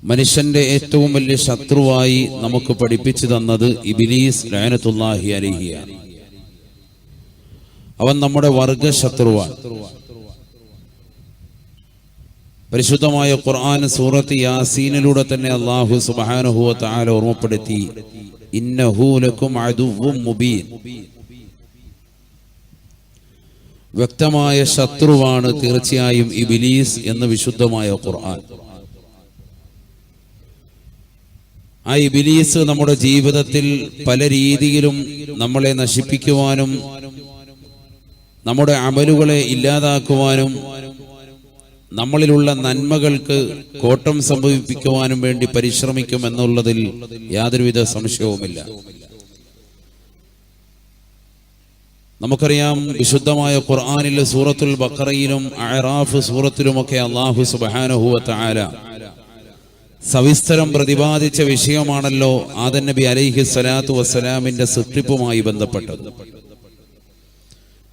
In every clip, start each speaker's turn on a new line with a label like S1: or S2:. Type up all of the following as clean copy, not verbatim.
S1: മനുഷ്യന്റെ ഏറ്റവും വലിയ ശത്രുവായി നമുക്ക് പഠിപ്പിച്ചു തന്നത് ഇബ്ലീസ് ലഅനത്തുല്ലാഹി അലൈഹിയാണ്. അവൻ നമ്മുടെ വർഗ ശത്രുവാണ്. പരിശുദ്ധമായ ഖുർആൻ സൂറത്ത് യാസീനിലൂടെ തന്നെ അല്ലാഹു സുബ്ഹാനഹു വ തആല ഓർമ്മപ്പെടുത്തി, ഇന്നഹു ലക്കും അദുവ്വും മുബീൻ. വ്യക്തമായ ശത്രുവാണ് തീർച്ചയായും ഇബ്ലീസ് എന്ന് വിശുദ്ധമായ ഖുർആൻ. ആ ഇബ്ലീസ് നമ്മുടെ ജീവിതത്തിൽ പല രീതിയിലും നമ്മളെ നശിപ്പിക്കുവാനും നമ്മുടെ അമലുകളെ ഇല്ലാതാക്കുവാനും നമ്മളിലുള്ള നന്മകൾക്ക് കോട്ടം സംഭവിപ്പിക്കുവാനും വേണ്ടി പരിശ്രമിക്കുമെന്നുള്ളതിൽ യാതൊരുവിധ സംശയവുമില്ല. നമുക്കറിയാം, വിശുദ്ധമായ ഖുർആനിലെ സൂറത്തുൽ ബഖറയിലും അഅറാഫ് സൂറത്തിലുമൊക്കെ അല്ലാഹു സുബ്ഹാനഹു വ തആല സവിസ്തരം പ്രതിപാദിച്ച വിഷയമാണല്ലോ ആദം നബി അലൈഹി സ്വലാത്തു വസ്സലാമിന്റെ സൃഷ്ടിപ്പുമായി ബന്ധപ്പെട്ടത്.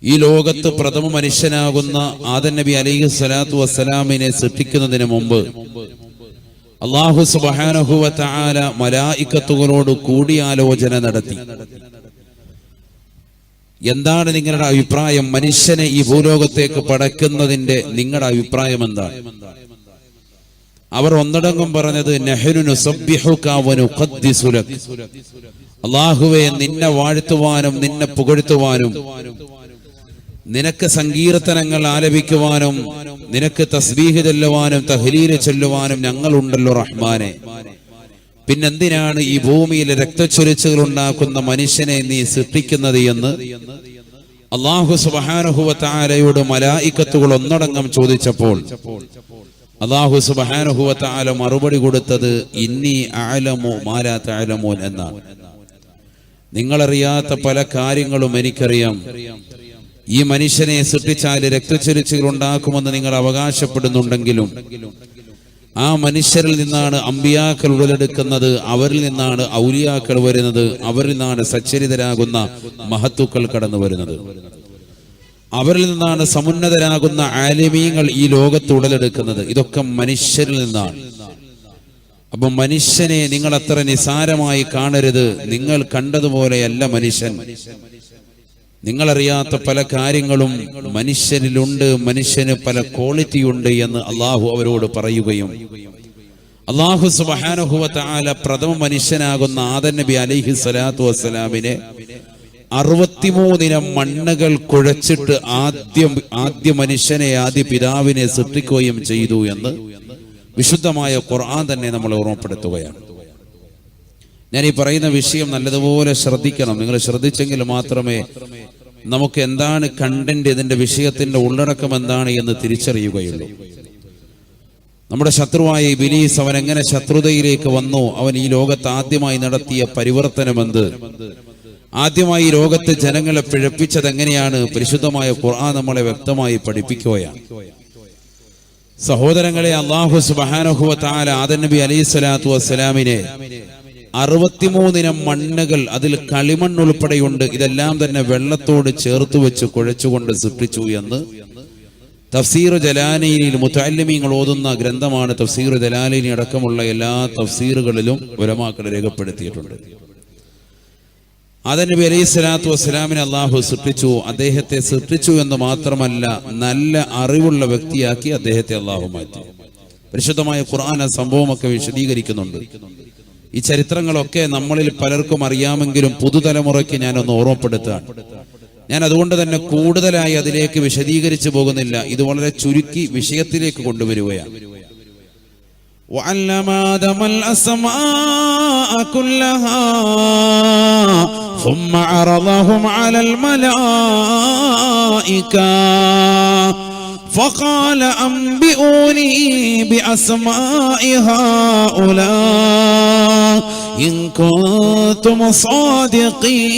S1: ഈ ലോകത്ത് പ്രഥമ മനുഷ്യനാകുന്ന ആദം നബി അലൈഹി സ്വലാത്തു വസ്സലാമിനെ സൃഷ്ടിക്കുന്നതിന് മുമ്പ് അല്ലാഹു സുബ്ഹാനഹു വ തആല മലായികത്തുകളോട് കൂടിയാലോചന നടത്തി. എന്താണ് നിങ്ങളുടെ അഭിപ്രായം? മനുഷ്യനെ ഈ ഭൂലോകത്തേക്ക് പടക്കുന്നതിന്റെ നിങ്ങളുടെ അഭിപ്രായം എന്താണ്? അവർ ഒന്നടങ്കം പറഞ്ഞത്, നഹ്നു നുസബ്ബിഹുക വ നുഖദ്ദിസു ലക. അല്ലാഹുവേ, നിന്നെ വാഴ്ത്തുവാനും നിന്നെ പുകഴ്ത്തുവാനും നിനക്ക് സങ്കീർത്തനങ്ങൾ ആലപിക്കുവാനും നിനക്ക് തസ്ബീഹ് ചൊല്ലുവാനും തഹ്ലീല് ചൊല്ലുവാനും ഞങ്ങളുണ്ടല്ലോ റഹ്മാനെ. പിന്നെന്തിനാണ് ഈ ഭൂമിയിൽ രക്തച്ചൊരിച്ചുകൾ ഉണ്ടാക്കുന്ന മനുഷ്യനെ നീ സൃഷ്ടിക്കുന്നത് എന്ന് അല്ലാഹു സുബ്ഹാനഹു വ തആലയോട് മലായികത്തുകൾ ഒന്നടങ്കം ചോദിച്ചപ്പോൾ അല്ലാഹു സുബ്ഹാനഹു വ തആല മറുപടി കൊടുത്തത്, ഇന്നി അഅലമു മാ ലാ തഅലമൂൻ എന്നാണ്. നിങ്ങളറിയാത്ത പല കാര്യങ്ങളും എനിക്കറിയാം. ഈ മനുഷ്യനെ സൃഷ്ടിച്ചാൽ രക്തച്ചൊരിച്ചുകൾ ഉണ്ടാക്കുമെന്ന് നിങ്ങൾ അവകാശപ്പെടുന്നുണ്ടെങ്കിലും ആ മനുഷ്യരിൽ നിന്നാണ് അമ്പിയാക്കൾ ഉടലെടുക്കുന്നത്, അവരിൽ നിന്നാണ് ഔലിയാക്കൾ വരുന്നത്, അവരിൽ നിന്നാണ് സച്ചരിതരാകുന്ന മഹത്തുക്കൾ കടന്നു വരുന്നത്, അവരിൽ നിന്നാണ് സമുന്നതരാകുന്ന ആലിമീങ്ങൾ ഈ ലോകത്ത് ഉടലെടുക്കുന്നത്. ഇതൊക്കെ മനുഷ്യരിൽ നിന്നാണ്. അപ്പൊ മനുഷ്യനെ നിങ്ങൾ അത്ര നിസാരമായി കാണരുത്. നിങ്ങൾ കണ്ടതുപോലെയല്ല മനുഷ്യൻ. നിങ്ങളറിയാത്ത പല കാര്യങ്ങളും മനുഷ്യനിലുണ്ട്, മനുഷ്യന് പല ക്വാളിറ്റിയുണ്ട് എന്ന് അള്ളാഹു അവരോട് പറയുകയും അള്ളാഹു സുബ്ഹാനഹു വ തആല പ്രഥമ മനുഷ്യനാകുന്ന ആദം നബി അലൈഹി സ്വലാത്തു വസ്സലാമിനെ 63 ഇനം മണ്ണുകൾ കുഴച്ചിട്ട് ആദ്യ മനുഷ്യനെ, ആദ്യ പിതാവിനെ സൃഷ്ടിക്കുകയും ചെയ്തു എന്ന് വിശുദ്ധമായ ഖുർആൻ തന്നെ നമ്മളെ ഓർമ്മപ്പെടുത്തുകയാണ്. ഞാൻ ഈ പറയുന്ന വിഷയം നല്ലതുപോലെ ശ്രദ്ധിക്കണം. നിങ്ങൾ ശ്രദ്ധിച്ചെങ്കിൽ മാത്രമേ നമുക്ക് എന്താണ് കണ്ടന്റ്, ഇതിന്റെ വിഷയത്തിന്റെ ഉള്ളടക്കം എന്താണ് എന്ന് തിരിച്ചറിയുകയുള്ളൂ. നമ്മുടെ ശത്രുവായ ഇബ്ലീസ് അവൻ എങ്ങനെ ശത്രുതയിലേക്ക് വന്നു, അവൻ ഈ ലോകത്ത് ആദ്യമായി നടത്തിയ പരിവർത്തനമെന്ത്, ആദ്യമായി ലോകത്ത് ജനങ്ങളെ പിഴപ്പിച്ചത് എങ്ങനെയാണ്, പരിശുദ്ധമായ ഖുർആൻ നമ്മളെ വ്യക്തമായി പഠിപ്പിക്കുകയാണ്. സഹോദരങ്ങളെ, അല്ലാഹു സുബ്ഹാനഹു വ തആല ആദം നബി അലൈഹി സ്വലാത്തു വസ്സലാമിനെ 63 ഇനം മണ്ണുകൾ, അതിൽ കളിമണ്ണ് ഉൾപ്പെടെയുണ്ട്, ഇതെല്ലാം തന്നെ വെള്ളത്തോട് ചേർത്ത് വെച്ച് കുഴച്ചുകൊണ്ട് സൃഷ്ടിച്ചു എന്ന് തഫ്സീർ ജലാലൈനിൽ മുതഅല്ലിമീങ്ങൾ ഓതുന്ന ഗ്രന്ഥമാണ്. തഫ്സീർ ജലാലൈനി അടക്കമുള്ള എല്ലാ തഫ്സീറുകളിലും ഉലമാക്കൾ രേഖപ്പെടുത്തിയിട്ടുണ്ട്. ആദം നബി അലൈഹി സ്വലാത്തു വസ്സലാമിനെ അല്ലാഹു സൃഷ്ടിച്ചു. അദ്ദേഹത്തെ സൃഷ്ടിച്ചു എന്ന് മാത്രമല്ല, നല്ല അറിവുള്ള വ്യക്തിയാക്കി അദ്ദേഹത്തെ അല്ലാഹു മാറ്റി. പരിശുദ്ധമായ ഖുർആൻ ആ സംഭവമൊക്കെ വിശദീകരിക്കുന്നുണ്ട്. ഈ ചരിത്രങ്ങളൊക്കെ നമ്മളിൽ പലർക്കും അറിയാമെങ്കിലും പുതുതലമുറയ്ക്ക് ഞാനൊന്ന് ഓർമ്മപ്പെടുത്തുകയാണ്. ഞാൻ അതുകൊണ്ട് തന്നെ കൂടുതലായി അതിലേക്ക് വിശദീകരിച്ചു പോകുന്നില്ല. ഇത് വളരെ ചുരുക്കി വിഷയത്തിലേക്ക് കൊണ്ടുവരികയാണ്. وعلم آدم الأسماء كلها ثم عرضهم على الملائكة فقال أنبئوني بأسماء هؤلاء إن كنتم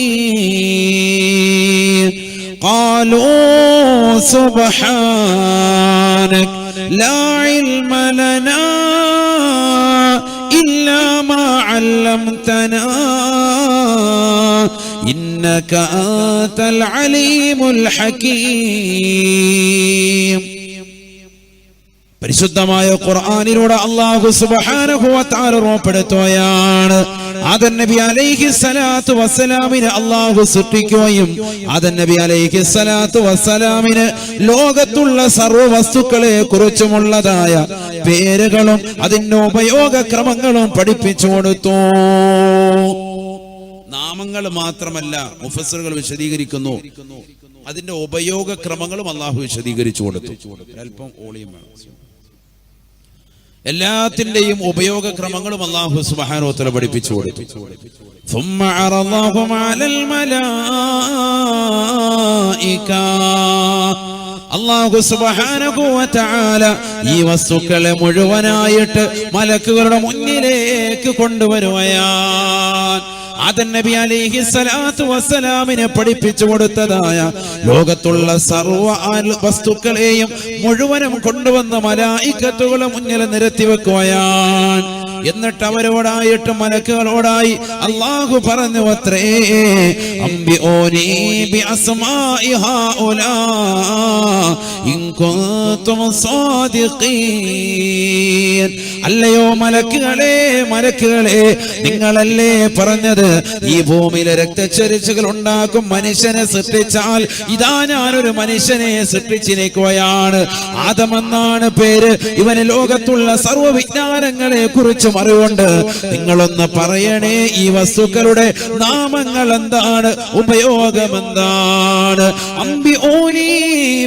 S1: صادقين قالوا سبحانك لا علم لنا إلا ما علمتنا إنك أنت العليم الحكيم. പരിശുദ്ധമായ ഖുർആനിലൂടെ അല്ലാഹു സുബ്ഹാനഹു വ തആല ഓർമ്മപ്പെടുത്തുകയാണ്. ആദം നബി അലൈഹി സ്വലാത്തു വസ്സലാമിനെ അല്ലാഹു സൃഷ്ടിക്കുകയും ആദം നബി അലൈഹി സ്വലാത്തു വസ്സലാമിന് ലോകത്തുള്ള സർവ്വ വസ്തുക്കളെ കുറിച്ചുമുള്ളതായ പേരുകളും അതിന്റെ ഉപയോഗക്രമങ്ങളും പഠിപ്പിച്ചു കൊടുത്തു. നാമങ്ങൾ മാത്രമല്ല, മുഫസ്സിറുകൾ വിശദീകരിക്കുന്നു, അതിന്റെ ഉപയോഗക്രമങ്ങളും അല്ലാഹു വിശദീകരിച്ചു കൊടുത്തു. അല്പം ഓളിയം വേണം. എല്ലാത്തിന്റെയും ഉപയോഗക്രമങ്ങളും അല്ലാഹു സുബ്ഹാനഹു വ തആല പഠിപ്പിച്ചു കൊടുത്തു. ثم عرضهم على الملائكة അല്ലാഹു സുബ്ഹാനഹു വ തആല ഈ വസ്തുക്കളെ മുഴുവനായിട്ട് മലക്കുകളുടെ മുന്നിലേക്ക് കൊണ്ടുവരുകയാണ്. ആദം നബി അലൈഹി സ്വലാത്തു വസ്സലാമിനെ പഠിപ്പിച്ചു കൊടുത്തതായ ലോകത്തുള്ള സർവ്വ വസ്തുക്കളെയും മുഴുവനും കൊണ്ടുവന്ന് മലായിക്കത്തുകളെ മുന്നിൽ നിരത്തി വെക്കുകയാണ്. എന്നിട്ട് അവരോടായിട്ട് മലക്കുകളോടായി അല്ലാഹു പറഞ്ഞു അത്രേ, അംബിഊനി ബിഅസ്മാഇ ഹൗലാ ഇൻ കുൻതും സാദിഖീൻ. അല്ലയോ മലക്കുകളെ, നിങ്ങളല്ലേ പറഞ്ഞത് ഈ ഭൂമിയിലെ രക്തച്ചൊരിച്ചിലുകൾ ഉണ്ടാക്കും മനുഷ്യനെ സൃഷ്ടിച്ചാൽ ഇതാ ഞാനൊരു മനുഷ്യനെ സൃഷ്ടിച്ചിരിക്കുകയാണ്. ആദമെന്നാണ് പേര്. ഇവന് ലോകത്തുള്ള സർവ്വ വിജ്ഞാനങ്ങളെ കുറിച്ചും അറിവുണ്ട്. നിങ്ങളൊന്ന് പറയണേ, ഈ വസ്തുക്കളുടെ നാമങ്ങൾ എന്താണ്, ഉപയോഗം എന്താണ്? അംബിഊനി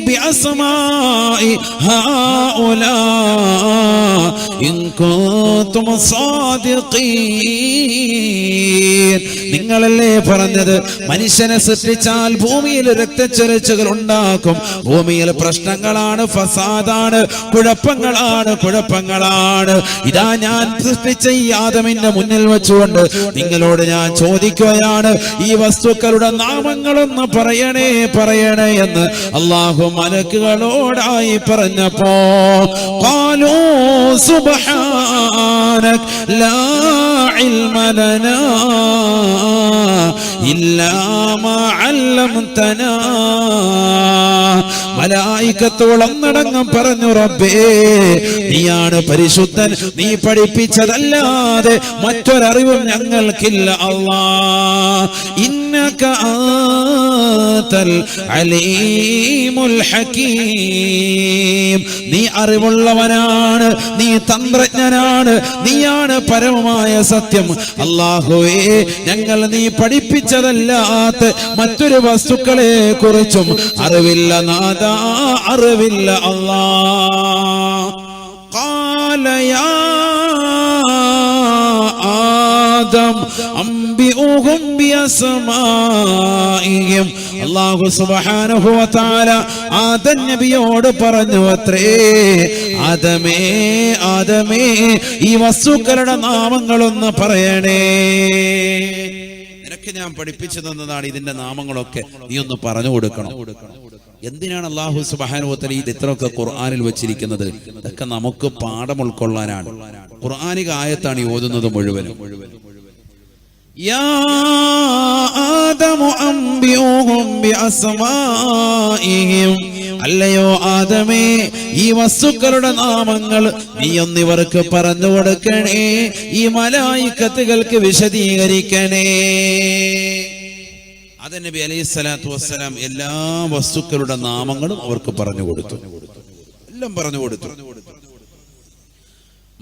S1: ബിഅസ്മാഇ ഹൗലാ ഇൻ കുൻതും സാദിഖീൻ. നിങ്ങളല്ലേ പറഞ്ഞത് മനുഷ്യനെ സൃഷ്ടിച്ചാൽ ഭൂമിയിൽ രക്തച്ചൊരിച്ചിലുകൾ ഉണ്ടാക്കും, ഭൂമിയിൽ പ്രശ്നങ്ങളാണ്, ഫസാദാണ്, കുഴപ്പങ്ങളാണ്. ഇതാ ഞാൻ സൃഷ്ടിച്ച ഈ ആദമിന്റെ മുന്നിൽ വെച്ചുകൊണ്ട് നിങ്ങളോട് ഞാൻ ചോദിക്കുകയാണ്, ഈ വസ്തുക്കളുടെ നാമങ്ങളൊന്ന് പറയണേ എന്ന് അല്ലാഹു മലക്കുകളോടായി പറഞ്ഞപ്പോ ഖാലൂ സുബ്ഹാനക ലാ ഇൽമ ലനാ ഇല്ലാ മാ അല്ലംതനാ. മലായികത്തോട് ഒന്നടങ്കം പറഞ്ഞു, റബ്ബേ നീയാണ് പരിശുദ്ധൻ, നീ പഠിപ്പിച്ചതല്ലാതെ മറ്റൊരറിവും ഞങ്ങൾക്കില്ല. അല്ലാഹ് ഇന്നക അൻതൽ അലീമുൽ ഹകീം. നീ അറിവുള്ളവനാണ്, നീ തന്ത്രജ്ഞനാണ്, നീയാണ് പരമമായ സത്യം. അല്ലാഹുവേ, ഞങ്ങൾ നീ പഠിപ്പിച്ചതല്ലാത്ത മറ്റൊരു വസ്തുക്കളെ കുറിച്ചും അറിവില്ല നാദാ, അറിവില്ല. അല്ലാഹ് ഖാല യാ ആദം അംബിഊഹും ബിഅസ്മാഇഹിം. അല്ലാഹു സുബ്ഹാനഹു വ തആല ആദം നബിയോട് പറഞ്ഞു അത്രേ, ആദമേ ഈ വസ്തുക്കളുടെ നാമങ്ങളൊന്ന് പറയണേ. നിനക്ക് ഞാൻ പഠിപ്പിച്ചു തന്നതാണ് ഇതിന്റെ നാമങ്ങളൊക്കെ, നീ ഒന്ന് പറഞ്ഞു കൊടുക്കണം. എന്തിനാണ് അല്ലാഹു സുബ്ഹാനഹു വ തആല ഇത്രയൊക്കെ ഖുർആനിൽ വെച്ചിരിക്കുന്നത്? ഇതൊക്കെ നമുക്ക് പാഠം ഉൾക്കൊള്ളാനാണ്. ഖുർആനിക ആയത്താണ് ഈ ഓതുന്നത് മുഴുവനും. യാ ആദമു അംബിഊഹും ബിഅസ്മാഇഹിം. അല്ലയോ ആദമേ, ഈ വസ്തുക്കളുടെ നാമങ്ങൾ നീ ഒന്നിവർക്ക് പറഞ്ഞു കൊടുക്കണേ, ഈ മലായികത്തുകൾക്ക് വിശദീകരിക്കണേ. ആദം നബി അലൈഹി സ്വലാത്തു വസ്സലാം എല്ലാ വസ്തുക്കളുടെ നാമങ്ങളും അവർക്ക് പറഞ്ഞു കൊടുത്തു, എല്ലാം പറഞ്ഞു കൊടുത്തു.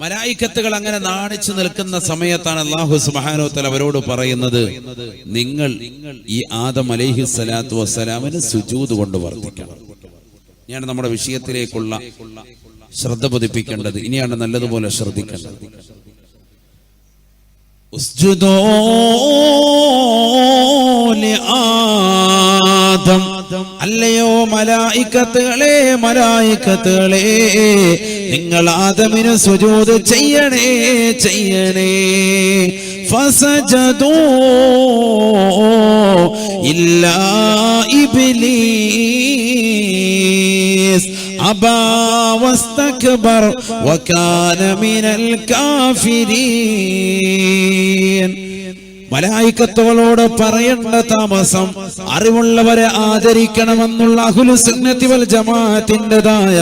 S1: മലായികത്തുകൾ അങ്ങനെ നാണിച്ചു നിൽക്കുന്ന സമയത്താണ് അല്ലാഹു സുബ്ഹാനഹു വ തആല അവരോട് പറയുന്നത്, നിങ്ങൾ ഈ ആദം അലൈഹി സ്വലാത്തു വസ്സലാമിന് സുജൂദ് കൊണ്ട് വർദ്ധിക്കണം. ഇനിയാണ് നമ്മുടെ വിഷയത്തിലേക്കുള്ള ശ്രദ്ധ പതിപ്പിക്കേണ്ടത്. ഇനിയാണ് നല്ലതുപോലെ ശ്രദ്ധിക്കേണ്ടത്. ഉസ്ജുദൂ ലിആദം. അല്ലയോ മലായികത്തുകളെ, നിങ്ങൾ ആദമിന് സുജൂദ് ചെയ്യണേ. ഫസജദൂ ഇല്ലാ ഇബ്ലീസ് അബാ വസ്തക്ബർ വകാന മിനൽ കാഫിരീൻ. മലായികത്തുകളോട് പറയേണ്ട താമസം അറിവുള്ളവരെ ആദരിക്കണമെന്നുള്ള അഹ്ലു സുന്നത്തി വൽ ജമാഅത്തിൻ്റെതായ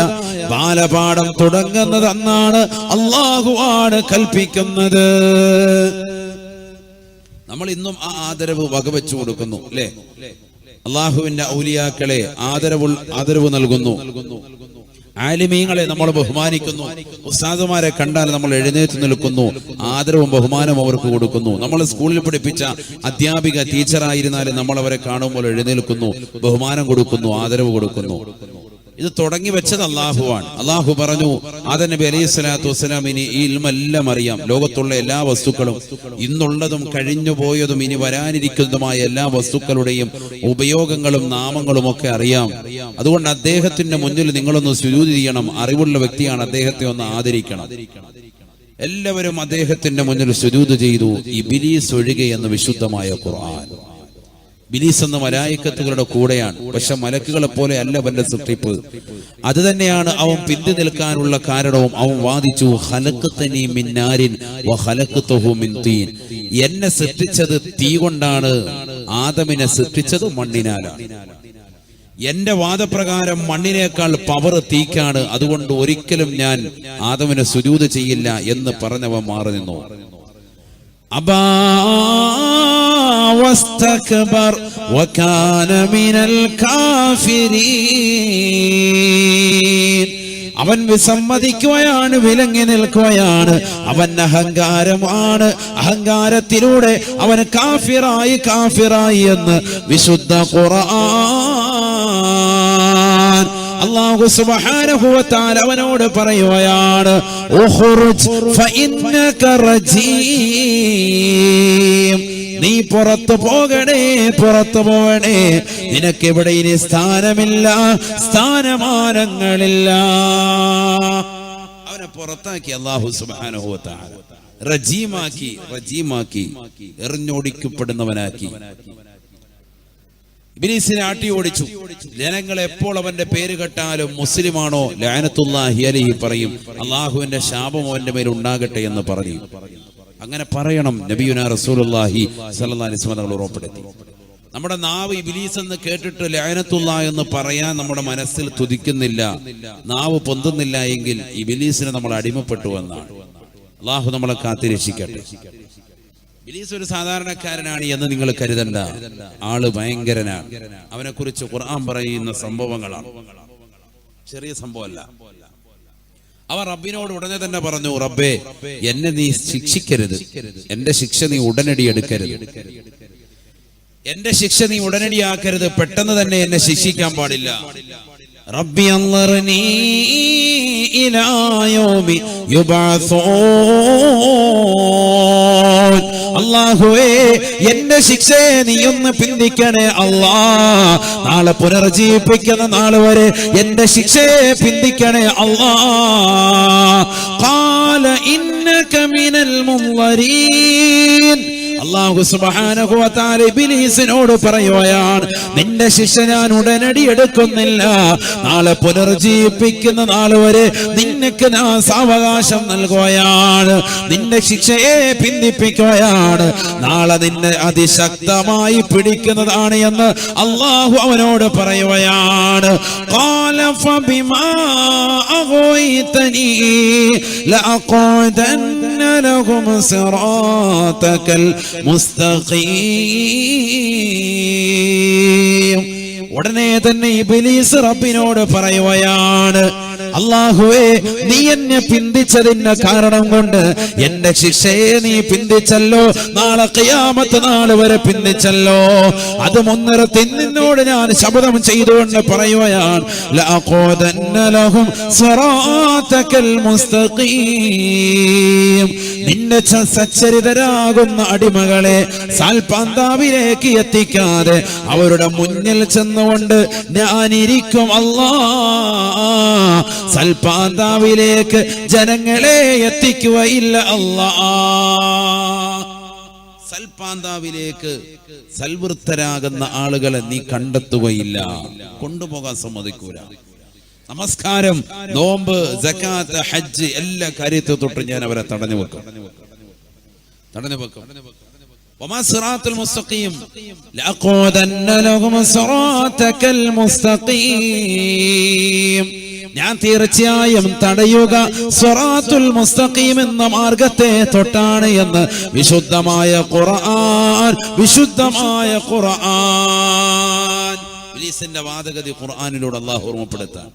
S1: ബാലപാഠം തുടങ്ങുന്നത് അന്നാണ്. അല്ലാഹു ആണ് കൽപ്പിക്കുന്നത്. നമ്മൾ ഇന്നും ആ ആദരവ് വകവെച്ചു കൊടുക്കുന്നു അല്ലേ? അള്ളാഹുവിന്റെ ഔലിയാക്കളെ ആദരവ് നൽകുന്നു. ആലിമീങ്ങളെ നമ്മൾ ബഹുമാനിക്കുന്നു. ഉസ്താദുമാരെ കണ്ടാൽ നമ്മൾ എഴുന്നേറ്റ് നിൽക്കുന്നു, ആദരവും ബഹുമാനവും അവർക്ക് കൊടുക്കുന്നു. നമ്മൾ സ്കൂളിൽ പഠിപ്പിച്ച അധ്യാപിക ടീച്ചറായിരുന്നാലും നമ്മൾ അവരെ കാണുമ്പോൾ എഴുന്നേൽക്കുന്നു, ബഹുമാനം കൊടുക്കുന്നു, ആദരവ് കൊടുക്കുന്നു. ഇത് തുടങ്ങി വെച്ചത് അള്ളാഹുവാണ്. അള്ളാഹു പറഞ്ഞു, ആദം നബി അലൈഹി സ്വലാത്തു വസ്സലാമിന് ഈ ഇൽമെല്ലാം അറിയാം. ലോകത്തുള്ള എല്ലാ വസ്തുക്കളും, ഇന്നുള്ളതും കഴിഞ്ഞു പോയതും ഇനി വരാനിരിക്കുന്നതുമായ എല്ലാ വസ്തുക്കളുടെയും ഉപയോഗങ്ങളും നാമങ്ങളും ഒക്കെ അറിയാം. അതുകൊണ്ട് അദ്ദേഹത്തിന്റെ മുന്നിൽ നിങ്ങളൊന്ന് സുജൂദ് ചെയ്യണം. അറിവുള്ള വ്യക്തിയാണ്, അദ്ദേഹത്തെ ഒന്ന് ആദരിക്കണം. എല്ലാവരും അദ്ദേഹത്തിന്റെ മുന്നിൽ സുജൂദ് ചെയ്തു, ഇബ്ലീസ് ഒഴികെ എന്ന് വിശുദ്ധമായ ഖുർആൻ. ഇബ്ലീസ് എന്ന മലായികത്തുകളുടെ കൂടെയാണ്. പക്ഷെ മലക്കുകളെ പോലെ അല്ല അവന്റെ സൃഷ്ടിപ്പ്. അത് തന്നെയാണ് അവൻ പിന്തി നിൽക്കാനുള്ള കാരണവും. അവൻ വാദിച്ചു, ഖലഖ്തനി മിൻ നാരിൻ വഖലഖ്തുഹു മിൻ തീൻ. എന്നെ സൃഷ്ടിച്ചത് തീ കൊണ്ടാണ്, ആദമിനെ സൃഷ്ടിച്ചത് മണ്ണിനാലാണ്. എന്റെ വാദപ്രകാരം മണ്ണിനേക്കാൾ പവർ തീക്കാണ്. അതുകൊണ്ട് ഒരിക്കലും ഞാൻ ആദമിനെ സുജൂദ് ചെയ്യില്ല എന്ന് പറഞ്ഞവൻ മാറി നിന്നു. അബാ വസ്തക്ബർ വകാന മിനൽ കാഫിരീൻ. അവൻ വിസമ്മതിക്കുകയാണ്, വിലങ്ങി നിൽക്കുകയാണ്. അവൻ അഹങ്കാരമാണ്. അഹങ്കാരത്തിലൂടെ അവൻ കാഫിറായി എന്ന് വിശുദ്ധ ഖുർആൻ. അല്ലാഹു സുബ്ഹാനഹു വ തആല അവനോട് പറയുകയാണ്, ഉഖ്റുജ് ഫഇന്നക റജീം. നീ പുറത്തു പോകണേ, നിനക്ക് ഇവിടെ ഇനി സ്ഥാനമില്ല, സ്ഥാനമാനങ്ങളില്ല. അവനെ പുറത്താക്കി അല്ലാഹു സുബ്ഹാനഹു വ തആല. റജീമാക്കി എറിഞ്ഞോടിക്കപ്പെടുന്നവനാക്കി. ഇബ്ലീസിനെ ആട്ടി ഓടിച്ചു. ജനങ്ങൾ എപ്പോൾ അവന്റെ പേര് കേട്ടാലും മുസ്ലിമാണോ ലഅനത്തുല്ലാഹി അലൈഹി പറയും, അള്ളാഹുവിന്റെ ശാപം അവന്റെ മേൽ ഉണ്ടാകട്ടെ എന്ന് പറയും. അങ്ങനെ പറയണം. നബിയുനാ റസൂലുള്ളാഹി സ്വല്ലല്ലാഹി അലൈഹി വസല്ലം ഉറപ്പെടുത്തി. നമ്മുടെ നാവ് ഇബ്ലീസ് എന്ന് കേട്ടിട്ട് ലഅനത്തുല്ലാ എന്ന് പറയാൻ നമ്മുടെ മനസ്സിൽ തുതിക്കുന്നില്ല, നാവ് പൊന്തുന്നില്ല എങ്കിൽ ഇബ്ലീസിനെ നമ്മൾ അടിമപ്പെട്ടു എന്നാണ്. അള്ളാഹു നമ്മളെ കാത്തിരക്ഷിക്കട്ടെ. ഇബ്ലീസ് ഒരു സാധാരണക്കാരനാണ് എന്ന് നിങ്ങൾ കരുതണ്ട. ആള് ഭയങ്കരനാണ്. അവനെ കുറിച്ച് ഖുർആൻ പറയുന്ന സംഭവങ്ങളാണ്, ചെറിയ സംഭവമല്ല. അവൻ റബ്ബിനോട് ഉടനെ തന്നെ പറഞ്ഞു, റബ്ബേ എന്നെ നീ ശിക്ഷിക്കരുത്, എന്റെ ശിക്ഷ നീ ഉടനടി എടുക്കരുത്, എന്റെ ശിക്ഷ നീ ഉടനടിയാക്കരുത്, പെട്ടെന്ന് തന്നെ എന്നെ ശിക്ഷിക്കാൻ പാടില്ല. റബ്ബി അൻളിർനി ഇലാ യൗമി യുബഅസൂൻ. അല്ലാഹുവേ എന്റെ ശിക്ഷയെ നീ ഒന്ന് പിന്തിക്കണേ അല്ലാ. നാളെ പുനർജീവിപ്പിക്കുന്ന നാൾ വരെ എന്റെ ശിക്ഷയെ പിന്തിക്കണേ അല്ലാ. ഖാല ഇന്നക മിനൽ മുൻളരീൻ. അല്ലാഹു സുബ്ഹാനഹു വ തആല ഇബ്ലീസിനോട് പറയുകയാണ്, നിന്റെ ശിക്ഷ ഞാൻ ഉടനടി എടുക്കുന്നില്ല. നാളെ പുനർജീവിപ്പിക്കുന്ന നാൾ വരെ നിനക്ക് ഞാൻ സാവകാശം നൽകുകയാണ്. നിന്റെ ശിക്ഷയെ പിന്തിപ്പിക്കുകയാണ്. നാളെ നിന്നെ അതിശക്തമായി പിടിക്കുന്നതാണ് എന്ന് അല്ലാഹു അവനോട് പറയുകയാണ്. ഖാല ഫബിമാ അഗ്വൈതനി ലഅഖഉദന്ന ലഹും സിറാതകൽ മുസ്തഖീം. ഉടനെ തന്നെ ഇബ്ലീസ് റബ്ബിനോട് പറയുകയാണ്, അല്ലാഹുവേ നീ എന്നെ പിന്തിച്ചതിന്റെ കാരണം കൊണ്ട് എന്റെ ശിക്ഷയെ നീ പിന്തിച്ചല്ലോ, നാളെ ഖിയാമത്ത് നാൾ വരെ പിന്തിച്ചല്ലോ. അത് മുൻനിർത്തി നിന്നോട് ഞാൻ ശപഥം ചെയ്തുകൊണ്ട് പറയുകയാണ്, ലഅഖൂദന്ന ലഹും സിറാതകൽ മുസ്തഖീം. നിന്റെ സച്ചരിതരാകുന്ന അടിമകളെ സാൽപാന്താവിലേക്ക് എത്തിക്കാതെ അവരുടെ മുന്നിൽ ചെന്നുകൊണ്ട് ഞാനിരിക്കും അല്ലാഹ്. സൽപാന്താവിലേക്ക് ജനങ്ങളെ എത്തിക്കുകയില്ല അല്ലാഹ്. സൽപാന്താവിലേക്ക് സൽവൃത്തരാകുന്ന ആളുകളെ നീ കണ്ടെത്തുകയില്ല, കൊണ്ടുപോകാൻ സമ്മതിക്കൂല. നമസ്കാരം, നോമ്പ്, സകാത്ത്, ഹജ്ജ് എല്ലാ കാര്യത്തെ തൊട്ട് ഞാൻ അവരെ തടഞ്ഞു വെക്കും. വമാ സിറാത്തുൽ മുസ്തഖീം ലഅഖൂദന്ന ലഹും സിറാതകൽ മുസ്തഖീം, ഞാൻ തീർച്ചയായും തടയുക സിറാത്തുൽ മുസ്തഖീം എന്ന മാർഗത്തെ തൊട്ടാണ് എന്ന് വിശുദ്ധമായ ഖുർആൻ. വിശുദ്ധമായ ഖുർആൻ ഇബ്ലീസിന്റെ വാദഗതി ഖുർആനിലൂടെ അല്ലാഹു ഓർമ്മപ്പെടുത്താൻ.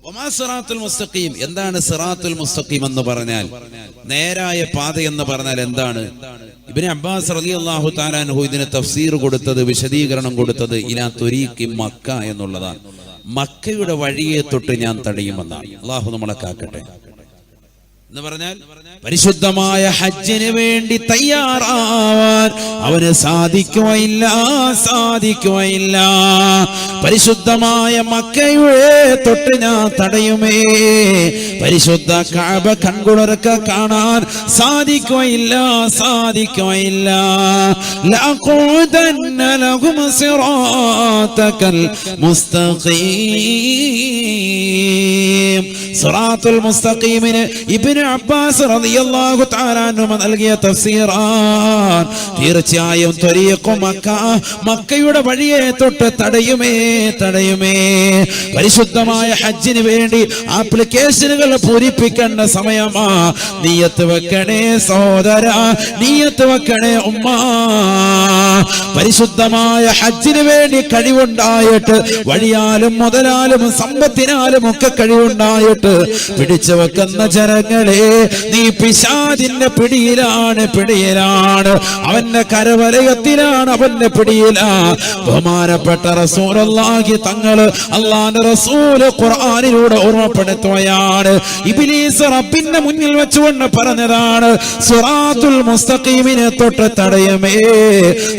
S1: വമാ സിറാത്തുൽ മുസ്തഖീം, എന്താണ് സിറാത്തുൽ മുസ്തഖീം എന്ന് പറഞ്ഞാൽ? നേരായ പാത എന്ന് പറഞ്ഞാൽ എന്താണ്? ഇബ്നു അബ്ബാസ് റളിയല്ലാഹു തആല അൻഹു ഇതിന് തഫ്സീർ കൊടുത്തത്, വിശദീകരണം കൊടുത്തത് ഇലാ തുരീഖി മക്ക എന്നുള്ളതാണ്. മക്കയുടെ വഴിയെ തൊട്ട് ഞാൻ തടയുമെന്നാണ്. അല്ലാഹു നമ്മളെ കാക്കട്ടെ. എന്ന് പറഞ്ഞാൽ പരിശുദ്ധമായ ഹജ്ജിന് വേണ്ടി തയ്യാറാവാൻ അവന് സാധിക്കുകയില്ല. പരിശുദ്ധമായ മക്കയെ തൊട്ട് ഞാൻ തടയുമേ. പരിശുദ്ധ കഅബ കൺകുളിർക്ക കാണാൻ സാധിക്കുകയില്ല. ലഅഖൂദന്ന ലഹും സിറാതകൽ മുസ്തഖീം. സിറാത്തുൽ മുസ്തഖീമിന് ഇബ്നു അബ്ബാസ് റളിയല്ലാഹു തആല അൻഹു നൽകിയ തഫ്സീറാൻ. തീർച്ചയായും ത്വരീഖു മക്ക, മക്കയുടെ വഴിയെ തൊട്ട് തടയുമേ. പരിശുദ്ധമായ ഹജ്ജിന് വേണ്ടി ആപ്ലിക്കേഷനുകൾ പൂരിപ്പിക്കേണ്ട സമയമാ. നിയ്യത്ത് വെക്കണേ സഹോദര, നിയ്യത്ത് വെക്കണേ ഉമ്മ. പരിശുദ്ധമായ ഹജ്ജിന് വേണ്ടി കഴിവുണ്ടായിട്ട്, വഴിയാലും മുതലാലും സമ്പത്തിനാലും ഒക്കെ കഴിവുണ്ടായിട്ട് പിടിച്ചു വെക്കുന്ന ജനങ്ങളെ, നീ പിശാചിന്റെ പിടിയിലാണ്. അവന്റെ കരവലയത്തിലാണ്, അവന്റെ പിടിയിലാണ്. ബഹുമാനപ്പെട്ട റസൂലുള്ളാഹി തങ്ങള്, അല്ലാഹുവിന്റെ റസൂല് ഖുർആനിലൂടെ ഓർമ്മപ്പെടുത്തുകയാണ്. ഇബ്ലീസ് റബ്ബിന്റെ മുന്നിൽ വെച്ചുകൊണ്ട് പറഞ്ഞതാണ്, സിറാത്തുൽ മുസ്തഖീമിനെ തൊട്ട് തടയമേ.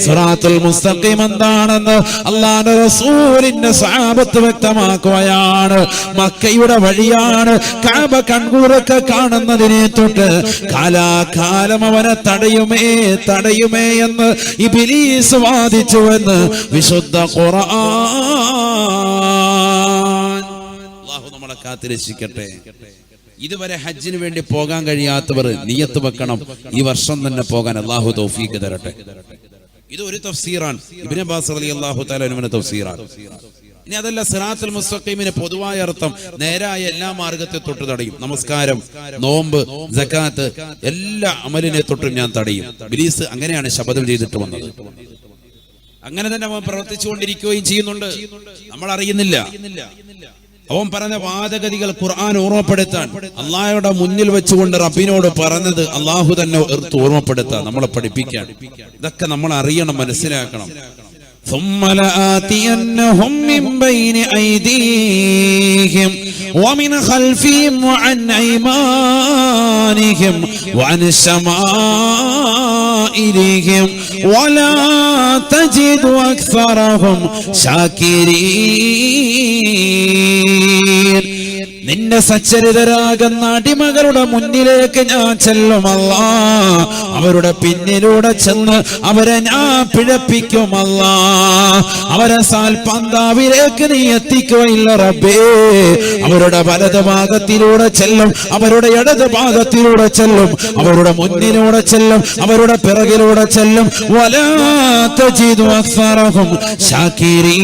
S1: സിറാത്തുൽ മുസ്തഖീം എന്താണെന്ന് അല്ലാഹുവിന്റെ റസൂലിന്റെ സ്വഹാബത്ത് വ്യക്തമാക്കുകയാണ്. മക്കയുടെ വഴിയാണ്. കഅബ കൺകുളിർക്ക കാണുന്നതിനെ തൊട്ട് കാലാകാലം അവനെ തടയുമേ എന്ന് ഇബ്ലീസ് വാദിച്ചുവെന്ന് വിശുദ്ധ ഖുർആൻ. അല്ലാഹു നമ്മളെ കാത്തുരക്ഷിക്കട്ടെ. ഇതുവരെ ഹജ്ജിന് വേണ്ടി പോകാൻ കഴിയാത്തവർ നിയ്യത്ത് വെക്കണം, ഈ വർഷം തന്നെ പോകാൻ അല്ലാഹു തൗഫീഖ് തരട്ടെ. ഇത് ഒരു തഫ്സീറാണ്, ഇബ്നു അബ്ബാസ് റളിയല്ലാഹു തആല അൻഹുവിന്റെ തഫ്സീറാണ്. ഇനി അതല്ല, സിറാത്തുൽ മുസ്തഖീമിന് പൊതുവായ അർത്ഥം നേരായ എല്ലാ മാർഗത്തെ തൊട്ട് തടയും. നമസ്കാരം, നോമ്പ്, സകാത്ത്, എല്ലാ അമലിനെ തൊട്ടും ഞാൻ തടയും. ഇബ്ലീസ് അങ്ങനെയാണ് ശപഥം ചെയ്തിട്ട് വന്നത്. അങ്ങനെ തന്നെ അവൻ പ്രവർത്തിച്ചുകൊണ്ടിരിക്കുകയും ചെയ്യുന്നുണ്ട്, നമ്മൾ അറിയുന്നില്ല. അവൻ പറഞ്ഞ വാദഗതികൾ ഖുർആൻ ഓർമ്മപ്പെടുത്താൻ അള്ളാഹുയുടെ മുന്നിൽ വെച്ചുകൊണ്ട് റബ്ബിനോട് പറഞ്ഞത് അള്ളാഹു തന്നെ ഓർമ്മപ്പെടുത്താൻ, നമ്മളെ പഠിപ്പിക്കാൻ. ഇതൊക്കെ നമ്മൾ അറിയണം, മനസ്സിലാക്കണം. ثم لآتينهم من بين أيديهم ومن خلفهم وعن أيمانهم وعن شمائلهم ولا تجد أكثرهم شاكرين. നിന്റെ സച്ചരിതരാകുന്ന അടിമകളുടെ മുന്നിലേക്ക് ഞാൻ ചെല്ലുമല്ല, അവരുടെ പിന്നിലൂടെ ചെന്ന് അവരെ ഞാൻ പിഴപ്പിക്കുമല്ല. അവരെ സാൽപന്താവിലേക്ക് നീ എത്തിക്കുകയില്ല റബ്ബേ. അവരുടെ വലത് ഭാഗത്തിലൂടെ ചെല്ലും, അവരുടെ ഇടത് ഭാഗത്തിലൂടെ ചെല്ലും, അവരുടെ മുന്നിലൂടെ ചെല്ലും, അവരുടെ പിറകിലൂടെ ചെല്ലും. വലാ തജിദു അക്സറഹും ശാകിരീൻ.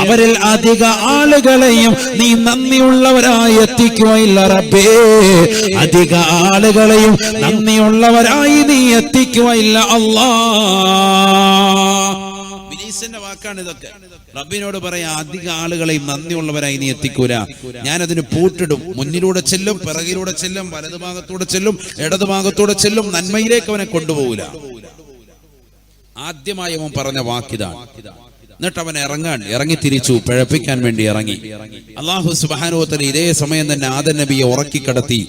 S1: അവരിൽ അധിക ആളുകളെയും നീ നന്ദിയുള്ളവരായി എത്തിക്കുകയില്ല റബ്ബേ. അധിക ആളുകളെയും നന്ദിയുള്ളവരായി നീ എത്തിക്കുകയില്ല അല്ലാഹ്. ഇബ്ലീസിന്റെ വാക്കാണ് ഇതൊക്കെ. റബ്ബിനോട് പറയാ, അധിക ആളുകളെയും നന്ദിയുള്ളവരായി നീ എത്തിക്കൂല. ഞാനതിന് പൂട്ടിടും. മുന്നിലൂടെ ചെല്ലും, പിറകിലൂടെ ചെല്ലും, വലതു ഭാഗത്തൂടെ ചെല്ലും, ഇടതു ഭാഗത്തൂടെ ചെല്ലും. നന്മയിലേക്ക് അവനെ കൊണ്ടുപോകൂല. ആദ്യമായി അവൻ പറഞ്ഞ വാക്കിതാണ്. എന്നിട്ട് അവൻ ഇറങ്ങി തിരിച്ചു, പിഴപ്പിക്കാൻ വേണ്ടി ഇറങ്ങി. അല്ലാഹു സുബ്ഹാനഹു വ തആല ഇതേ സമയം തന്നെ ആദം നബിയെ ഉറക്കിക്കിടത്തി.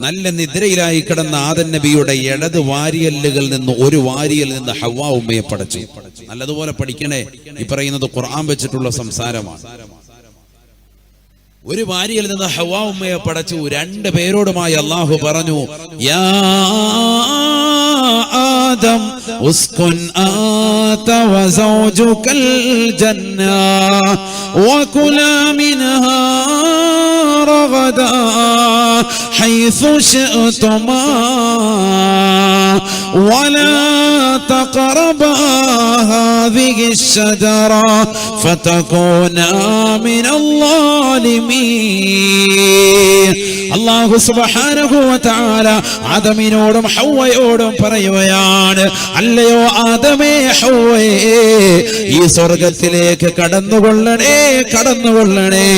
S1: നല്ല നിദ്രയിലായി കിടന്ന ആദം നബിയുടെ ഇടത് വാരിയല്ലുകളിൽ നിന്ന് ഒരു വാരിയിൽ നിന്ന് ഹവ്വ ഉമ്മയെ പടച്ചു. നല്ലതുപോലെ പഠിക്കണേ, ഈ പറയുന്നത് ഖുർആൻ വെച്ചിട്ടുള്ള സംസാരമാണ്. ഒരു വാരിയിൽ നിന്ന് ഹവ്വ ഉമ്മയെ പടച്ചു. രണ്ടു പേരോടുമായി അല്ലാഹു പറഞ്ഞു, യാ ആദം ഉസ്കുൻ ആത വസൗജുകൽ ജന്ന വകുലാ മിൻഹാ رغدا حيث شئتما ولا تقربا هذه الشجرة فتكونا من الظالمين. അല്ലാഹു സുബ്ഹാനഹു വ തആല ആദമിനോടും ഹവ്വയോടും പറയുകയാണ്, അല്ലയോ ആദമേ, ഹവ്വയേ, ഈ സ്വർഗത്തിലേക്ക് കടന്നുകൊള്ളണേ, കടന്നുകൊള്ളണേ.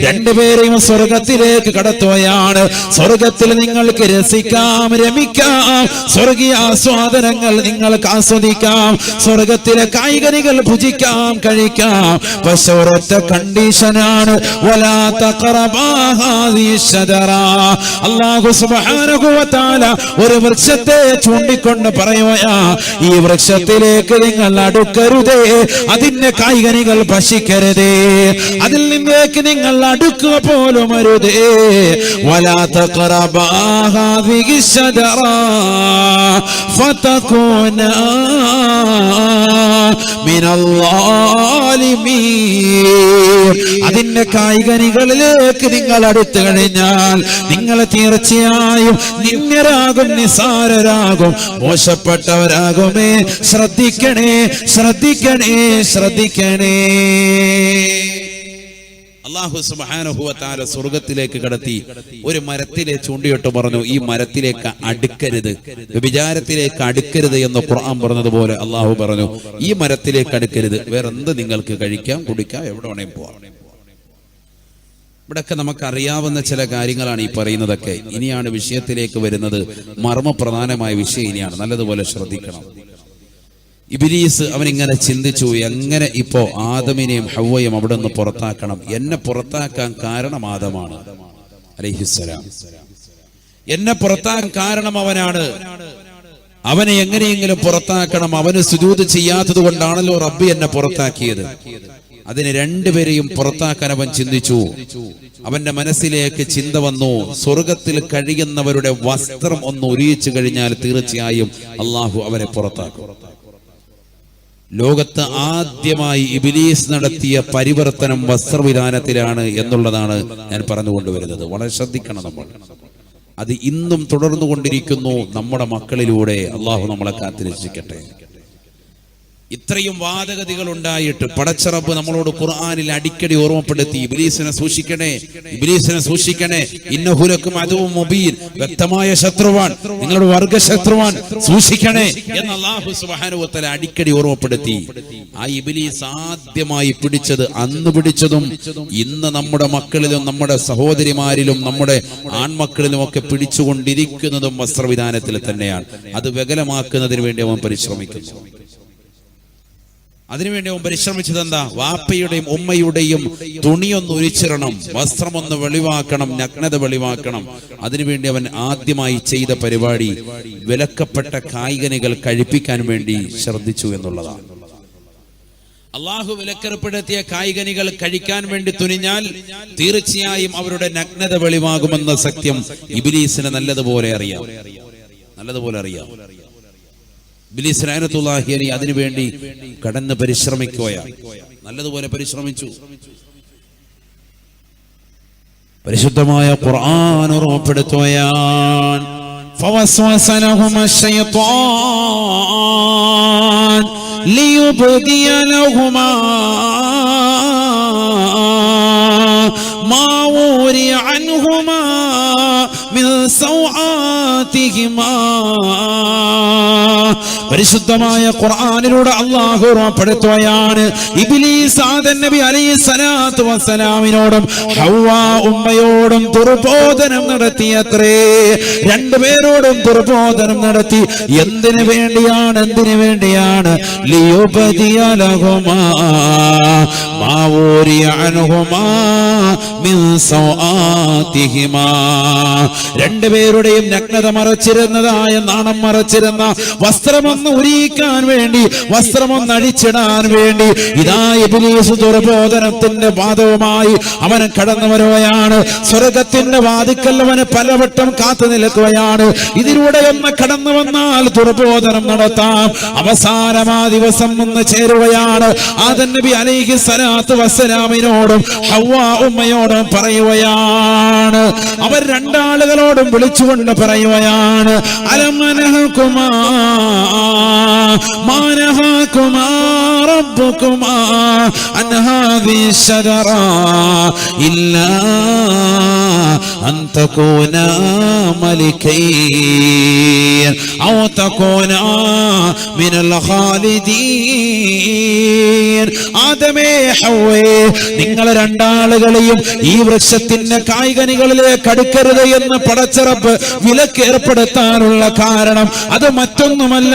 S1: രണ്ടുപേരെയും സ്വർഗത്തിലേക്ക് കടത്തുകയാണ്. സ്വർഗത്തിൽ നിങ്ങൾക്ക് രസിക്കാം, രമിക്കാം, സ്വർഗീയ ആസ്വാദനങ്ങൾ നിങ്ങൾക്ക് ആസ്വദിക്കാം, സ്വർഗത്തിലെ കായ്കനികൾ ഭുജിക്കാം, കഴിക്കാം. പക്ഷെ ഒരൊറ്റ കണ്ടീഷനാണ്, വലാ തഖറബാ ഹാദിഹി ശജറ. അല്ലാഹു സുബ്ഹാനഹു വ തആല ഒരു വൃക്ഷത്തെ ചൂണ്ടിക്കൊണ്ട് പറയുകയാ, ഈ വൃക്ഷത്തിലേക്ക് നിങ്ങൾ അടുക്കരുതേ, അതിന്റെ കായ്കനികൾ ഭക്ഷിക്കരുതേ, അതിൽ നിന്നേക്ക് നിങ്ങൾ അടുക്കുക പോലും അരുതേ. വലാ തഖറബാ ഹാദിഹി ശജറ ഫതകൂനാ മിനൽ ളാലിമീൻ. അതിന്റെ കായ്കനികളിലേക്ക് നിങ്ങൾ അടുത്തു കഴിഞ്ഞാൽ നിങ്ങൾ തീർച്ചയായും നിന്ദ്യരാകും, നിസാരരാകും, മോശപ്പെട്ടവരാകുമേ. ശ്രദ്ധിക്കണേ, ശ്രദ്ധിക്കണേ, ശ്രദ്ധിക്കണേ. അല്ലാഹു സുബ്ഹാനഹു വ തആല സ്വർഗ്ഗത്തിലേക്ക് കടത്തി ഒരു മരത്തിലെ ചൂണ്ടിയിട്ട് പറഞ്ഞു, ഈ മരത്തിലേക്ക് അടുക്കരുത്, വ്യഭിചാരത്തിലേക്ക് അടുക്കരുത് എന്ന് ഖുർആൻ പറഞ്ഞതുപോലെ അല്ലാഹു പറഞ്ഞു, ഈ മരത്തിലേക്ക് അടുക്കരുത്. വേറെ എന്ത് നിങ്ങൾക്ക് കഴിക്കാം, കുടിക്കാം, എവിടെ വേണേലും പോവാം. ഇവിടെയൊക്കെ നമുക്കറിയാവുന്ന ചില കാര്യങ്ങളാണ് ഈ പറയുന്നതൊക്കെ. ഇനിയാണ് വിഷയത്തിലേക്ക് വരുന്നത്. മർമ്മപ്രധാനമായ വിഷയം ഇനിയാണ്, നല്ലതുപോലെ ശ്രദ്ധിക്കണം. ഇബ്ലീസ് അവനിങ്ങനെ ചിന്തിച്ചു, എങ്ങനെ ഇപ്പോ ആദമിനെയും ഹവ്വയും അവിടെ നിന്ന് പുറത്താക്കണം. എന്നെ പുറത്താക്കാൻ കാരണം ആദമാണ് അലൈഹിസ്സലാം. എന്നെ പുറത്താക്കാൻ കാരണം അവനാണ്. അവനെ എങ്ങനെയെങ്കിലും പുറത്താക്കണം. അവന് സുജൂദ് ചെയ്യാത്തത് കൊണ്ടാണല്ലോ റബ്ബ് എന്നെ പുറത്താക്കിയത്. അതിന് രണ്ടുപേരെയും പുറത്താക്കാൻ അവൻ ചിന്തിച്ചു. അവന്റെ മനസ്സിലേക്ക് ചിന്ത വന്നു, സ്വർഗത്തിൽ കഴിയുന്നവരുടെ വസ്ത്രം ഒന്ന് ഉരിയിച്ചു കഴിഞ്ഞാൽ തീർച്ചയായും അള്ളാഹു അവരെ പുറത്താക്കും. ലോകത്ത് ആദ്യമായി ഇബ്ലീസ് നടത്തിയ പരിവർത്തനം വസ്ത്രവിധാനത്തിലാണ് എന്നുള്ളതാണ് ഞാൻ പറഞ്ഞുകൊണ്ടുവരുന്നത്. വളരെ ശ്രദ്ധിക്കണം നമ്മൾ. അത് ഇന്നും തുടർന്നുകൊണ്ടിരിക്കുന്നു നമ്മുടെ മക്കളിലൂടെ. അള്ളാഹു നമ്മളെ കാത്തുരക്ഷിക്കട്ടെ. ഇത്രയും വാദഗതികൾ ഉണ്ടായിട്ട് പടച്ച റബ്ബ് നമ്മളോട് ഖുർആനിൽ അടിക്കടി ഓർമ്മപ്പെടുത്തി, ഇബ്ലീസിനെ സൂക്ഷിക്കണേ, ഇബ്ലീസിനെ സൂക്ഷിക്കണേ, ഇന്നഹു ലക്കും അദുവ്വുൻ മുബീൻ, വ്യക്തമായ ശത്രുവാൻ, നിങ്ങളുടെ വർഗ ശത്രുവാൻ, സൂക്ഷിക്കണേ എന്ന് അല്ലാഹു സുബ്ഹാനഹു വ തആല അടിക്കടി ഓർമ്മപ്പെടുത്തി. ആ ഇബ്ലീസ് ആദ്യമായി പിടിച്ചത്, അന്ന് പിടിച്ചതും ഇന്ന് നമ്മുടെ മക്കളിലും നമ്മുടെ സഹോദരിമാരിലും നമ്മുടെ ആൺമക്കളിലും ഒക്കെ പിടിച്ചുകൊണ്ടിരിക്കുന്നതും വസ്ത്രവിധാനത്തിൽ തന്നെയാണ്. അത് വികലമാക്കുന്നതിന് വേണ്ടി അവൻ പരിശ്രമിക്കുന്നു. അതിനുവേണ്ടി അവൻ പരിശ്രമിച്ചത് എന്താ? വാപ്പയുടെയും ഉമ്മയുടെയും തുണിയൊന്ന് ഉരിച്ചിടണം, വസ്ത്രമൊന്ന് വെളിവാക്കണം, നഗ്നത വെളിവാക്കണം. അതിനുവേണ്ടി അവൻ ആദ്യമായി ചെയ്ത പരിപാടി വിലക്കപ്പെട്ട കായ്കനികൾ കഴിപ്പിക്കാൻ വേണ്ടി ശ്രദ്ധിച്ചു എന്നുള്ളതാണ്. അള്ളാഹു വിലക്കേർപ്പെടുത്തിയ കായ്കനികൾ കഴിക്കാൻ വേണ്ടി തുനിഞ്ഞാൽ തീർച്ചയായും അവരുടെ നഗ്നത വെളിവാകുമെന്ന സത്യം ഇബ്ലീസിന് നല്ലതുപോലെ അറിയാം, നല്ലതുപോലെ അറിയാം. ഇബ്ലീസ് ലഅനത്തുല്ലാഹി അലൈഹി അതിനുവേണ്ടി കടന്ന് പരിശ്രമിക്കുകയാണ്, നല്ലതുപോലെ പരിശ്രമിച്ചു. പരിശുദ്ധമായ ഖുർആൻ ഓർമ്മപ്പെടുത്തുകയാണ്, فوسوس لهما الشيطان ليبدي لهما ما وري عنهما من سوآتهما. പരിശുദ്ധമായ ഖുർആനിലൂടെ അല്ലാഹു ഓർമ്മപ്പെടുത്തുകയാണ്, ഇബ്ലീസ് ആദം നബി അലൈഹിസ്സലാത്തു വസ്സലാമിനോടും ഹവ്വ ഉമ്മയോടും ദുർബോധനം നടത്തിയത്രേ. രണ്ടുപേരോടും ദുർബോധനം നടത്തി. എന്തിനു വേണ്ടിയാണ്? എന്തിനു വേണ്ടിയാണ്? ലിയുബദിയ ലഹുമാ മാ ഊരിയ അൻഹുമാ മിൻ സൗആതിഹിമാ. രണ്ടുപേരുടെയും നഗ്നത മറച്ചിരുന്നതായ, നാണം മറച്ചിരുന്ന വസ്ത്രം വസ്ത്രമൊന്ന് ഉരിയിക്കാൻ വേണ്ടി, വസ്ത്രമൊന്ന് അഴിച്ചിടാൻ വേണ്ടി ഇതാ ഇബ്ലീസ് ദുർബോധനത്തിന്റെ വാദവുമായി അവൻ കടന്നു വരുകയാണ്. സ്വർഗത്തിന്റെ വാതിക്കൽ അവന് പലവട്ടം കാത്തു നിൽക്കുകയാണ്. ഇതിലൂടെ ഒന്ന് കടന്നു വന്നാൽ ദുർബോധനം നടത്താം. അവസാനം ആ ദിവസം ഒന്ന് ചേരുകയാണ്. ആദം നബി അലൈഹി സ്വലാത്തു വസ്സലാമിനോടും ഹവ്വാ ഉമ്മയോടും പറയുകയാണ്, അവർ രണ്ടാളുകളോടും വിളിച്ചുകൊണ്ട് പറയുകയാണ്, അലം നഹകുമാ മാ നഹാകുമാ റബ്ബുകുമാ അൻ ഹാദിഹി ശജറ ഇല്ലാ അൻ തകൂനാ മലികൈൻ ഔ തകൂനാ മിനൽ ഖാലിദീൻ. ആദമേ ഹവ്വേ, നിങ്ങൾ രണ്ടാളുകളെയും ഈ വൃക്ഷത്തിന്റെ കായ്കനികളിലേക്ക് അടുക്കരുത് എന്ന് പടച്ച റബ്ബ് വിലക്ക് ഏർപ്പെടുത്താനുള്ള കാരണം അത് മറ്റൊന്നുമല്ല,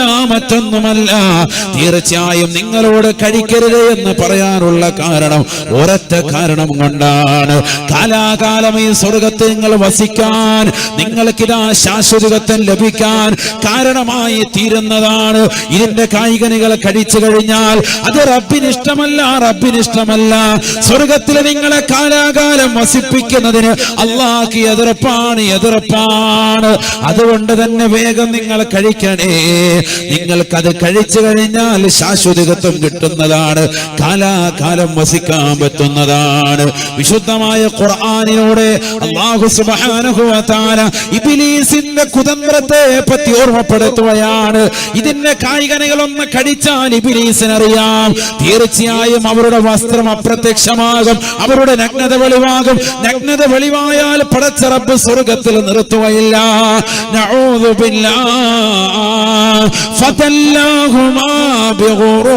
S1: തീർച്ചയായും നിങ്ങളോട് കഴിക്കരുത് എന്ന് പറയാനുള്ള കാരണം ഒരൊറ്റ കാരണം കൊണ്ടാണ്. കാലാകാലം ഈ സ്വർഗത്തിൽ നിങ്ങൾ വസിക്കാൻ, നിങ്ങൾക്കിതാ ശാശ്വതത്വം ലഭിക്കാൻ കാരണമായി തീരുന്നതാണ്. ഇതിന്റെ കായ്കനികൾ കഴിച്ചു കഴിഞ്ഞാൽ അത് റബ്ബിനിഷ്ടമല്ല. സ്വർഗത്തിൽ നിങ്ങളെ കാലാകാലം വസിപ്പിക്കുന്നതിന് അല്ലാഹുക്ക് എതിർപ്പാണ്. അതുകൊണ്ട് തന്നെ വേഗം നിങ്ങൾ കഴിക്കണേ. നിങ്ങൾക്കത് കഴിച്ചു കഴിഞ്ഞാൽ ശാശ്വതത്വം കിട്ടുന്നതാണ്, കാലാകാലം വസിക്കാൻ പറ്റുന്നതാണ്. വിശുദ്ധമായ ഖുർആനിലൂടെ അല്ലാഹു സുബ്ഹാനഹു വ തആല ഇബ്ലീസിന്റെ കുതന്ത്രത്തെ പറ്റി ഓർമ്മപ്പെടുത്തുകയാണ്. ഇതിന്റെ കായ്കനികളൊന്ന് കടിച്ചാൽ ഇബ്ലീസിനറിയാം, തീർച്ചയായും അവരുടെ വസ്ത്രം അപ്രത്യക്ഷമാകും, അവരുടെ നഗ്നത വെളിവാകും. നഗ്നത വെളിവായാൽ പടച്ച റബ്ബ് സ്വർഗത്തിൽ നിർത്തുകയില്ല. നഊദു ബില്ലാഹ് ഫതല്ലാഹുമാ ബിഗുറൂർ.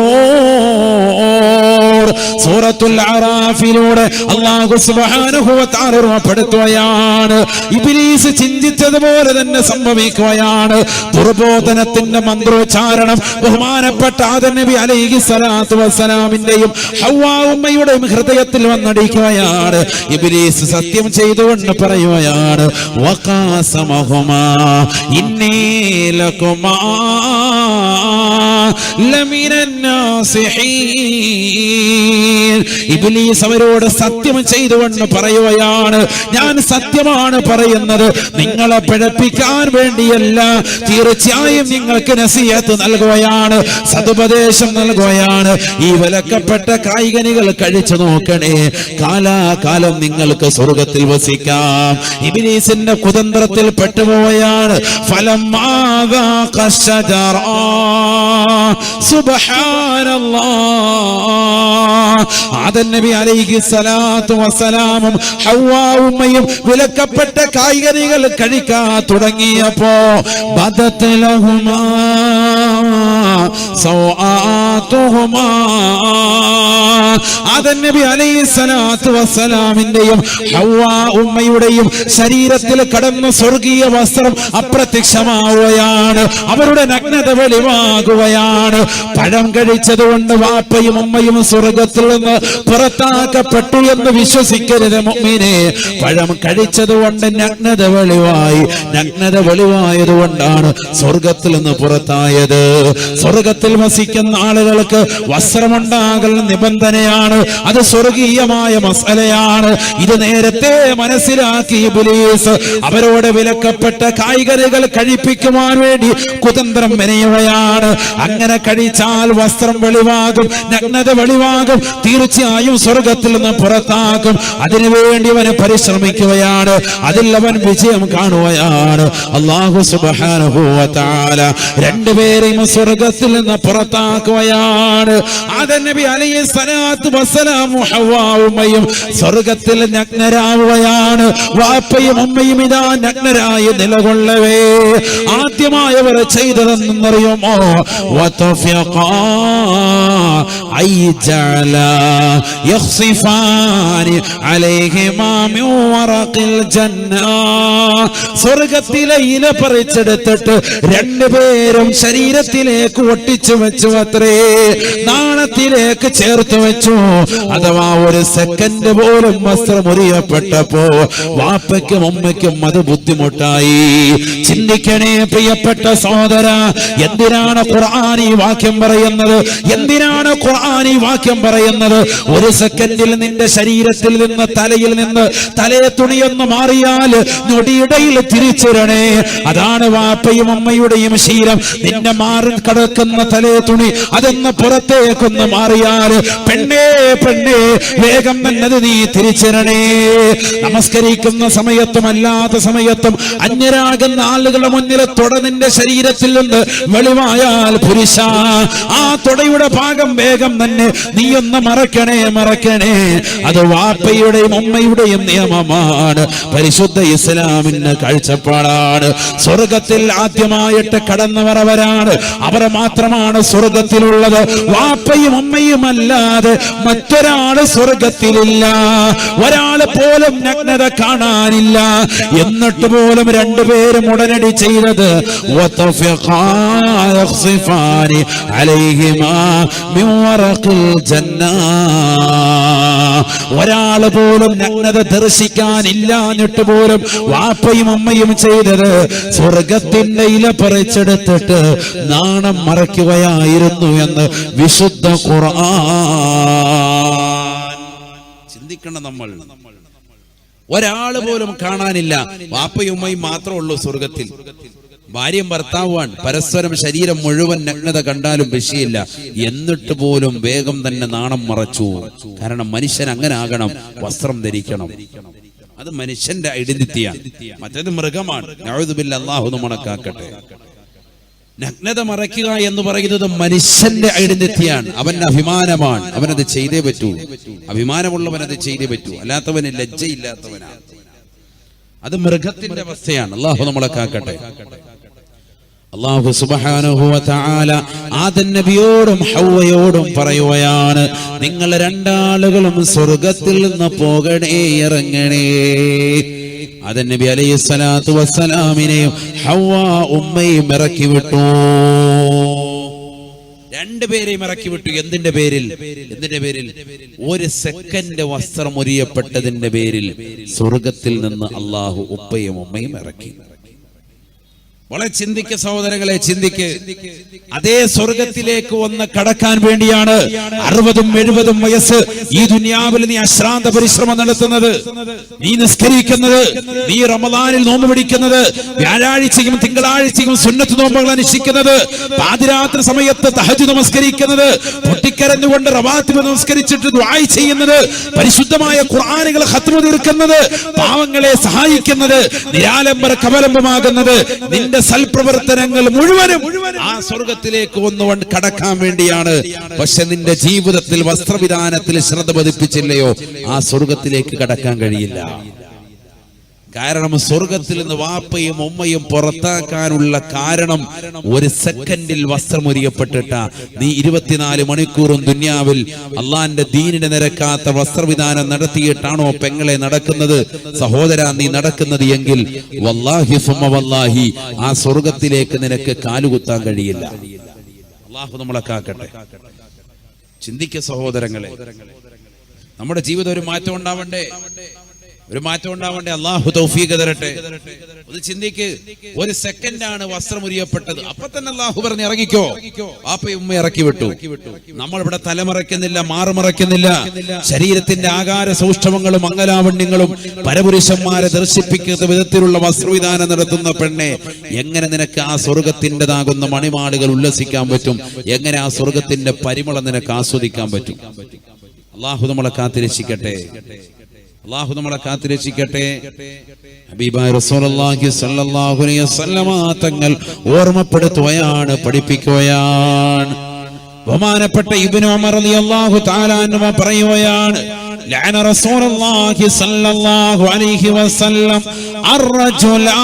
S1: സൂറത്തുൽ അറാഫിലൂടെ അല്ലാഹു സുബ്ഹാനഹു വ തആല ഓർമ്മപ്പെടുത്തുകയാണ്, ഇബ്ലീസ് ചിന്തിച്ചതുപോലെ തന്നെ സംഭവിക്കുകയാണ്. ദുർബോധനത്തിന്റെ മന്ത്രോച്ചാരണം ബഹുമാനപ്പെട്ട ആദം നബി അലൈഹി സ്വലാത്തു വസ്സലാമിന്റെയും ഹവ്വാ ഉമ്മയുടെയും ഹൃദയത്തിൽ വന്നടിക്കുകയാണ്. ഇബ്ലീസ് സത്യം ചെയ്തുകൊണ്ട് പറയുകയാണ്, വഖാസമഹുമാ ഇന്നീ ലകുമാ ലമിനൻ നാസിഹീൻ. ഇബ്ലീസ് അവരോട് സത്യം ചെയ്തുകൊണ്ട് പറയുകയാണ്, ഞാൻ സത്യമാണ് പറയുന്നത്, നിങ്ങളെ പിഴപ്പിക്കാൻ വേണ്ടിയല്ല, തീർച്ചയായും നിങ്ങൾക്ക് നസീഹത്ത് നൽകുകയാണ്, സതുപദേശം നൽകുകയാണ്. ഈ വിലക്കപ്പെട്ട കായ്കനികൾ കഴിച്ചു നോക്കണേ, കാലാകാലം നിങ്ങൾക്ക് സ്വർഗത്തിൽ വസിക്കാം. ഇബ്ലീസിന്റെ കുതന്ത്രത്തിൽ പെട്ടുപോവുകയാണ്. ആദം നബി അലൈഹി സ്വലാത്തു വസ്സലാമും ഹവ്വാ ഉമ്മയും വിലക്കപ്പെട്ട കായ്കനികൾ കഴിക്കാൻ തുടങ്ങിയപ്പോ ബദത് ലഹുമാ സൗആതുഹുമാ. ആദം നബി അലൈഹി സ്വലാത്തു വസ്സലാമിന്റെയും ഹവ്വാ ഉമ്മയുടെയും ശരീരത്തിൽ കടന്ന സ്വർഗീയ വസ്ത്രം അപ്രത്യക്ഷമാവുകയാണ്, അവരുടെ നഗ്നത വെളിവാകുകയാണ്. പഴം കഴിച്ചതുകൊണ്ട് വാപ്പയും ഉമ്മയും സ്വർഗത്തിൽ നിന്ന് പുറത്താക്കപ്പെട്ടു എന്ന് വിശ്വസിക്കരുത് മുഅ്മിനേ. പഴം കഴിച്ചതുകൊണ്ട് നഗ്നത വെളിവായതുകൊണ്ടാണ് സ്വർഗത്തിൽ നിന്ന് പുറത്തായത്. സ്വർഗത്തിൽ വസിക്കുന്ന ആളുകൾക്ക് വസ്ത്രമുണ്ടാകൽ നിബന്ധനയാണ്, അത് സ്വർഗീയമായ മസലയാണ്. ഇത് നേരത്തെ മനസ്സിലാക്കി ഇബ്ലീസ് അവരോട് വിലക്കപ്പെട്ട കായ്കനികൾ കഴിപ്പിക്കുവാൻ വേണ്ടി കുതന്ത്രം മെനയുകയാണ്. അങ്ങനെ കഴിച്ചാൽ വസ്ത്രം വെളിവാകും, നഗ്നത വെളിവാകും, തീർച്ചയായും സ്വർഗത്തിൽ നിന്ന് പുറത്താക്കും. അതിനുവേണ്ടി അവന് പരിശ്രമിക്കുകയാണ്, അതിൽ അവൻ വിജയം കാണുകയാണ്. അല്ലാഹു സുബ്ഹാനഹു വ തആല രണ്ടുപേരെയും സ്വർഗത്തിൽ നിന്ന് പുറത്താക്കുകയാണ്. ആദം നബി അലൈഹി സ്വലാത്തു വസ്സലാമും ഹവ്വാ ഉമ്മയും സ്വർഗത്തിൽ നഗ്നരാവുകയാണ്. വാപ്പയും ഉമ്മയും ഇതാ നഗ്നരായി നിലകൊള്ളവേ ആദ്യമായി അവർ ചെയ്തതെന്നറിയുമോ? വതഫിഖാ ഐ ജഅല യഖ്സിഫാനി അലൈഹിമാ മിൻ വറഖിൽ ജന്ന. സ്വർഗത്തിലെ ഇല പറിച്ചെടുത്തിട്ട് രണ്ടുപേരും ശരീരത്തിലേക്ക് ഒട്ടിച്ചു വെച്ചു അത്രേ, നാണത്തിലേക്ക് ചേർത്ത് വെച്ചു. അഥവാ ഒരു സെക്കൻഡ് പോലും വസ്ത്രം ഉരിയപ്പെട്ടപ്പോ വാപ്പയ്ക്കും ഉമ്മയ്ക്കും അത് ബുദ്ധിമുട്ടായി. ചിന്തിക്കണേ പ്രിയപ്പെട്ട സഹോദര, എന്തിനാണ് ഖുർആൻ ഈ വാക്യം പറയുന്നത്? എന്തിനാണ് ഖുർആൻ ഈ വാക്യം പറയുന്നത്? ഒരു സെക്കൻഡിൽ നിന്റെ ശരീരത്തിൽ നിന്ന്, തലയിൽ നിന്ന് തലേ തുണിയൊന്ന് മാറിയാൽ ഞൊടിയിടയിൽ തിരിച്ചിരണേ. അതാണ് വാപ്പയും അമ്മയുടെയും ശീലം. നിന്നെ മാറി കിടക്കുന്ന തലേ തുണി അതൊന്ന് പുറത്തേക്കൊന്ന് മാറിയാൽ പെണ്ണേ പെണ്ണേ വേഗം തന്നെ നീ തിരിച്ചിരണേ. നമസ്കരിക്കുന്ന സമയത്തും അല്ലാത്ത സമയത്തും അന്യരാകുന്ന ആളുകളുടെ മുന്നിൽ തൊട നിന്റെ ശരീരത്തിൽ നിന്ന് വെളിവായാൽ പുരുഷ, ആ തൊടയുടെ ഭാഗം വേഗം തന്നെ നീ ഒന്ന് മറക്കണേ മറക്കണേ. അത് വാപ്പയുടെയും ഉമ്മയുടെയും നിയമമാണ്, പരിശുദ്ധ ഇസ്ലാമിന്റെ കാഴ്ചപ്പാടാണ്. സ്വർഗത്തിൽ ആദ്യമായിട്ട് കടന്നവർ അവരാണ്, അവർ മാത്രമാണ് സ്വർഗത്തിലുള്ളത്. വാപ്പയും ഉമ്മയും അല്ലാതെ മറ്റൊരാള് സ്വർഗത്തിലില്ല. ഒരാള് പോലും നഗ്നത കാണാനില്ല. എന്നിട്ട് പോലും രണ്ടുപേരും ഉടനടി ചെയ്തത് ഒരാള് പോലും നഗ്നത ദർശിക്കാനില്ലാഞ്ഞിട്ട് പോലും വാപ്പയും അമ്മയും ചെയ്തത് സ്വർഗത്തിന്റെ ഇല പറിച്ചെടുത്തിട്ട് നാണം മറയ്ക്കുകയായിരുന്നു എന്ന് വിശുദ്ധ ഖുർആൻ. ചിന്തിക്കണം നമ്മൾ. ഒരാള് പോലും കാണാനില്ല, വാപ്പയും ഉമ്മയും മാത്രമേ ഉള്ളൂ സ്വർഗത്തിൽ. ഭാര്യയും ഭർത്താവുമാണ്, പരസ്പരം ശരീരം മുഴുവൻ നഗ്നത കണ്ടാലും വിഷയമില്ല. എന്നിട്ട് പോലും വേഗം തന്നെ നാണം മറച്ചു. കാരണം മനുഷ്യൻ അങ്ങനെ ആകണം, വസ്ത്രം ധരിക്കണം. അത് മനുഷ്യന്റെ ഐഡന്റിറ്റിയാണ്, മറ്റേത് മൃഗമാണ്. നഊദു ബില്ലാഹ്, അല്ലാഹു നമ്മളെ കാക്കട്ടെ. നഗ്നത മറയ്ക്കുക എന്ന് പറയുന്നത് മനുഷ്യന്റെ ഐഡന്റിറ്റിയാണ്, അവന്റെ അഭിമാനമാണ്. അവനത് ചെയ്തേ പറ്റൂ. അഭിമാനമുള്ളവനത് ചെയ്തേ പറ്റൂ, അല്ലാത്തവന് ലജ്ജയില്ലാത്തവനാണ്. അത് മൃഗത്തിന്റെ അവസ്ഥയാണ്. അല്ലാഹു നമ്മളെ കാക്കട്ടെ. അല്ലാഹു സുബ്ഹാനഹു വ തആല ആദം നബിയോടും ഹവ്വയോടും പറയുകയാണ്, നിങ്ങൾ രണ്ടാളുകളും സ്വർഗത്തിൽ നിന്ന് പോകണേ, ഇറങ്ങണേ. ആദം നബി അലൈഹിസ്സലാത്തു വസ്സലാമിനെയും ഹവ്വ ഉമ്മയും ഇറക്കി വിട്ടു. രണ്ടുപേരെയും ഇറക്കി വിട്ടു. എന്തിന്റെ പേരിൽ? എന്തിന്റെ പേരിൽ? ഒരു സെക്കൻഡ് വസ്ത്രം ഉരിയപ്പെട്ടതിന്റെ പേരിൽ സ്വർഗത്തിൽ നിന്ന് അല്ലാഹു ഉപ്പയും ഉമ്മയും ഇറക്കി. വളരെ ചിന്തിക്ക സഹോദരങ്ങളെ, ചിന്തിക്ക്. അതേ സ്വർഗത്തിലേക്ക് ഒന്ന് കടക്കാൻ വേണ്ടിയാണ് 60-70 വയസ്സ് ഈ ദുനിയാവിൽ നീ അശ്രാന്ത പരിശ്രമം നടത്തുന്നത്, നീ നിസ്കരിക്കുന്നത്, നീ റമദാനിൽ നോമ്പ് പിടിക്കുന്നത്, വ്യാഴാഴ്ചയും തിങ്കളാഴ്ചയും സുന്നത്ത് നോമ്പുകൾ അനുഷ്ഠിക്കുന്നത്, പാതിരാത്രി സമയത്ത് തഹജ്ജുദ് നമസ്കരിക്കുന്നത്, പൊട്ടിക്കരഞ്ഞുകൊണ്ട് റവാത്തിബ് നമസ്കരിച്ചിട്ട് ദുആ ചെയ്യുന്നത്, പരിശുദ്ധമായ ഖുർആനുകൾ ഖത്മ തീർക്കുന്നത്, പാവങ്ങളെ സഹായിക്കുന്നത്, നിരാലംബര കവലംബമാകുന്നത്, നിന്റെ സൽപ്രവർത്തനങ്ങൾ മുഴുവനും ആ സ്വർഗത്തിലേക്ക് ഒന്നുകൊണ്ട് കടക്കാൻ വേണ്ടിയാണ്. പക്ഷെ നിന്റെ ജീവിതത്തിൽ വസ്ത്രവിധാനത്തിൽ ശ്രദ്ധ പതിപ്പിച്ചില്ലയോ, ആ സ്വർഗത്തിലേക്ക് കടക്കാൻ കഴിയില്ല. കാരണം സ്വർഗത്തിൽ നിന്ന് വാപ്പയും ഉമ്മയും പുറത്താക്കാനുള്ള കാരണം ഒരു സെക്കൻഡിൽ വസ്ത്രമൊരിയപ്പെട്ടിട്ട നീ 24 മണിക്കൂറും ദുനിയാവിൽ അള്ളാന്റെ ദീനിനെ നിരക്കാത്ത വസ്ത്രവിധാനം നടത്തിയിട്ടാണോ പെങ്ങളെ നടക്കുന്നത്, സഹോദര നീ നടക്കുന്നത് എങ്കിൽ വല്ലാഹി സുമ്മ വല്ലാഹി ആ സ്വർഗത്തിലേക്ക് നിനക്ക് കാലുകുത്താൻ കഴിയില്ല. അല്ലാഹു നമ്മളെ കാക്കട്ടെ. ചിന്തിക്ക സഹോദരങ്ങളെ, നമ്മുടെ ജീവിതം ഒരു മാറ്റം ഉണ്ടാവണ്ടേ, ഒരു മാറ്റം ഉണ്ടാവണ്ടേ. അല്ലാഹു തൗഫീഖ് തരട്ടെ. ഒന്ന് ചിന്തിക്ക്. ഒരു സെക്കൻഡാണ് വസ്ത്രം ഉരിയപ്പെട്ടത്, അപ്പൊ തന്നെ അല്ലാഹു പറഞ്ഞ് ഇറങ്ങിക്കോ. വാപ്പയും ഉമ്മ ഇറക്കി വിട്ടു. നമ്മൾ ഇവിടെ തലമറയ്ക്കുന്നില്ല, മാറുമറയ്ക്കുന്നില്ല. ശരീരത്തിന്റെ ആകാര സൗഷ്ഠവങ്ങളും മംഗലാവണ്യങ്ങളും പരപുരുഷന്മാരെ ദർശിപ്പിക്കുന്ന വിധത്തിലുള്ള വസ്ത്രവിധാനം നടത്തുന്ന പെണ്ണെ, എങ്ങനെ നിനക്ക് ആ സ്വർഗത്തിൻ്റെതാകുന്ന മണിമാടുകൾ ഉല്ലസിക്കാൻ പറ്റും? എങ്ങനെ ആ സ്വർഗത്തിന്റെ പരിമളം നിനക്ക് ആസ്വദിക്കാൻ പറ്റും? അല്ലാഹു നമ്മളെ കാത്തിരക്ഷിക്കട്ടെ. അല്ലാഹു നമ്മളെ കാത്തിരക്ഷിക്കട്ടെ. ഹബീബായ റസൂലുള്ളാഹി സ്വല്ലല്ലാഹു അലൈഹി വസല്ലമ തങ്ങൾ ഓർമ്മപ്പെടുത്തുകയാണ്, പഠിപ്പിക്കുകയാണ്. ബഹുമാനപ്പെട്ട ഇബ്നു ഉമർ റളിയല്ലാഹു തആല അൻഹു പറയുകയാണ്, ലഅന റസൂലുള്ളാഹി സ്വല്ലല്ലാഹു അലൈഹി വസല്ലം അർറജുലാ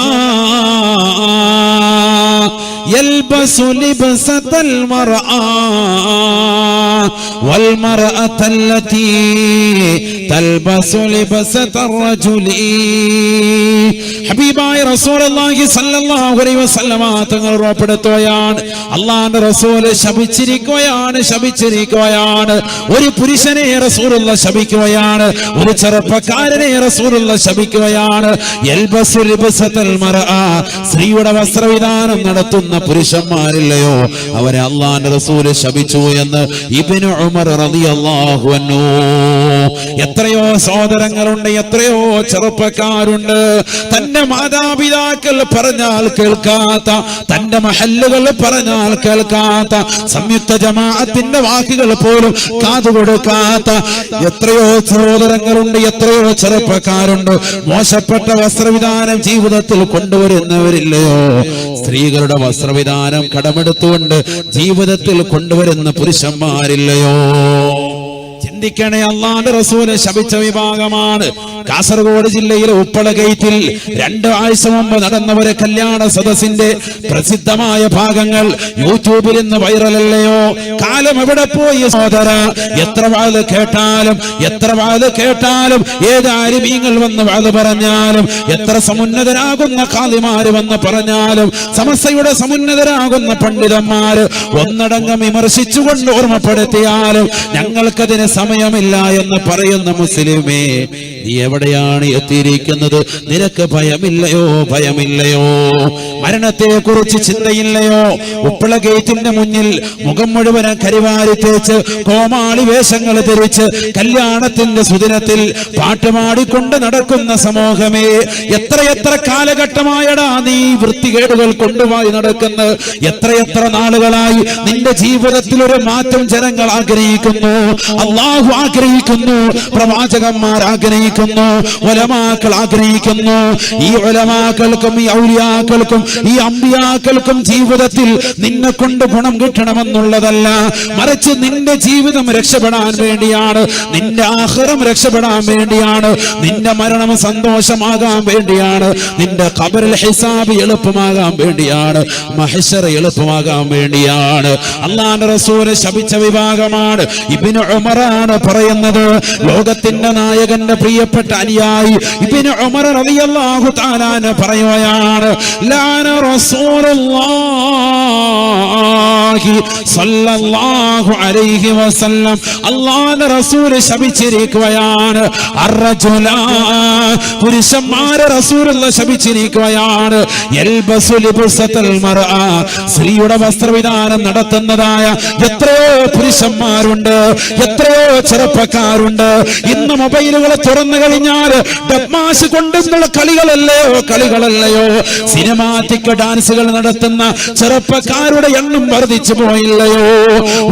S1: യൽബസു ലിബ്സതൽ മർആ വൽ മർഅതല്ലതി തൽബസു ലിബ്സതർ റജുലി. ഹബീബായ റസൂലുള്ളാഹി സ്വല്ലല്ലാഹു അലൈഹി വസല്ലമ തങ്ങൾ ഉറപ്പെടുത്തുകയാണ്, അല്ലാഹുവിന്റെ റസൂൽ ശപിച്ചിരിക്കുകയാണ്. ഒരു പുരുഷനെ റസൂലുള്ള ശപിക്കുകയാണ്, ഒരു ചെറുപ്പക്കാരനെ റസൂലുള്ള ശപിക്കുകയാണ്. യൽബസു ലിബ്സതൽ മർആ, സ്ത്രീയുടെ വസ്ത്രവിധാനം നടത്തുന്ന പുരുഷന്മാരില്ലയോ, അവരെ അല്ലാഹുവിന്റെ റസൂൽ ശപിച്ചു എന്ന് ഇബ്നു ഉമർ റളിയല്ലാഹു അൻഹു. എത്രയോ സഹോദരങ്ങളുണ്ട്, എത്രയോ ചെറുപ്പക്കാരുണ്ട്, തന്റെ മാതാപിതാക്കൾ പറഞ്ഞാൽ കേൾക്കാത്ത, തന്റെ മഹല്ലുകൾ പറഞ്ഞാൽ കേൾക്കാത്ത, സംയുക്ത ജമാഅത്തിന്റെ വാക്കുകൾ പോലും കാതുകൊടുക്കാത്ത എത്രയോ സഹോദരങ്ങളുണ്ട്, എത്രയോ ചെറുപ്പക്കാരുണ്ട്. മോശപ്പെട്ട വസ്ത്രവിധാനം ജീവിതത്തിൽ കൊണ്ടുവരുന്നവരില്ലയോ, സ്ത്രീകളുടെ വസ്ത്രവിധാനം കടമെടുത്തുകൊണ്ട് ജീവിതത്തിൽ കൊണ്ടുവരുന്ന പുരുഷന്മാരില്ലയോ. ചിന്തിക്കണേ, അല്ലാഹുവിന്റെ റസൂല് ശപിച്ച വിഭാഗമാണ്. കാസർഗോഡ് ജില്ലയിലെ ഉപ്പള ഗേറ്റിൽ 2 ആഴ്ച മുമ്പ് നടന്ന ഒരു കല്യാണ സദസ്സിന്റെ പ്രസിദ്ധമായ ഭാഗങ്ങൾ യൂട്യൂബിൽ ഇന്ന് വൈറലല്ലയോ. കാലം എവിടെ പോയി സഹോദര? എത്ര വാത് കേട്ടാലും ഏതാരിമീങ്ങൾ വന്ന് വാത് പറഞ്ഞാലും, എത്ര സമുന്നതരാകുന്ന ഖാദിമാര് വന്ന് പറഞ്ഞാലും, സമസ്തയുടെ സമുന്നതരാകുന്ന പണ്ഡിതന്മാര് ഒന്നടങ്കം വിമർശിച്ചുകൊണ്ട് ഓർമ്മപ്പെടുത്തിയാലും ഞങ്ങൾക്കതിന് സമയമില്ല എന്ന് പറയുന്ന മുസ്ലിമേ, നീ എവിടെയാണ് എത്തിയിരിക്കുന്നത്? നിനക്ക് ഭയമില്ലയോ? മരണത്തെ കുറിച്ച് ചിന്തയില്ലയോ? ഉപ്പള ഗേറ്റിന്റെ മുന്നിൽ മുഖം മുഴുവൻ കരിവാരി തേച്ച് കോമാളി വേഷങ്ങൾ ധരിച്ച് കല്യാണത്തിന്റെ സുദിനത്തിൽ പാട്ടുപാടിക്കൊണ്ട് നടക്കുന്ന സമൂഹമേ, എത്രയെത്ര കാലഘട്ടമായടാ നീ വൃത്തികേടുകൾ കൊണ്ടുപോയി നടക്കുന്നത്? എത്രയെത്ര നാളുകളായി നിന്റെ ജീവിതത്തിൽ ഒരു മാറ്റം ജനങ്ങൾ ആഗ്രഹിക്കുന്നു, അല്ലാഹു ആഗ്രഹിക്കുന്നു, പ്രവാചകന്മാർ ആഗ്രഹിക്കുന്നു, ഉലമാക്കൾ ആഗ്രഹിക്കുന്നു. ഈ ഉലമാക്കൾക്കും ഈ ഔലിയാക്കൾക്കും ഈ അമ്പിയാക്കൾക്കും ജീവിതത്തിൽ നിന്നെ കൊണ്ട് ഗുണം കിട്ടണമെന്നുള്ളതല്ല, മറിച്ച് നിന്റെ ജീവിതം രക്ഷപ്പെടാൻ വേണ്ടിയാണ്, നിന്റെ ആഖിറം രക്ഷപ്പെടാൻ വേണ്ടിയാണ്, നിന്റെ മരണം സന്തോഷമാകാൻ വേണ്ടിയാണ്, നിന്റെ ഖബറിൽ ഹിസാബ് എളുപ്പമാകാൻ വേണ്ടിയാണ്, മഹ്ശർ എളുപ്പമാകാൻ വേണ്ടിയാണ്. അല്ലാഹുവിന്റെ റസൂൽ ശപിച്ച വിഭാഗമാണ്. ഇബ്നു ഉമറാണ് പറയുന്നത്, ലോകത്തിന്റെ നായകന്റെ പ്രിയപ്പെട്ട അനുയായി ഇബ്നു ഉമർ റളിയല്ലാഹു തആല പറയുകയാണ്, ലാന റസൂലുള്ളാഹി സ്വല്ലല്ലാഹു അലൈഹി വസല്ലം, അല്ലാഹുവിന്റെ റസൂൽ ശപിച്ചിരിക്കുകയാണ്. അർറജുല, പുരുഷന്മാരെ റസൂലുള്ള ശപിച്ചിരിക്കുകയാണ്. യൽബസു ലിബ്സതൽ മർഅ, സ്ത്രീയുടെ വസ്ത്രവിധാനം നടത്തുന്നതായ എത്രയോ പുരുഷന്മാരുണ്ട്, എത്രയോ ചെറുപ്പക്കാരുണ്ട്. ഇന്ന് മൊബൈലുകൾ തുറന്നു കഴിഞ്ഞാൽ ഡബ്മാസ് കൊണ്ടുള്ള കളികളല്ലയോ, സിനിമാറ്റിക് ഡാൻസുകൾ നടത്തുന്ന ചെറുപ്പക്കാരുടെ എണ്ണം വർദ്ധിച്ചു പോയില്ലയോ.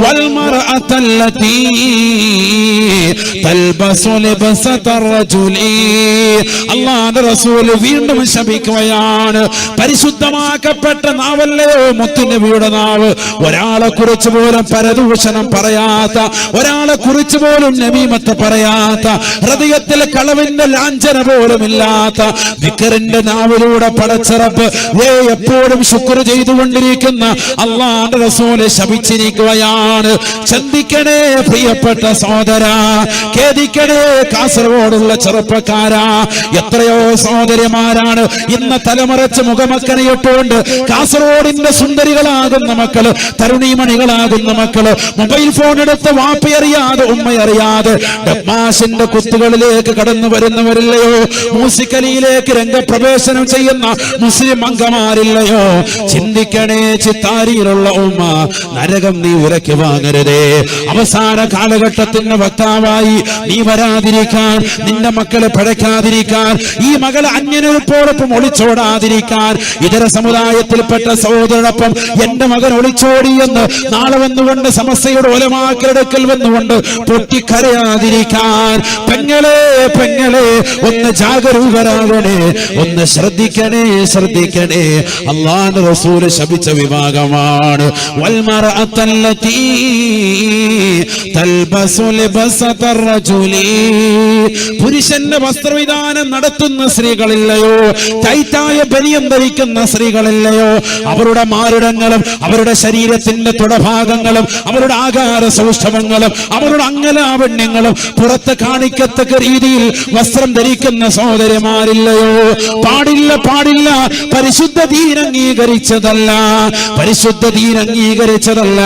S1: വൽമർഅതല്ലതി തൽബസു ലിബ്സതർ റജുലി, അല്ലാഹുവിന്റെ റസൂൽ വീണ്ടും ശപിക്കുകയാണ്. പരിശുദ്ധമാക്കപ്പെട്ട നാവല്ലയോ മുത്തുനബിയുടെ നാവ്, ഒരാളെ കുറിച്ച് പോലും പരദൂഷണം പറയാത്ത, ഒരാളെ കുറിച്ച് പോലും നമീമത്ത് പറയാത്ത, ഹൃദയത്തിൽ കളവിന്റെ ലാഞ്ചന പോലും ഇല്ലാത്ത, ദിക്റിന്റെ നാവിലൂടെ പടച്ചറപ്പ് എപ്പോഴും ശുക്ർ ചെയ്തുകൊണ്ടിരിക്കുന്ന അല്ലാഹുവിന്റെ റസൂൽ ശപിച്ചിരിക്കുകയാണ്. ചിന്തിക്കണേ പ്രിയപ്പെട്ട സഹോദര, ഖേദിക്കണേ കാസർഗോഡുള്ള ചെറുപ്പക്കാരാ. എത്രയോ സഹോദരിമാരാണ് ഇന്ന് തലമറച്ച് മുഖമക്കനയിട്ടുകൊണ്ട് കാസർഗോഡിന്റെ സുന്ദരികളാകുന്ന മക്കള്, തരുണീമണികളാകുന്ന മക്കള് മൊബൈൽ ഫോൺ എടുത്ത് വാപ്പയറിയാതെ ഉമ്മയറിയാതെ ഡബ്മാസിന്റെ കുത്തുകളിലേക്ക് കടന്നു വരുന്നവരില്ലയോ, മ്യൂസിക്കലിയിലേക്ക് രംഗപ്രവേശനം ചെയ്യുന്ന മുസ്ലിം അംഗമാരില്ലയോ. ചിന്തിക്കണേ ചിത്താരിയിലുള്ള ഉമ്മ, നരകം നീ വിലക്ക് വാങ്ങരുതേ. അവസാന കാലഘട്ടത്തിന്റെ വക്താവായി നീ വരാതിരിക്കാൻ, നിന്റെ മക്കളെ പഴയ്ക്കാതിരിക്കാൻ, ഈ മകളെ അന്യനൊപ്പം ഒളിച്ചോടാതിരിക്കാൻ, ഇതര സമുദായത്തിൽപ്പെട്ട സഹോദരനൊപ്പം എന്റെ മകൻ ഒളിച്ചോടി എന്ന് നാളെ വന്നുകൊണ്ട് സമസ്തയുടെ ഉലമാക്കളെടുക്കൽ വന്നുകൊണ്ട് പൊട്ടിക്കരയാതിരിക്കാൻ, പെങ്ങളെ ഒന്ന് ജാഗരൂകരാകണേ, ഒന്ന് ശ്രദ്ധിക്കണേ. അല്ലാഹുവിന്റെ റസൂൽ ശപിച്ച വിഭാഗമാണ്. വൽമർഅത്തല്ലതീ തൽബസു ലിബസത റജുലി, പുരുഷന്റെ വസ്ത്രവിധാനം നടത്തുന്ന സ്ത്രീകളില്ലയോ, ടൈറ്റായ ബനിയം ധരിക്കുന്ന സ്ത്രീകളില്ലയോ, അവരുടെ മാറിടങ്ങളും അവരുടെ ശരീരത്തിന്റെ തുടഭാഗങ്ങളും അവരുടെ ആകാര സൗഷ്ഠവങ്ങളും അവരുടെ അംഗലാവണ്യങ്ങളും പുറത്ത് കാണിക്കത്തക്ക രീതിയിൽ വസ്ത്രം ധരിക്കുന്ന സഹോദരിമാരില്ലയോ? പാടില്ല, പാടില്ല. പരിശുദ്ധ ദീൻ അംഗീകരിച്ചതല്ല, പരിശുദ്ധ ദീൻ അംഗീകരിച്ചതല്ല.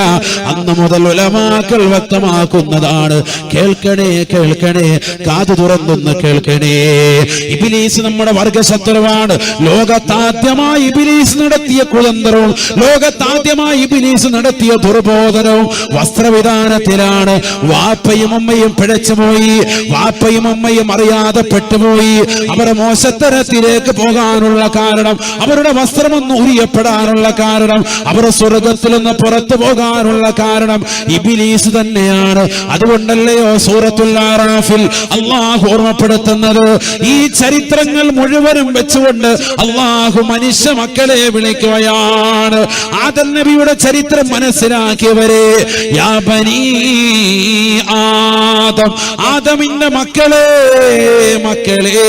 S1: അന്ന് മുതൽ ഉലമാക്കൾ വ്യക്തമാക്കുന്നതാണ്. കേൾക്കണേ, കേൾക്കണേ, കാതു തുറന്നൊന്ന് കേൾക്കണേ. ഇബ്ലീസ് നമ്മുടെ വർഗശത്രുവാണ്. ലോകത്താദ്യമായി ഇബ്ലീസ് നടത്തിയ കുതന്ത്രവും ലോകത്താദ്യമായി ഇബ്ലീസ് നടത്തിയ ദുർബോധനവും വസ്ത്രവിധാനത്തിലാണ്. വാപ്പയും അമ്മയും പിഴച്ചുപോയി, വാപ്പയും അമ്മയും അറിയാതെ പെട്ടുപോയി. അവരുടെ മോശത്തരത്തിലേക്ക് പോകാനുള്ള കാരണം, അവരുടെ വസ്ത്രമൊന്ന് ഉരിയപ്പെടാനുള്ള കാരണം, അവർ സ്വർഗത്തിൽ നിന്ന് പുറത്തു പോകാനുള്ള കാരണം ഇബ്ലീസ് തന്നെയാണ്. അതുകൊണ്ടല്ലയോ സൂറത്തുൽ അറാഫിൽ അല്ലാഹു ഓർമ്മപ്പെടുത്തുന്നത്, ഈ ചരിത്രങ്ങൾ മുഴുവനും വെച്ചുകൊണ്ട് അല്ലാഹു മനുഷ്യ മക്കളെ വിളിക്കുകയാണ്. ആദം നബിയുടെ ചരിത്രം മനസ്സിലാക്കിയവരെ, യാ ബനീ ആദം, ആദമിന്റെ മക്കളെ, മക്കളെ.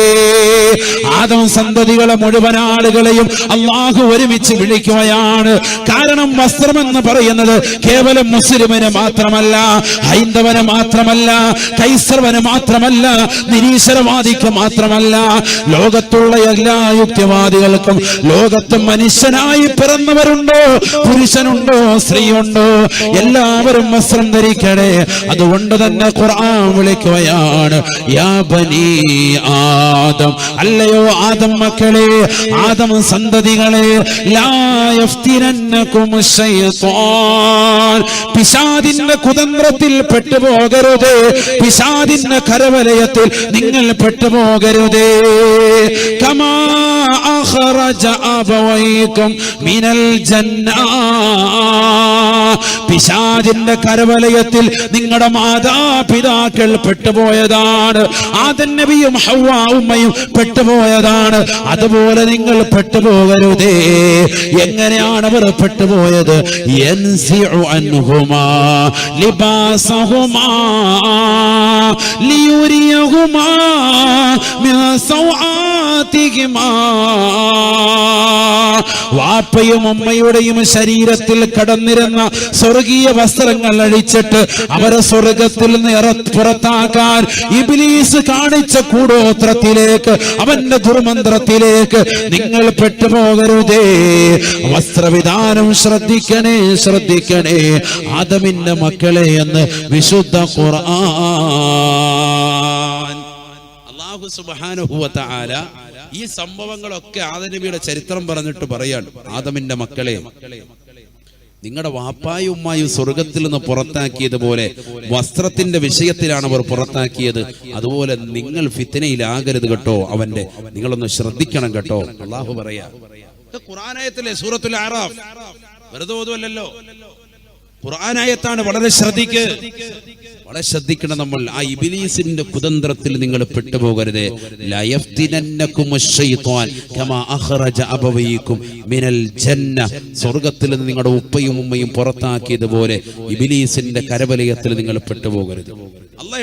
S1: ആദം സന്തതികളെ മുഴുവൻ ആളുകളെയും അല്ലാഹു ഒരുമിച്ച് വിളിക്കുകയാണ്. കാരണം വസ്ത്രമെന്ന് പറയുന്നത് കേവലം മുസ്ലിമിന് മാത്രമല്ല, ഹൈന്ദവന് മാത്രമല്ല, കൈസർവന് മാത്രമല്ല, നിരീശ്വരവാദിക്ക് മാത്രമല്ല, ലോകത്തുള്ള എല്ലാ യുക്തിവാദികൾക്കും. ലോകത്ത് മനുഷ്യനായി പിറന്നവരുണ്ടോ, പുരുഷനുണ്ടോ, സ്ത്രീയുണ്ടോ, എല്ലാവരും വസ്ത്രം ധരിക്കണേ. അതുകൊണ്ട് തന്നെ ഖുർആൻ വിളിക്കുകയാണ്, യാ ബനീ ആദം, അല്ലയോ ആദം മക്കളെ, ആദം സന്തതികളെ, ലാ യഫ്തിനന്നകും ശൈത്വാൻ, പിശാചിന്റെ കുതന്ത്രത്തിൽ പെട്ടുപോകരുതേ, പിശാചിന്റെ കരവലയത്തിൽ നിങ്ങൾ പെട്ടുപോകരുതേ. കമാ അഖറജ അബവൈകും മിനൽ ജന്ന, പിശാചിന്റെ കരവലയത്തിൽ നിങ്ങളുടെ മാതാപിതാക്കൾ പെട്ടുപോയതാണ്. ആദം നബിയും ഹവ്വാ ഉമ്മയും പെട്ടുപോയതാണ്. അതുപോലെ നിങ്ങൾ പെട്ടുപോകരുതേ. എങ്ങനെയാണ് അവർ പെട്ടുപോയത്? യൻസിഉ അൻഹുമാ ലിബാസഹുമാ ലിയുരിയഹുമാ മിൻ സൗആതിഹിമാ, വാപ്പയും അമ്മയുടെയും ശരീരത്തിൽ കടന്നിരുന്ന സ്വർഗീയ വസ്ത്രങ്ങൾ അഴിച്ചിട്ട് അവരെ സ്വർഗത്തിൽ നിന്ന് പുറത്താക്കാൻ ഇബ്ലീസ് കാണിച്ച കൂടോത്രത്തിലേക്ക്, അവന്റെ ദുർമന്ത്രത്തിലേക്ക് നിങ്ങൾ പെട്ടുപോകരുതേ. വസ്ത്രവിധാനം ശ്രദ്ധിക്കണേ, ശ്രദ്ധിക്കണേ ആദമിന്റെ മക്കളെ എന്ന് വിശുദ്ധ ഖുർആൻ. അല്ലാഹു സുബ്ഹാനഹു വ തആല ഈ സംഭവങ്ങളൊക്കെ ആദം നബിയുടെ ചരിത്രം പറഞ്ഞിട്ട് പറയാണ്, ആദമിന്റെ മക്കളെ, നിങ്ങളുടെ വാപ്പായും ഉമ്മായും സ്വർഗത്തിൽ നിന്ന് പുറത്താക്കിയതുപോലെ വസ്ത്രത്തിന്റെ വിഷയത്തിലാണ് അവർ പുറത്താക്കിയത്. അതുപോലെ നിങ്ങൾ ഫിത്നയിലാകരുത് കേട്ടോ, അവന്റെ നിങ്ങളൊന്ന് ശ്രദ്ധിക്കണം കേട്ടോ. അല്ലാഹു പറയാ, ഖുർആനായത്തിലെ സൂറത്തുൽ അറാഫ്, വെറുതെ ഓതുവല്ലല്ലോ, ഖുർആനായത്താണ്. വളരെ വളരെ ശ്രദ്ധിക്കണം നമ്മൾ. ആ ഇബ്ലീസിന്റെ കുതന്ത്രത്തിൽ നിങ്ങൾ പെട്ടുപോകരുതേ. മിനൽ ജന്ന, സ്വർഗത്തിൽ നിന്ന് നിങ്ങളുടെ ഉപ്പയും ഉമ്മയും പുറത്താക്കിയതുപോലെ ഇബ്ലീസിന്റെ കരവലയത്തിൽ നിങ്ങൾ പെട്ടുപോകരുത്. അല്ലാഹ്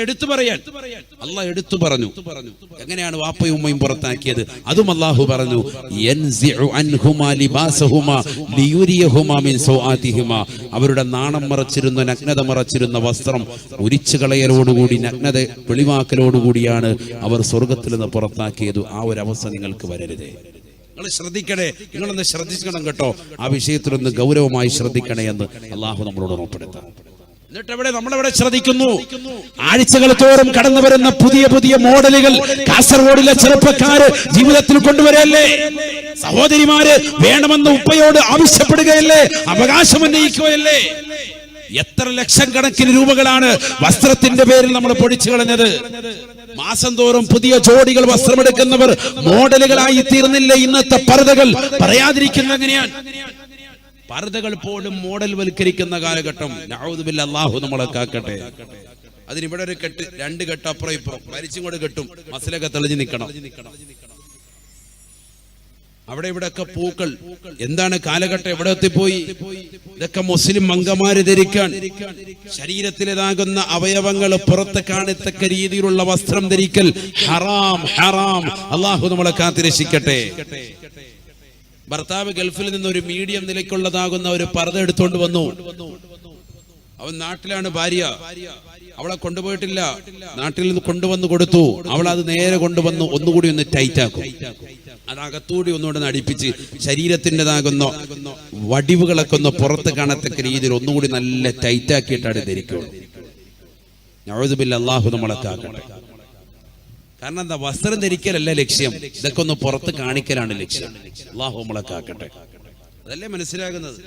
S1: എടുത്തു പറഞ്ഞു. എങ്ങനെയാണ് വാപ്പയും ഉമ്മയും പുറത്താക്കിയത്? അതും അല്ലാഹു പറഞ്ഞു, യൻസിഉ അൻഹുമാ ലിബാസഹുമാ ലിയുരിയഹുമാ മിൻ സൗആതിഹിമാ, അവരുടെ നാണം മറച്ചിരുന്ന, നഗ്നത മറച്ചിരുന്ന വസ്ത്രം ഉരിച്ചു കളയലോടുകൂടി, നഗ്നത വെളിവാക്കലോടുകൂടിയാണ് അവർ സ്വർഗത്തിൽ നിന്ന് പുറത്താക്കിയത്. ആ ഒരു അവസ്ഥ നിങ്ങൾക്ക് വരരുതേ. നിങ്ങൾ ശ്രദ്ധിക്കണേ, നിങ്ങളൊന്ന് ശ്രദ്ധിക്കണം കേട്ടോ. ആ വിഷയത്തിലൊന്ന് ഗൗരവമായി ശ്രദ്ധിക്കണേ എന്ന് അല്ലാഹു നമ്മളോട് ഓർമ്മപ്പെടുത്താം. എന്നിട്ട് നമ്മളെവിടെ ശ്രദ്ധിക്കുന്നു? ആഴ്ചകൾ തോറും കടന്നു വരുന്ന പുതിയ പുതിയ മോഡലുകൾ കാസർഗോഡിലെ ചെറുപ്പക്കാര് ജീവിതത്തിൽ കൊണ്ടുവരല്ലേ? സഹോദരിമാര് വേണമെന്ന് ഉപ്പയോട് ആവശ്യപ്പെടുകയല്ലേ? അവകാശം ഉന്നയിക്കുകയല്ലേ? എത്ര ലക്ഷം കണക്കിന് രൂപകളാണ് വസ്ത്രത്തിന്റെ പേരിൽ നമ്മൾ പൊടിച്ചു കളഞ്ഞത്. മാസം തോറും പുതിയ ജോഡികൾ വസ്ത്രമെടുക്കുന്നവർ മോഡലുകളായി തീർന്നില്ലേ ഇന്നത്തെ പർദ്ദകൾ? പറയാതിരിക്കുന്നത് എങ്ങനെയാണ്? പർദ്ദകൾ പോലും മോഡൽ വൽക്കരിക്കുന്ന കാലഘട്ടം. നഊദു ബില്ലാഹ്, അല്ലാഹു നമ്മളെ കാക്കട്ടെ. അതിനിവിടെ ഒരു കെട്ട്, രണ്ട് കെട്ട് അപ്പുറം ഇപ്പുറം വലിച്ചും കൊണ്ട് കെട്ടും, മസിലൊക്കെ തെളിഞ്ഞു നിൽക്കണം. അവിടെ ഇവിടെയൊക്കെ പൂക്കൾ. എന്താണ് കാലഘട്ടം എവിടെ എത്തിപ്പോയി? ഇതൊക്കെ മുസ്ലിം അംഗമാര് ധരിക്കാൻ, ശരീരത്തിലേതാകുന്ന അവയവങ്ങൾ പുറത്ത് കാണത്തക്ക രീതിയിലുള്ള വസ്ത്രം ധരിക്കൽ ഹറാം, ഹറാം. അള്ളാഹു നമ്മളെ കാത്തിരക്ഷിക്കട്ടെ. ഭർത്താവ് ഗൾഫിൽ നിന്ന് ഒരു മീഡിയം നിലയ്ക്കുള്ളതാകുന്ന ഒരു പർദ്ദ എടുത്തുകൊണ്ട് വന്നു. അവൻ നാട്ടിലാണ്, ഭാര്യ അവളെ കൊണ്ടുപോയിട്ടില്ല, നാട്ടിൽ നിന്ന് കൊണ്ടുവന്ന് കൊടുത്തു. അവൾ അത് നേരെ കൊണ്ടുവന്നു ഒന്നുകൂടി ഒന്ന് ടൈറ്റാക്കും, അതകത്തൂടി ഒന്നുകൂടെ നടിപ്പിച്ച് ശരീരത്തിൻ്റെതാകുന്ന വടിവുകളൊക്കെ ഒന്ന് പുറത്ത് കാണത്തക്ക രീതിയിൽ ഒന്നുകൂടി നല്ല ടൈറ്റാക്കിയിട്ടാണ് ധരിക്കുള്ളൂ. നഊദുബില്ലാ, അല്ലാഹു നമ്മളെ കാക്കട്ടെ. കാരണം എന്താ, വസ്ത്രം ധരിക്കലല്ല ലക്ഷ്യം, ഇതൊക്കെ ഒന്ന് പുറത്ത് കാണിക്കലാണ് ലക്ഷ്യം. അല്ലാഹു നമ്മളെ കാക്കട്ടെ. അതല്ലേ മനസ്സിലാകുന്നത്.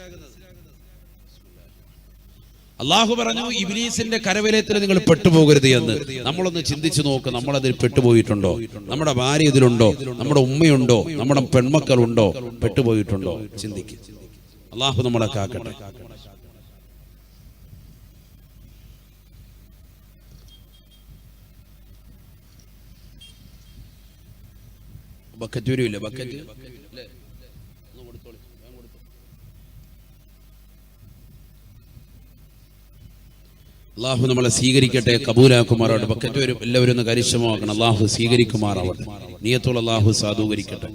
S1: അള്ളാഹു പറഞ്ഞു ഇബ്ലീസിന്റെ കരവിലയത്തിൽ നിങ്ങൾ പെട്ടുപോകരുത് എന്ന്. നമ്മളൊന്ന് ചിന്തിച്ചു നോക്ക്, നമ്മളതിൽ പെട്ടുപോയിട്ടുണ്ടോ? നമ്മുടെ ഭാര്യ ഇതിലുണ്ടോ? നമ്മുടെ ഉമ്മയുണ്ടോ? നമ്മുടെ പെൺമക്കളുണ്ടോ? പെട്ടുപോയിട്ടുണ്ടോ? ചിന്തിക്ക്. അള്ളാഹു നമ്മളെ കാക്കട്ടെ. ബക്കറ്റ് വരില്ല, ബക്കറ്റ് അള്ളാഹു നമ്മളെ സ്വീകരിക്കട്ടെ, കബൂലാക്കുമാറാവട്ടെ. ബക്കറ്റ് വരും, എല്ലാവരും ഒന്ന് കരിശമാക്കണം. അള്ളാഹു സ്വീകരിക്കുമാറാവട്ടെ. നിയത്തുള്ള അള്ളാഹു സാധൂകരിക്കട്ടെ.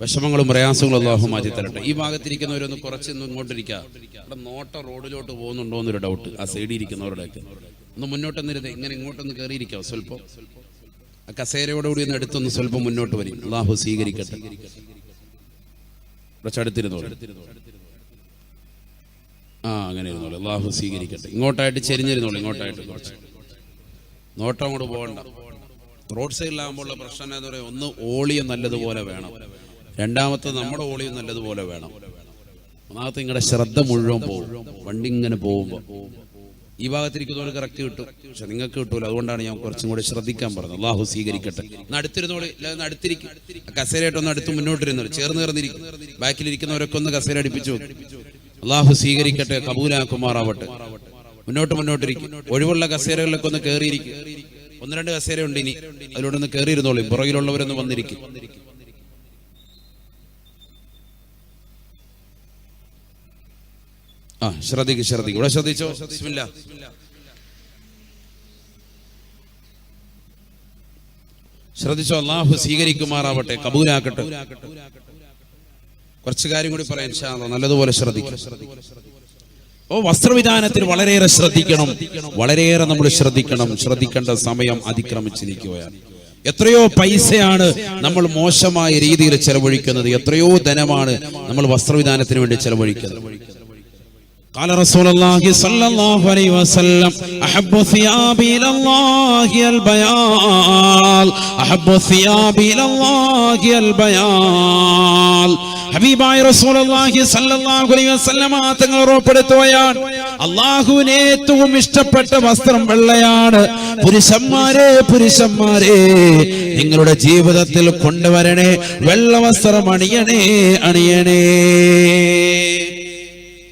S1: വിഷമങ്ങളും പ്രയാസങ്ങളും അള്ളാഹു മാറ്റി തരട്ടെ. ഈ ഭാഗത്തിരിക്കുന്നവരൊന്ന് കുറച്ചൊന്നും ഇങ്ങോട്ടിരിക്കുക. അവിടെ നോട്ട റോഡിലോട്ട് പോകുന്നുണ്ടോ എന്നൊരു ഡൗട്ട്. ആ സൈഡിൽ ഇരിക്കുന്നവരുടെയൊക്കെ ഒന്ന് മുന്നോട്ടൊന്നിരുന്ന് ഇങ്ങനെ ഇങ്ങോട്ടൊന്ന് കയറിയിരിക്കാം. സ്വല്പം ആ കസേരയോടുകൂടി ഒന്ന് എടുത്തൊന്ന് സ്വല്പം മുന്നോട്ട് വരും. അള്ളാഹു സ്വീകരിക്കട്ടെ. കുറച്ചടുത്തിരുന്നോളൂ. അങ്ങനെ ഇരുന്നോളൂ. അള്ളാഹു സ്വീകരിക്കട്ടെ. ഇങ്ങോട്ടായിട്ട് ചെരിഞ്ഞിരുന്നോളൂ. ഇങ്ങോട്ടായിട്ട് കുറച്ച് നോട്ടം അങ്ങോട്ട് പോകണ്ട. റോഡ് സൈഡിലാകുമ്പോഴുള്ള പ്രശ്നം എന്താ പറയുക, ഒന്ന് ഓളിയും നല്ലതുപോലെ വേണം, രണ്ടാമത്തെ നമ്മുടെ ഓളിയും നല്ലതുപോലെ വേണം, ഒന്നാമത്തെ നിങ്ങളുടെ ശ്രദ്ധ മുഴുവൻ പോകും. വണ്ടി ഇങ്ങനെ പോകുമ്പോൾ ഈ ഭാഗത്തിരിക്കുന്നവർ കറക്റ്റ് കിട്ടും, പക്ഷെ നിങ്ങൾക്ക് കിട്ടൂല. അതുകൊണ്ടാണ് ഞാൻ കുറച്ചും കൂടി ശ്രദ്ധിക്കാൻ പറഞ്ഞത്. അള്ളാഹു സ്വീകരിക്കട്ടെ. അടുത്തിരുന്നോളി, അല്ലാതെ അടുത്തിരിക്കും. കസേരയായിട്ടൊന്ന് അടുത്ത് മുന്നോട്ടിരുന്നോളൂ. ചേർന്ന് ചേർന്നിരിക്കും. ബാക്കിലിരിക്കുന്നവരൊക്കെ ഒന്ന് കസേര അടുപ്പിച്ചു നോക്കും. അള്ളാഹു സ്വീകരിക്കട്ടെ, കബൂലാക്കുമാറാവട്ടെ. മുന്നോട്ടിരിക്കും. ഒഴിവുള്ള കസേരകളിലൊക്കെ ഒന്ന് കയറിയിരിക്കും. ഒന്ന് രണ്ട് കസേരയുണ്ട്, ഇനി അതിലൂടെ ഒന്ന് കയറിയിരുന്നോളൂ. പുറകിലുള്ളവരൊന്ന് വന്നിരിക്കും. ശ്രദ്ധിക്കും. ഇവിടെ ശ്രദ്ധിച്ചോ. ബിസ്മില്ലാ. ശ്രദ്ധിച്ചോ. അള്ളാഹു സ്വീകരിക്കുമാറാവട്ടെ, കബൂലാക്കട്ടെ. കുറച്ച് കാര്യം കൂടി പറയാം ഇൻഷാ അല്ലാഹ്. നല്ലതുപോലെ ശ്രദ്ധിക്കും. വസ്ത്രവിധാനത്തിൽ വളരെയേറെ ശ്രദ്ധിക്കണം. വളരെയേറെ നമ്മൾ ശ്രദ്ധിക്കേണ്ട സമയം അതിക്രമിച്ചിരിക്കുകയാണ്. എത്രയോ പൈസയാണ് നമ്മൾ മോശമായ രീതിയിൽ ചെലവഴിക്കുന്നത്. എത്രയോ ധനമാണ് നമ്മൾ വസ്ത്രവിധാനത്തിന് വേണ്ടി ചെലവഴിക്കുന്നത്. قال رسول الله صلى الله عليه وسلم أحب الثياب إلى الله البيال أحب الثياب إلى الله البيال. ഹബീബായ റസൂലുള്ളാഹി സ്വല്ലല്ലാഹു അലൈഹി വസല്ലമ തങ്ങൾ ഉറപ്പെടുത്തുകയാണ്, അല്ലാഹുവിന് ഏറ്റവും ഇഷ്ടപ്പെട്ട വസ്ത്രം വെള്ളയാണ്. പുരുഷന്മാരെ നിങ്ങളുടെ ജീവിതത്തിൽ കൊണ്ടുവരണേ, വെള്ള വസ്ത്രം അണിയണേ.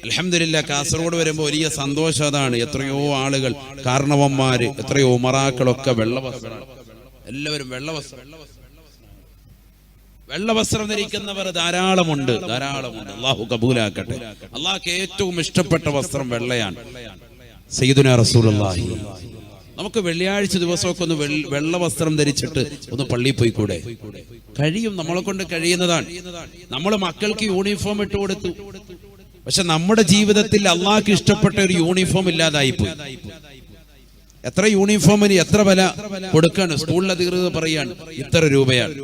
S1: അൽഹംദുലില്ലാഹ്, കാസർഗോഡ് വരുമ്പോൾ വലിയ സന്തോഷം അതാണ്. എത്രയോ ആളുകൾ, കാരണവന്മാര്, എത്രയോ ഉമറാക്കളൊക്കെ വെള്ള വസ്ത്രമാണ്. എല്ലാവരും വെള്ള വസ്ത്രം ധരിക്കുന്നവർ ധാരാളമുണ്ട്. അള്ളാഹു കബൂലാക്കട്ടെ. അള്ളാഹ്ക്ക് ഏറ്റവും ഇഷ്ടപ്പെട്ട വസ്ത്രം വെള്ളയാണ്. സയ്യിദുനാ റസൂലുള്ളാഹി. നമുക്ക് വെള്ളിയാഴ്ച ദിവസമൊക്കെ ഒന്ന് വെള്ള വസ്ത്രം ധരിച്ചിട്ട് ഒന്ന് പള്ളിയിൽ പോയിക്കൂടെ? കഴിയും, നമ്മളെ കൊണ്ട് കഴിയുന്നതാണ്. നമ്മൾ മക്കൾക്ക് യൂണിഫോം ഇട്ട് കൊടുത്തു, പക്ഷെ നമ്മുടെ ജീവിതത്തിൽ അള്ളാഹ്ക്ക് ഇഷ്ടപ്പെട്ട ഒരു യൂണിഫോം ഇല്ലാതായിപ്പോയി. എത്ര യൂണിഫോമിന് എത്ര വില കൊടുക്കാണ്? സ്കൂളിൽ അധികൃതർ പറയാണ് ഇത്ര രൂപയാണ്.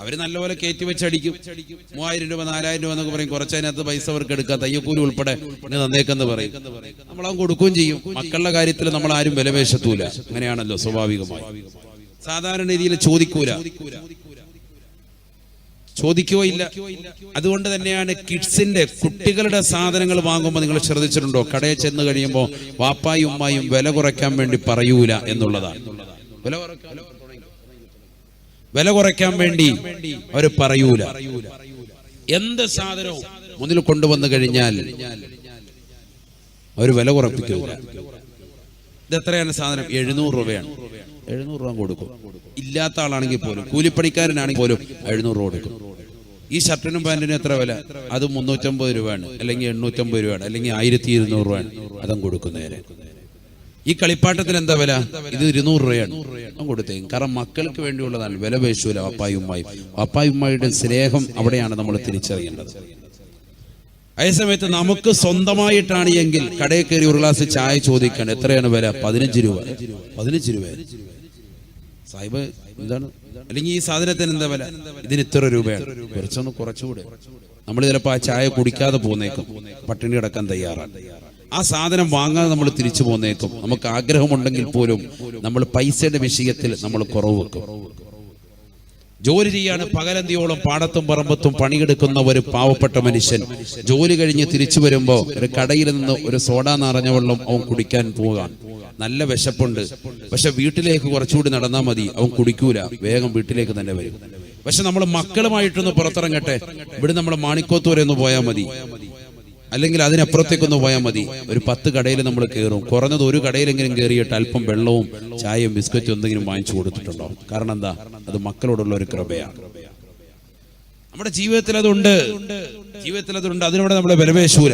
S1: അവര് നല്ലപോലെ കയറ്റി വെച്ചടിക്കും. 3000 രൂപ 4000 രൂപ എന്നൊക്കെ പറയും. കുറച്ചതിനകത്ത് പൈസ അവർക്ക് എടുക്കാം, തയ്യക്കൂലി ഉൾപ്പെടെ തന്നേക്കെന്ന് പറയും. നമ്മളത് കൊടുക്കുകയും ചെയ്യും. മക്കളുടെ കാര്യത്തിൽ നമ്മൾ ആരും വിലപേശത്തൂല. അങ്ങനെയാണല്ലോ സ്വാഭാവികമായി. സാധാരണ രീതിയിൽ ചോദിക്കുകയില്ല. അതുകൊണ്ട് തന്നെയാണ് കിഡ്സിന്റെ, കുട്ടികളുടെ സാധനങ്ങൾ വാങ്ങുമ്പോൾ നിങ്ങൾ ശ്രദ്ധിച്ചിട്ടുണ്ടോ? കടയിൽ ചെന്ന് കഴിയുമ്പോൾ വാപ്പായും ഉമ്മായും വില കുറയ്ക്കാൻ വേണ്ടി പറയൂല എന്നുള്ളതാണ്. വില കുറയ്ക്കാൻ വേണ്ടി അവർ പറയൂല. എന്ത് സാധനവും മുന്നിൽ കൊണ്ടുവന്നു കഴിഞ്ഞാൽ അവർ വില കുറപ്പിക്കൂല. ഇത് എത്രയാണ് സാധനം? 700 രൂപയാണ്. 700 രൂപ കൊടുക്കും. ഇല്ലാത്ത ആളാണെങ്കിൽ പോലും, കൂലിപ്പണിക്കാരനാണെങ്കിൽ പോലും 700 രൂപ കൊടുക്കും. ഈ ഷർട്ടിനും പാന്റിനും എത്ര വില? അത് 350 രൂപയാണ്, അല്ലെങ്കിൽ 850 രൂപയാണ്, അല്ലെങ്കിൽ 1200 രൂപയാണ്. അതും കൊടുക്കുന്നേരെ. ഈ കളിപ്പാട്ടത്തിന് എന്താ വില? ഇത് 200 രൂപയാണ്. കൊടുത്തേക്കും. കാരണം മക്കൾക്ക് വേണ്ടിയുള്ളതാണ്. വില പേശൂല വാപ്പായുമ്മായും. വാപ്പായുമ്മായുടെ സ്നേഹം അവിടെയാണ് നമ്മൾ തിരിച്ചറിയേണ്ടത്. അതേസമയത്ത് നമുക്ക് സ്വന്തമായിട്ടാണ് എങ്കിൽ കടയിൽ കയറി ഒരു ഗ്ലാസ് ചായ ചോദിക്കാൻ എത്രയാണ് വില? 15 രൂപ. 15 രൂപ സാഹിബ് എന്താണ്? അല്ലെങ്കിൽ ഈ സാധനത്തിന് എന്താ വില? ഇതിന് ഇത്ര രൂപയാണ്. കുറച്ചൊന്ന് കുറച്ചുകൂടെ. നമ്മൾ ചിലപ്പോൾ ആ ചായ കുടിക്കാതെ പോന്നേക്കും, പട്ടിണി കിടക്കാൻ തയ്യാറാണ്. ആ സാധനം വാങ്ങാതെ നമ്മൾ തിരിച്ചു പോന്നേക്കും. നമുക്ക് ആഗ്രഹമുണ്ടെങ്കിൽ പോലും നമ്മൾ പൈസയുടെ വിഷയത്തിൽ നമ്മൾ കുറവ് വെക്കും. ജോലി ചെയ്യാണ് പകലന്തിയോളം പാടത്തും പറമ്പത്തും പണിയെടുക്കുന്ന ഒരു പാവപ്പെട്ട മനുഷ്യൻ ജോലി കഴിഞ്ഞ് തിരിച്ചു വരുമ്പോ ഒരു കടയിൽ നിന്ന് ഒരു സോഡ നിറഞ്ഞ വെള്ളം അവൻ കുടിക്കാൻ പോകാൻ നല്ല വിശപ്പുണ്ട്. പക്ഷെ വീട്ടിലേക്ക് കുറച്ചുകൂടി നടന്നാൽ മതി, അവൻ കുടിക്കൂല, വേഗം വീട്ടിലേക്ക് തന്നെ വരും. പക്ഷെ നമ്മൾ മക്കളുമായിട്ടൊന്ന് പുറത്തിറങ്ങട്ടെ, ഇവിടെ നമ്മൾ മാണിക്കോത്ത് വരെ ഒന്ന് പോയാൽ മതി, അല്ലെങ്കിൽ അതിനപ്പുറത്തേക്കൊന്ന് പോയാൽ മതി. ഒരു 10 കടയിൽ നമ്മൾ കയറും. കുറഞ്ഞത് ഒരു കടയിലെങ്കിലും കയറിയിട്ട് അല്പം വെള്ളവും ചായയും ബിസ്ക്കറ്റും എന്തെങ്കിലും വാങ്ങിച്ചു കൊടുത്തിട്ടുണ്ടോ? കാരണം എന്താ? അത് മക്കളോടുള്ള ഒരു കൃപയാണ്. നമ്മുടെ ജീവിതത്തിൽ അതുണ്ട്. അതിനോട് നമ്മൾ വിലപേശൂല.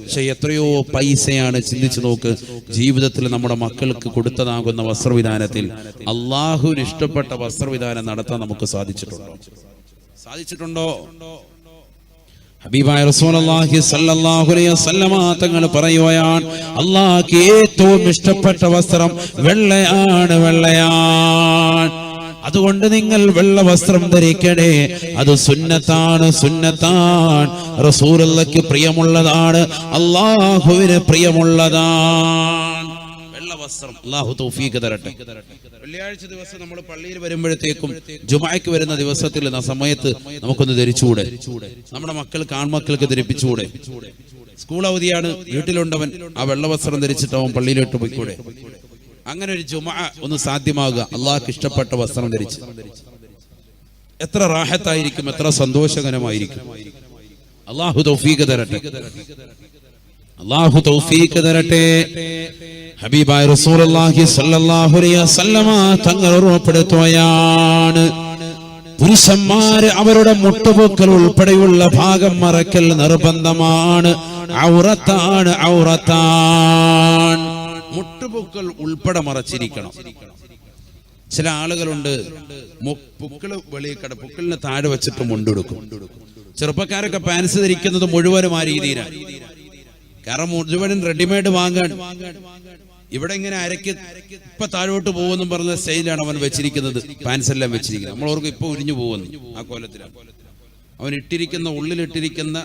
S1: പക്ഷെ എത്രയോ പൈസയാണ്, ചിന്തിച്ചു നോക്ക്. ജീവിതത്തിൽ നമ്മുടെ മക്കൾക്ക് കൊടുത്തതാകുന്ന വസ്ത്രവിധാനത്തിൽ അള്ളാഹുവിന് ഇഷ്ടപ്പെട്ട വസ്ത്രവിധാനം നടത്താൻ നമുക്ക് സാധിച്ചിട്ടുണ്ടോ? ഹബീബായ റസൂലുള്ളാഹി സ്വല്ലല്ലാഹു അലൈഹി വസല്ലമ തങ്ങൾ പറയുകയാണ്, അല്ലാഹുവിന് ഏറ്റവും ഇഷ്ടപ്പെട്ട വസ്ത്രം വെള്ളയാണ്. അതുകൊണ്ട് നിങ്ങൾ വെള്ള വസ്ത്രം ധരിക്കണേ. അത് സുന്നത്താണ്. റസൂലുള്ളാഹിക്ക് പ്രിയമുള്ളതാണ്, അല്ലാഹുവിന് പ്രിയമുള്ളതാണ് വെള്ള വസ്ത്രം. അല്ലാഹു തൗഫീഖ് തരട്ടെ. വെള്ളിയാഴ്ച ദിവസം നമ്മൾ പള്ളിയിൽ വരുമ്പോഴത്തേക്കും ജുമുഅയ്ക്ക് വരുന്ന ദിവസത്തിൽ സമയത്ത് നമുക്കൊന്ന് ധരിച്ചുകൂടെ? നമ്മുടെ ആൺമക്കൾക്ക് ധരിപ്പിച്ചുകൂടെ? സ്കൂൾ അവധിയാണ്, വീട്ടിലുണ്ടവൻ ആ വെള്ള വസ്ത്രം ധരിച്ചിട്ട് അവൻ പള്ളിയിലോട്ട് പോയിക്കൂടെ? അങ്ങനെ ഒരു ജുമുഅ ഒന്ന് സാധ്യമാകുക അള്ളാഹ്ക്ക് ഇഷ്ടപ്പെട്ട വസ്ത്രം ധരിച്ച്. എത്ര റാഹത്തായിരിക്കും, എത്ര സന്തോഷകരമായിരിക്കും. അല്ലാഹു തൗഫീഖ് തരട്ടെ. ഹബീബായ റസൂലുള്ളാഹി സ്വല്ലല്ലാഹു അലൈഹി വസല്ലമ തങ്ങൾ ഓർമ്മപ്പെടുത്തുകയാണ്, പുരുഷന്മാര് അവരുടെ മുട്ടുപൊക്കൽ ഉൾപ്പെടെയുള്ള ഭാഗം മറക്കൽ നിർബന്ധമാണ്. ഔറത്താണ്. മുട്ടുപൊക്കൽ ഉൾപ്പെടെ മറച്ചിരിക്കണം. ചില ആളുകളുണ്ട് പൊക്കിള് പൊക്കിളിന് താഴെ വെച്ചിട്ട് മുണ്ടെടുക്കും. ചെറുപ്പക്കാരൊക്കെ പാൻസ് ധരിക്കുന്നത് മുഴുവനും ആ രീതിയിലാണ്. കാരണം മുഴുവനും റെഡിമെയ്ഡ് വാങ്ങാൻ ഇവിടെ ഇങ്ങനെ അരക്ക് ഇപ്പൊ താഴോട്ട് പോകുമെന്നും പറഞ്ഞ സ്റ്റൈലാണ് അവൻ വെച്ചിരിക്കുന്നത്. പാൻസ് എല്ലാം വെച്ചിരിക്കുന്നത്. നമ്മളോർക്ക് ഇപ്പൊ ഉരിഞ്ഞു പോകുന്നു ആ കോലത്തിലാണ്. അവൻ ഉള്ളിലിട്ടിരിക്കുന്ന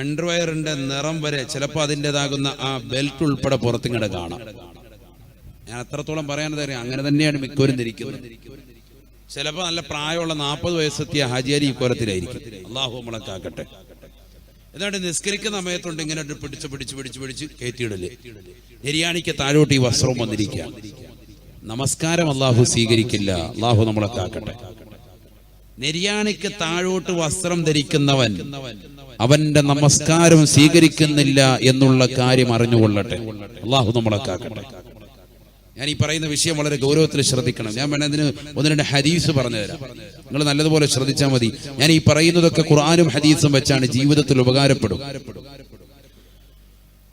S1: അണ്ടർവെയറിന്റെ നിറം വരെ ചിലപ്പോൾ അതിൻ്റെതാകുന്ന ആ ബെൽറ്റ് ഉൾപ്പെടെ പുറത്തിങ്ങടെ കാണാം. ഞാൻ അത്രത്തോളം പറയാനത് അറിയാം. അങ്ങനെ തന്നെയാണ് മിക്കവരും ധരിക്കുന്നത്. ചിലപ്പോൾ നല്ല പ്രായമുള്ള 40 വയസ്സെത്തിയ ഹാജിയാരി ഈ കോലത്തിലായിരിക്കും. അള്ളാഹു നമ്മളെ കാക്കട്ടെ. എന്നിട്ട് നിസ്കരിക്കുന്ന സമയത്തുണ്ട് ഇങ്ങനെ പിടിച്ച് കയറ്റിയിടല്. നെരിയാണിക്ക് താഴോട്ട് ഈ വസ്ത്രം വന്നിരിക്കുക. നമസ്കാരം അള്ളാഹു സ്വീകരിക്കില്ല. അള്ളാഹു നമ്മളെ കാക്കട്ടെ. നെരിയാണിക്ക് താഴോട്ട് വസ്ത്രം ധരിക്കുന്നവൻ അവന്റെ നമസ്കാരം സ്വീകരിക്കുന്നില്ല എന്നുള്ള കാര്യം അറിഞ്ഞുകൊള്ളട്ടെ. അള്ളാഹു നമ്മളെ കാക്കട്ടെ. ഞാൻ ഈ പറയുന്ന വിഷയം വളരെ ഗൗരവത്തിൽ ശ്രദ്ധിക്കണം. ഞാൻ വേണതിന് 1-2 ഹദീസ് പറഞ്ഞു തരാം. നിങ്ങൾ നല്ലതുപോലെ ശ്രദ്ധിച്ചാൽ മതി. ഞാൻ ഈ പറയുന്നതൊക്കെ ഖുർആനും ഹദീസും വെച്ചാണ്, ജീവിതത്തിൽ ഉപകാരപ്പെടും.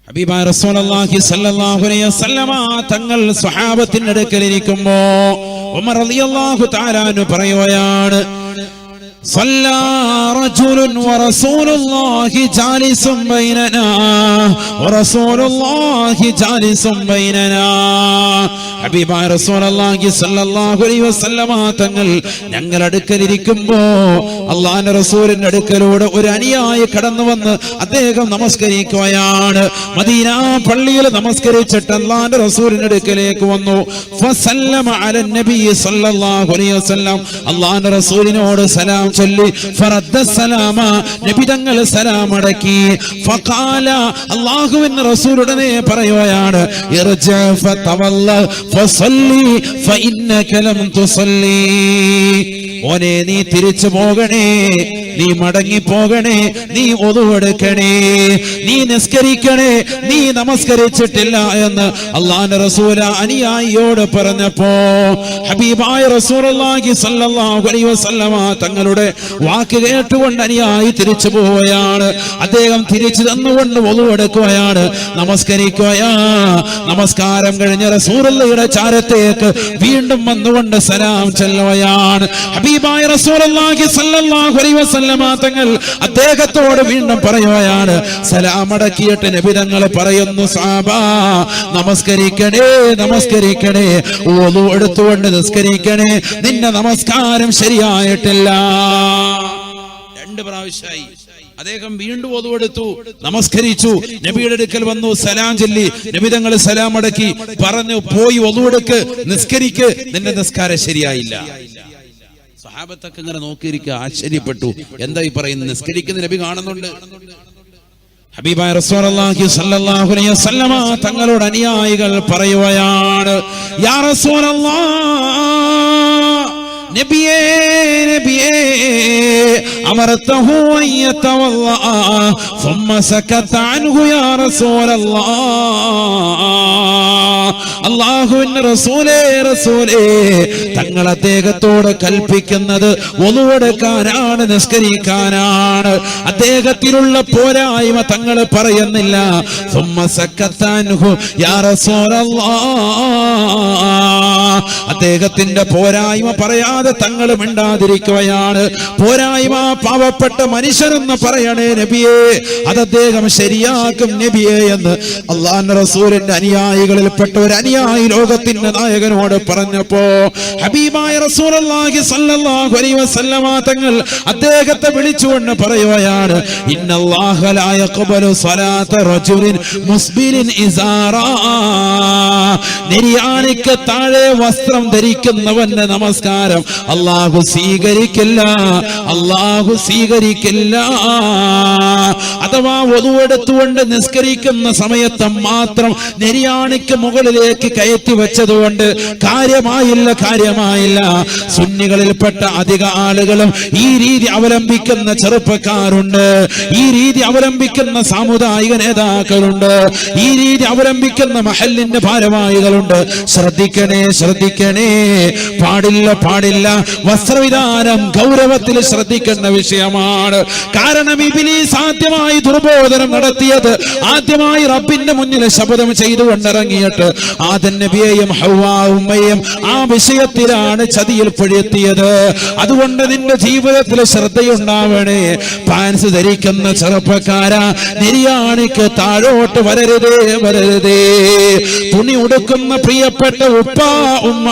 S1: ഹബീബായ റസൂലുള്ളാഹി സ്വല്ലല്ലാഹു അലൈഹി വസല്ലമ തങ്ങൾ സ്വഹാബത്തിന്റെ അടുക്കൽ ഇരിക്കുമ്പോൾ ഉമർ റളിയല്ലാഹു തആല അൻഹു പറയുകയാണ്, صلى رجل ورسول الله جالس بيننا ورسول الله جالس بيننا. ഹബീബായ റസൂലുള്ളാഹി സ്വല്ലല്ലാഹു അലൈഹി വസല്ലമ തങ്ങൾ ഞങ്ങളുടെ അടുക്കലിരിക്കുമ്പോ അല്ലാഹുവിന്റെ റസൂലിന്റെ അടുക്കലൂടെ ഒരു അനുയായി കടന്നു വന്ന് അദ്ദേഹം നമസ്കരിക്കുകയാണ്. മദീന പള്ളിയിൽ നമസ്കരിച്ചിട്ട് അല്ലാഹുവിന്റെ റസൂലിന്റെ അടുക്കലേക്ക് വന്നു. ഫസല്ലമ അലൻ നബി സ്വല്ലല്ലാഹു അലൈഹി വസല്ലം, അല്ലാഹുവിന്റെ റസൂലിനോട് സലാം ചൊല്ലി. ഫറദ്ദ സലാമ, നബി തങ്ങൾ സലാം അടക്കി. ഫഖാല, അല്ലാഹുവിന്റെ റസൂൽ ഉടനെ പറയുകയാണ്, ഇർജഅ ഫതവല്ല ഫസല്ലി ഫഇന്നക ലം തുസല്ലി. മോനെ നീ തിരിച്ചു പോകണേ, നീ മടങ്ങി പോകണേ, നീ ഒതുവെടുക്കണേ, നീ നിസ്കരിക്കണേ, നീ നമസ്കരിച്ചിട്ടില്ല എന്ന് അല്ലാഹുവിന്റെ റസൂൽ അനുയായിയോട് പറഞ്ഞപ്പോ ഹബീബായ റസൂലുള്ളാഹി സ്വല്ലല്ലാഹു അലൈഹി വസല്ലമ തങ്ങളുടെ വാക്ക് കേട്ടുകൊണ്ട് അനുയായി തിരിച്ചു പോവുകയാണ്. അദ്ദേഹം തിരിച്ചു തന്നുകൊണ്ട് ഒതുവെടുക്കുകയാണ്, നമസ്കരിക്കുകയാ. നമസ്കാരം കഴിഞ്ഞ റസൂലുള്ളാഹിയുടെ ചാരത്തേക്ക് വീണ്ടും വന്നുകൊണ്ട് സലാം ചെല്ലുകയാണ്. ഹബീബായ റസൂലുള്ളാഹി സ്വല്ലല്ലാഹു അലൈഹി വസല്ലമ തങ്ങൾ അദ്ദേഹത്തോട് വീണ്ടും പറയുകയാണ്, സലാം അടക്കിയിട്ട് നബി തങ്ങൾ പറയുന്നു, സഹാബാ നമസ്കരിക്കണേ, നമസ്കരിക്കണേ, wudu എടുത്തുകൊണ്ട് നിസ്കരിക്കണേ, നിന്റെ നമസ്കാരം ശരിയായിട്ടില്ല. 2 പ്രാവശ്യമായി അദ്ദേഹം വീണ്ടും wudu എടുത്തു, നമസ്കരിച്ചു, നബിയുടെ അടുക്കൽ വന്നു, സലാം ചൊല്ലി, നബി തങ്ങൾ സലാം അടക്കി പറഞ്ഞു, പോയി wudu എടുക്ക്, നിസ്കരിക്ക്, നിന്റെ നിസ്കാരം ശരിയായില്ല. സഹാബത്തൊക്കെ ഇങ്ങനെ നോക്കിയിരിക്കുക, ആശ്ചര്യപ്പെട്ടു, എന്താ ഈ പറയുന്നത്? നിസ്കരിക്കുന്ന നബി കാണുന്നുണ്ട്. ഹബീബായ റസൂലുള്ളാഹി സ്വല്ലല്ലാഹു അലൈഹി വസല്ലമ തങ്ങളോട് അനുയായികൾ പറയുകയാണ്, യാ റസൂലല്ലാഹ്, നബിയേ, നബിയേ, അമർതഹു അൻ യതവല്ല ثم سكت عنه يا رسول الله. അല്ലാഹുവിന്റെ റസൂലേ, റസൂലേ, തങ്ങൾ അദ്ദേഹത്തോട് കൽപ്പിക്കുന്നത് wudu എടുക്കാനാണ്, നിസ്കരിക്കാനാണ്. അദ്ദേഹത്തിലുള്ള പോരായ്മ തങ്ങൾ പറയുന്നില്ല. ثم سكت عنه يا رسول الله. അദ്ദേഹത്തിന്റെ പോരായ്മ പറയാതെ തങ്ങൾ മിണ്ടാതിരിക്കുകയാണ്. പോരായ്മ പാവപ്പെട്ട മനുഷ്യരെന്ന് പറയണേ നബിയേ, അത് അദ്ദേഹം ശരിയാക്കും നബിയേ എന്ന് അല്ലാഹുവിന്റെ റസൂലിന്റെ അനുയായികളിൽപ്പെട്ട ഒരു അനുയായി ലോകത്തിന്റെ നായകനോട് പറഞ്ഞപ്പോ ഹബീബായ റസൂലുള്ളാഹി സ്വല്ലല്ലാഹു അലൈഹി വസല്ലമ തങ്ങൾ അദ്ദേഹത്തെ വിളിച്ചുകൊണ്ട് പറയുകയാണ്, ഇന്നല്ലാഹ ലാ യഖ്ബലു സ്വലാത റജുലിൻ മുസ്ബിലിൻ ഇസാറാ. നിര്യാണിക്ക് താഴെ വസ്ത്രം ധരിക്കുന്നവന്റെ നമസ്കാരം അല്ലാഹു സ്വീകരിക്കില്ല, അല്ലാഹു സ്വീകരിക്കില്ല. അഥവാ wudu എടുത്തുകൊണ്ട് നിസ്കരിക്കുന്ന സമയത്ത് മാത്രം നിര്യാണിക്ക് മുകളിലേക്ക് കയറ്റി വെച്ചതുകൊണ്ട് കാര്യമായില്ല, കാര്യമായില്ല. സുന്നികളിൽപ്പെട്ട അധിക ആളുകളും ഈ രീതി അവലംബിക്കുന്ന ചെറുപ്പക്കാരുണ്ട്, ഈ രീതി അവലംബിക്കുന്ന സാമുദായിക നേതാക്കളുണ്ട്, ഈ രീതി അവലംബിക്കുന്ന മഹല്ലിന്റെ ഭാരവാഹികളുണ്ട്. ശ്രദ്ധിക്കണേ, ശ്രദ്ധിക്കണേ, പാടില്ല, പാടില്ല. വസ്ത്രവിധാനം ഗൗരവത്തിൽ ശ്രദ്ധിക്കേണ്ട വിഷയമാണ്. കാരണം ഇബ്ലീസ് ആദ്യമായി ദുർബോധനം നടത്തിയത്, ആദ്യമായി റബ്ബിന്റെ മുന്നിൽ ശപഥം ചെയ്തുകൊണ്ടിറങ്ങിയിട്ട് ആദം നബിയെയും ഹവ്വാ ഉമ്മയെയും ആ വിഷയത്തിലാണ് ചതിയിൽ പെടുത്തിയത്. അതുകൊണ്ട് നിന്റെ ജീവിതത്തിൽ ശ്രദ്ധയുണ്ടാവണേ. പാൻസ് ധരിക്കുന്ന ചെറുപ്പക്കാരാ, നിര്യാണിക്ക് താഴോട്ട് വരരുതേ, വരരുതേ. തുണി ഉടുക്കുന്ന പ്രിയപ്പെട്ട ഉപ്പ, ഉമ്മ,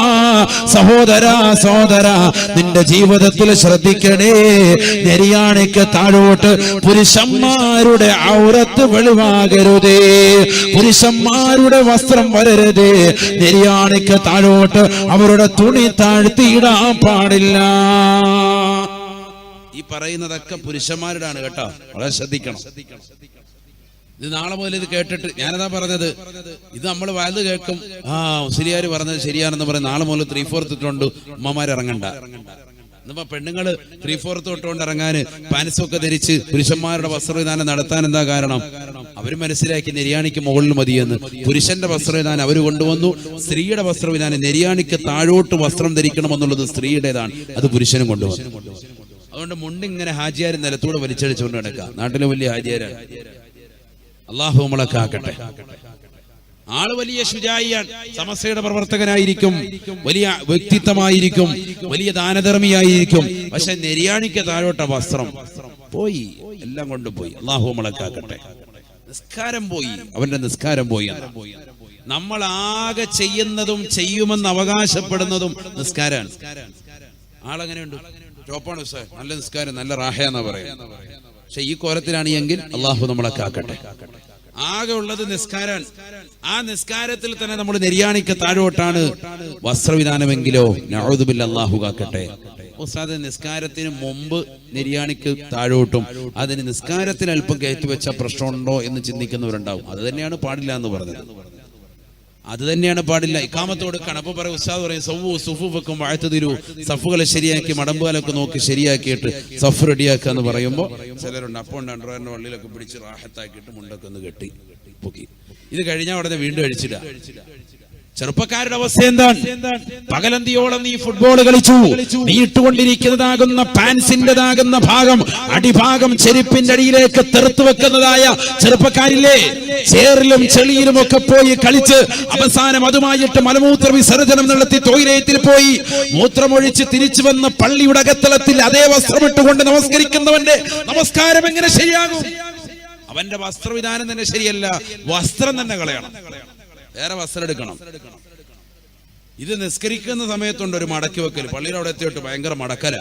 S1: സഹോദര, സഹോദര, നിന്റെ ജീവിതത്തിൽ ശ്രദ്ധിക്കണേ. നിര്യാണിക്ക് താഴോട്ട് പുരുഷന്മാരുടെ ഔറത്ത് വെളിവാകരുതേ, പുരുഷന്മാരുടെ വസ്ത്രം വരരുതേ. നിര്യാണിക്ക് താഴോട്ട് അവരുടെ തുണി താഴ്ത്തിയിടാൻ പാടില്ല. ഈ പറയുന്നതൊക്കെ പുരുഷന്മാരുടെയാണ് കേട്ടോ, വളരെ ശ്രദ്ധിക്കണം. ഇത് നാളെ മുതൽ ഇത് കേട്ടിട്ട്, ഞാനതാ പറഞ്ഞത്, ഇത് നമ്മൾ വയത് കേൾക്കും, മുസ്ലിയാർ പറഞ്ഞത് ശരിയാണെന്ന് പറയും. നാളെ മുതൽ 3/4 ഇട്ടുകൊണ്ട് ഉമ്മമാരിറങ്ങണ്ട. ഇന്നിപ്പോ പെണ്ണുങ്ങള് 3/4 ഇട്ടുകൊണ്ട് ഇറങ്ങാന് പാൻസൊക്കെ ധരിച്ച് പുരുഷന്മാരുടെ വസ്ത്രവിധാനം നടത്താൻ എന്താ കാരണം? അവര് മനസ്സിലാക്കി നിര്യാണിക്ക് മുകളിൽ മതിയെന്ന്. പുരുഷന്റെ വസ്ത്രവിധാനം അവർ കൊണ്ടുവന്നു, സ്ത്രീയുടെ വസ്ത്രവിധാനം നിര്യാണിക്ക് താഴോട്ട് വസ്ത്രം ധരിക്കണമെന്നുള്ളത് സ്ത്രീയുടേതാണ്, അത് പുരുഷനും കൊണ്ടുവന്നു. അതുകൊണ്ട് മുണ്ടിങ്ങനെ ഹാജിയാര് നിലത്തൂടെ വലിച്ചടിച്ചുകൊണ്ട് കിടക്കുക. നാട്ടിലെ വലിയ ഹാജിയാരാണ്. അള്ളാഹു നമ്മളെ കാക്കട്ടെ. ആള് വലിയ ശുജായിയാണ്, സമസ്തയുടെ പ്രവർത്തകനായിരിക്കും, വലിയ വ്യക്തിത്വമായിരിക്കും, വലിയ ദാനധർമ്മിയായിരിക്കും. പക്ഷെ നിര്യാണിക്ക് താഴോട്ട വസ്ത്രം പോയി, എല്ലാം കൊണ്ടുപോയി. അള്ളാഹു നമ്മളെ കാക്കട്ടെ. നിസ്കാരം പോയി, അവന്റെ നിസ്കാരം പോയി. നമ്മൾ ആകെ ചെയ്യുന്നതും ചെയ്യുമെന്ന് അവകാശപ്പെടുന്നതും നിസ്കാരാണ്. ആളെങ്ങനെയുണ്ട്? ടോപ്പാണ് സാർ, നല്ല നിസ്കാരം, നല്ല റാഹയെന്നാ പറയാം. പക്ഷെ ഈ കോലത്തിലാണ് എങ്കിൽ അള്ളാഹു നമ്മളെ കാക്കട്ടെ. ആകെ ഉള്ളത് നിസ്കാരാണ്. ആ നിസ്കാരത്തിൽ തന്നെ നമ്മൾ നിര്യാണിക്ക് താഴോട്ടാണ് വസ്ത്രവിധാനമെങ്കിലോ നഊദു ബില്ലാഹ്, അള്ളാഹു കാക്കട്ടെ. ഉസ്താദ്, നിസ്കാരത്തിന് മുമ്പ് നിര്യാണിക്ക് താഴോട്ടും അതിന് നിസ്കാരത്തിന് അല്പം കയറ്റിവെച്ച പ്രശ്നമുണ്ടോ എന്ന് ചിന്തിക്കുന്നവരുണ്ടാവും. അത് തന്നെയാണ് പാടില്ല എന്ന് പറഞ്ഞത്. അത് തന്നെയാണ് പാടില്ല. ഇഖാമത്തോട് കണപ്പ് പറയും, ഉസ്താദ് പറയും സവ്വു സുഫൂഫക്കും വാഴ്ത്തുതിരു, സഫുകളെ ശരിയാക്കി മടമ്പുകാലൊക്കെ നോക്കി ശരിയാക്കിയിട്ട് സഫ് റെഡിയാക്കുക എന്ന് പറയുമ്പോൾ ചിലരുണ്ട് അപ്പോൾ അണ്ടർവെയറിന്റെ വള്ളിയിലൊക്കെ പിടിച്ച് റാഹത്താക്കിയിട്ട് മുണ്ടൊക്കെ ഒന്ന് കെട്ടി പൊക്കി. ഇത് കഴിഞ്ഞാൽ ഉടനെ വീണ്ടും അഴിച്ചിടുക. ചെറുപ്പക്കാരുടെ അവസ്ഥ എന്താണ്? പകലന്തിയോളം നീ ഫുട്ബോൾ കളിച്ചു, നീ ഇട്ടുകൊണ്ടിരിക്കുന്നതാകുന്ന പാൻസിന്റേതാകുന്ന ഭാഗം അടിഭാഗം ചെരുപ്പിന്റെ അടിയിലേക്ക് തെറുത്തു വെക്കുന്നതായ ചെറുപ്പക്കാരില്ലേ? ചേറിലും ചെളിയിലും ഒക്കെ പോയി കളിച്ച് അവസാനം അതുമായിട്ട് മലമൂത്ര വിസർജനം നടത്തി ടോയ്ലറ്റിൽ പോയി മൂത്രമൊഴിച്ച് തിരിച്ചു വന്ന് പള്ളിയുടെ അകത്തളത്തിൽ അതേ വസ്ത്രമിട്ടുകൊണ്ട് നമസ്കരിക്കുന്നവന്റെ നമസ്കാരം എങ്ങനെ ശരിയാകും? അവന്റെ വസ്ത്രവിധാനം തന്നെ ശരിയല്ല, വസ്ത്രം തന്നെ കളയണം, വേറെ വസ്ത്രം എടുക്കണം. ഇത് നിസ്കരിക്കുന്ന സമയത്തുണ്ട് ഒരു മടക്കി വെക്കൽ. പള്ളിയുടെ അവിടെ എത്തിയിട്ട് ഭയങ്കര മടക്കല.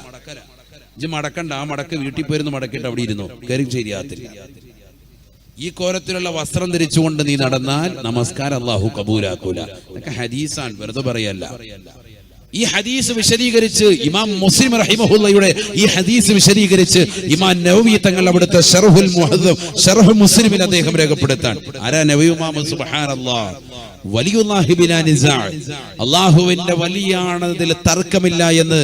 S1: ഇജ്ജ് മടക്കണ്ട, ആ മടക്ക് വീട്ടിൽ പോയിരുന്ന് മടക്കിയിട്ട് അവിടെ ഇരുന്നു, കാര്യം ശരിയാകത്തില്ല. ഈ കോലത്തിലുള്ള വസ്ത്രം ധരിച്ചുകൊണ്ട് നീ നടന്നാൽ നമസ്കാരം അല്ലാഹു കബൂലാക്കൂല. ഇതൊക്കെ ഹദീസാണ്, വെറുതെ പറയല്ല. ഈ ഹദീസ് വിശദീകരിച്ച് ഇമാം മുസ്ലിം റഹിമഹുള്ളയുടെ ഈ ഹദീസ് വിശദീകരിച്ച് ഇമാം നവവി തങ്ങൾ അവിടുത്തെ ശർഹുൽ മുഹദ്ദബ് ശർഹ് മുസ്ലിമിൽ അദ്ദേഹം രേഖപ്പെടുത്താൻ. ആരാ നവവി ഇമാം? സുബ്ഹാനല്ലാഹ്, വലിയുല്ലാഹി ബിലാ നിസാ, അല്ലാഹുവിന്റെ വലിയാണതിൽ തർക്കമില്ല എന്ന്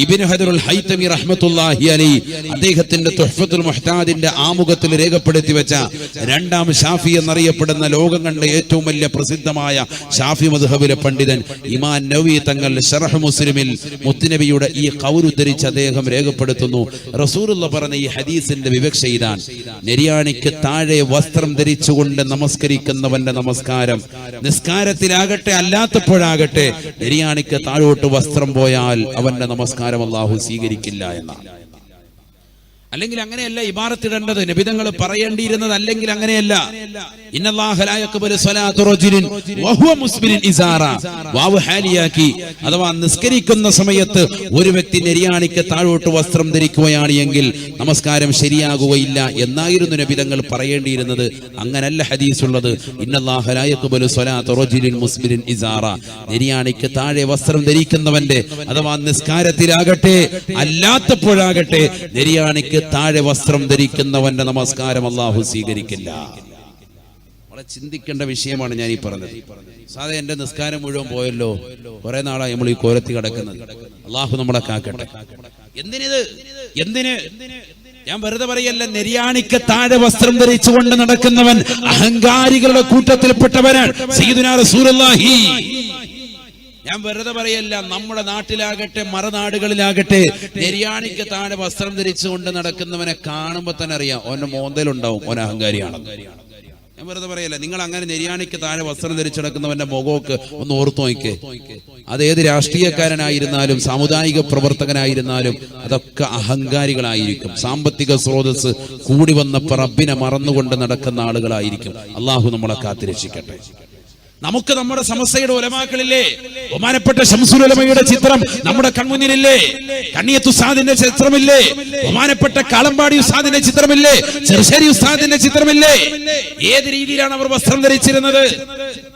S1: ഇബ്നു ഹജറുൽ ഹൈതമി റഹ്മത്തുള്ളാഹി അലൈഹി അദ്ദേഹത്തിന്റെ തുഹ്ഫത്തുൽ മുഹ്താദിന്റെ ആമുഖത്തിൽ രേഖപ്പെടുത്തി വെച്ച രണ്ടാം ഷാഫി എന്നറിയപ്പെടുന്ന ലോകം കണ്ട ഏറ്റവും വലിയ പ്രസിദ്ധമായ ഷാഫി മദ്ഹബിലെ പണ്ഡിതൻ ഇമാം നവവി തങ്ങൾ ശർഹ് മുസ്ലിമിൽ മുത്തുനബിയുടെ ഈ ഖൗൽ ഉദ്ധരിച്ച് അദ്ദേഹം രേഖപ്പെടുത്തുന്നു, റസൂലുള്ളാഹി പറഞ്ഞ ഈ ഹദീസിന്റെ വിവക്ഷ ഇതാണ്: നെരിയാണിക്ക് താഴെ വസ്ത്രം ധരിച്ചുകൊണ്ട് നമസ്കരിക്കുന്നവന്റെ നമസ്കാരം, നിസ്കാരത്തിലാകട്ടെ അല്ലാത്തപ്പോഴാകട്ടെ, നെരിയാണിക്ക് താഴോട്ട് വസ്ത്രം പോയാൽ അവന്റെ നമസ്കാരം അല്ലാഹു സ്വീകരിക്കില്ല എന്നാണ്. അല്ലെങ്കിൽ അങ്ങനെയല്ല ഇബാറത്തിടേണ്ടത്, നബിതങ്ങൾ പറയേണ്ടിയിരുന്നത്. അല്ലെങ്കിൽ അങ്ങനെയല്ല. ഇന്നല്ലാഹ ലാ യഖ്ബലു സ്വലാത്തു റജുലിൻ വഹുവ മുസ്ബിലിൻ ഇസാറ, വാവ് ഹാലിയാക്കി. അഥവാ നിസ്കരിക്കുന്ന സമയത്ത് ഒരു വ്യക്തി നെരിയാണിക്ക് താഴോട്ട് വസ്ത്രം ധരിക്കുകയാണ് എങ്കിൽ നമസ്കാരം ശരിയാകുകയില്ല എന്നായിരുന്നു നബിതങ്ങൾ പറയേണ്ടിയിരുന്നത്. അങ്ങനല്ല ഹദീസുള്ളത്. ഇന്നല്ലാഹ ലാ യഖ്ബലു സ്വലാത്തു റജുലിൻ മുസ്ബിലിൻ ഇസാറ, നെരിയാണിക്ക് താഴെ വസ്ത്രം ധരിക്കുന്നവന്റെ അഥവാ നിസ്കാരത്തിലാകട്ടെ അല്ലാത്തപ്പോഴാകട്ടെ നെരിയാണിക്ക് താഴെ വസ്ത്രം ധരിക്കുന്നവന്റെ നമസ്കാരം അല്ലാഹു സ്വീകരിക്കില്ല. വളരെ ചിന്തിക്കേണ്ട വിഷയമാണ് ഞാൻ ഈ പറഞ്ഞത്. സാധാ എന്റെ നിസ്കാരം മുഴുവൻ പോയല്ലോ, കുറെ നാളായി നമ്മൾ ഈ കോലത്തി കിടക്കുന്നത്. അല്ലാഹു നമ്മളെ കാക്കട്ടെ. എന്തിന് ഞാൻ വെറുതെ പറയല്ല. നെരിയാണിക്ക് താഴെ വസ്ത്രം ധരിച്ചുകൊണ്ട് നടക്കുന്നവൻ അഹങ്കാരികളുടെ കൂട്ടത്തിൽപ്പെട്ടവനാണ്. സയ്യിദുനാ റസൂലുള്ളാഹി. ഞാൻ വെറുതെ പറയല്ല. നമ്മുടെ നാട്ടിലാകട്ടെ മറുനാടുകളിലാകട്ടെ നെരിയാണിക്ക് താഴെ വസ്ത്രം ധരിച്ചുകൊണ്ട് നടക്കുന്നവനെ കാണുമ്പോ തന്നെ അറിയാം ഓന്റെ മോന്തലുണ്ടാവും ഓൻ അഹങ്കാരിയാണ്. ഞാൻ വെറുതെ പറയല്ല. നിങ്ങൾ അങ്ങനെ നെരിയാണിക്ക് താഴെ വസ്ത്രം ധരിച്ചു നടക്കുന്നവന്റെ മുഖമൊക്കെ ഒന്ന് ഓർത്തു നോക്കിക്കേ. അതേത് രാഷ്ട്രീയക്കാരനായിരുന്നാലും സാമുദായിക പ്രവർത്തകനായിരുന്നാലും അതൊക്കെ അഹങ്കാരികളായിരിക്കും. സാമ്പത്തിക സ്രോതസ് കൂടി വന്നപ്പോൾ റബ്ബിനെ മറന്നുകൊണ്ട് നടക്കുന്ന ആളുകളായിരിക്കും. അള്ളാഹു നമ്മളെ കാത്തുരക്ഷിക്കട്ടെ. നമുക്ക് നമ്മുടെ സമസ്തയുടെ ഉലമാക്കളില്ലേ, ബഹുമാനപ്പെട്ട ശംസുൽ ഉലമയുടെ ചിത്രം നമ്മുടെ കൺമുന്നിലില്ലേ, കണ്ണിയത്ത് ഉസ്താദിന്റെ ചിത്രമില്ലേ, ബഹുമാനപ്പെട്ട കാളമ്പാടി ഉസ്താദിന്റെ ചിത്രമില്ലേ, ചെറുശ്ശേരി ഉസ്താദിന്റെ ചിത്രമില്ലേ? ഏത് രീതിയിലാണ് അവർ വസ്ത്രം ധരിച്ചിരുന്നത്?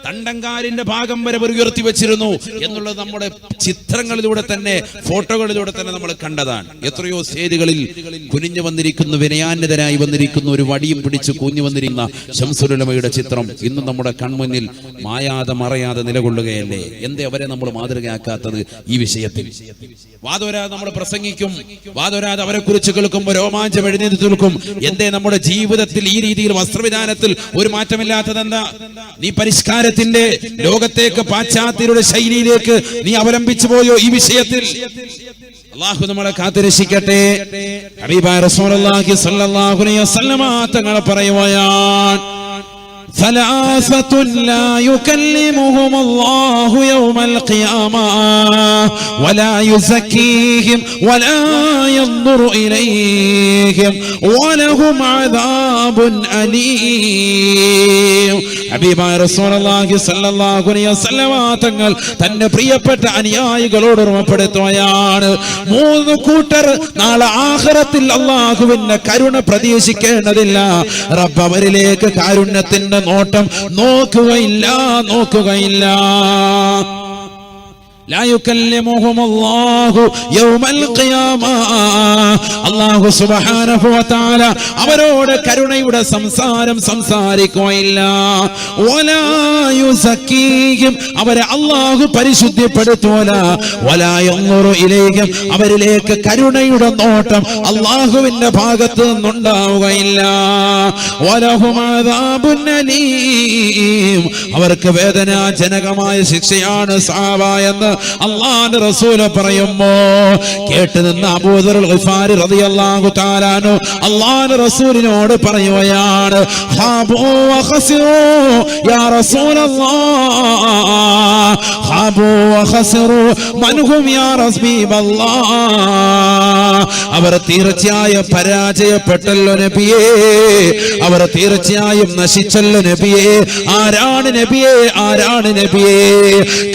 S1: തണ്ടങ്കാലിന്റെ ഭാഗം വരെ അവർ ഉയർത്തി വെച്ചിരുന്നു എന്നുള്ളത് നമ്മുടെ ചിത്രങ്ങളിലൂടെ തന്നെ ഫോട്ടോകളിലൂടെ തന്നെ നമ്മൾ കണ്ടതാണ്. എത്രയോ സ്റ്റേജുകളിൽ കുനിഞ്ഞു വന്നിരിക്കുന്നു, വിനയാന്വിതനായി വന്നിരിക്കുന്നു, ഒരു വടിയും പിടിച്ച് കുഞ്ഞു വന്നിരുന്ന ശംസുൽ ഉലമയുടെ ചിത്രം ഇന്നും നമ്മുടെ കൺമുന്നിൽ മായാതെ മറയാതെ നിലകൊള്ളുകയല്ലേ? എന്തേ അവരെ നമ്മൾ മാതൃകയാക്കാത്തത് ഈ വിഷയത്തിൽ? വാദോരാതെ നമ്മൾ പ്രസംഗിക്കും, വാദോരാതെ അവരെ കുറിച്ച് കേൾക്കുമ്പോൾ രോമാഞ്ചം എഴുന്നേറ്റ് നിൽക്കും. എന്തേ നമ്മുടെ ജീവിതത്തിൽ ഈ രീതിയിൽ വസ്ത്രവിധാനത്തിൽ ഒരു മാറ്റമില്ലാത്തത്? എന്താ? നീ പരിഷ്കാരത്തിന്റെ ലോകത്തേക്ക് പാശ്ചാത്യരുടെ ശൈലിയിലേക്ക് നീ അവലംബിച്ചു പോയോ ഈ വിഷയത്തിൽ? അല്ലാഹു നമ്മളെ കാത്തുരക്ഷിക്കട്ടെ. ഹബീബായ റസൂലുള്ളാഹി സ്വല്ലല്ലാഹു അലൈഹി വസല്ലമ തങ്ങൾ പറയുകയാണ്: ثلاثة لا يكلمهم الله يوم القيامة ولا يزكيهم ولا ينظر إليهم ولهم عذاب أليم. ഹബീബായ റസൂലുള്ളാഹി സ്വല്ലല്ലാഹു അലൈഹി വസല്ലമ തങ്ങൾ തന്റെ പ്രിയപ്പെട്ട അനുയായികളോട് ഓർമ്മപ്പെടുത്തുകയാണ്: മൂന്ന് കൂട്ടർ നാളെ ആഖിറത്തിൽ അല്ലാഹുവിന്റെ കരുണ പ്രതീക്ഷിക്കേണ്ടതില്ല. റബ്ബ് അവരിലേക്ക് കാരുണ്യത്തിന്റെ നോട്ടം നോക്കുകയില്ല. ലാ യുകല്ലിമുഹുമുല്ലാഹു യൗമൽ ഖിയാമ. അല്ലാഹു സുബ്ഹാനഹു വ തആല അവരോട് കരുണയുടെ സംസാരം സംസാരിക്കുകയില്ല. വലാ യുസക്കീഹിം അവരെ അല്ലാഹു പരിശുദ്ധിപ്പെടുത്തൂല. വലാ യൻദുറു ഇലൈഹിം അവരിലേക്ക് കരുണയുടെ നോട്ടം അല്ലാഹുവിന്റെ ഭാഗത്ത് നിന്നുണ്ടാവുകയില്ല. വലഹും അദാബുൻ അലീം അവർക്ക് വേദനാജനകമായ ശിക്ഷയാണ് സഹാബ എന്ന് അല്ലാഹുവിന്റെ റസൂൽ പറയുമ്പോ കേട്ട് നിന്ന അബൂദർ ഗിഫാരി റളിയല്ലാഹു തആല അൻഹു അല്ലാഹുവിന്റെ റസൂലിനോട് പറയുകയാണ്, ഹാബു വഖസിറു യാ റസൂലല്ലാഹ്, ഹാബു വഖസിറു മൻഹും യാ റസൂലല്ലാഹ്. അവർ തീർച്ചയായും പരാജയപ്പെട്ടല്ലോ നബിയേ, അവർ തീർച്ചയായും നശിച്ചല്ലോ നബിയേ. ആരാണ് നബിയേ, ആരാണ് നബിയേ?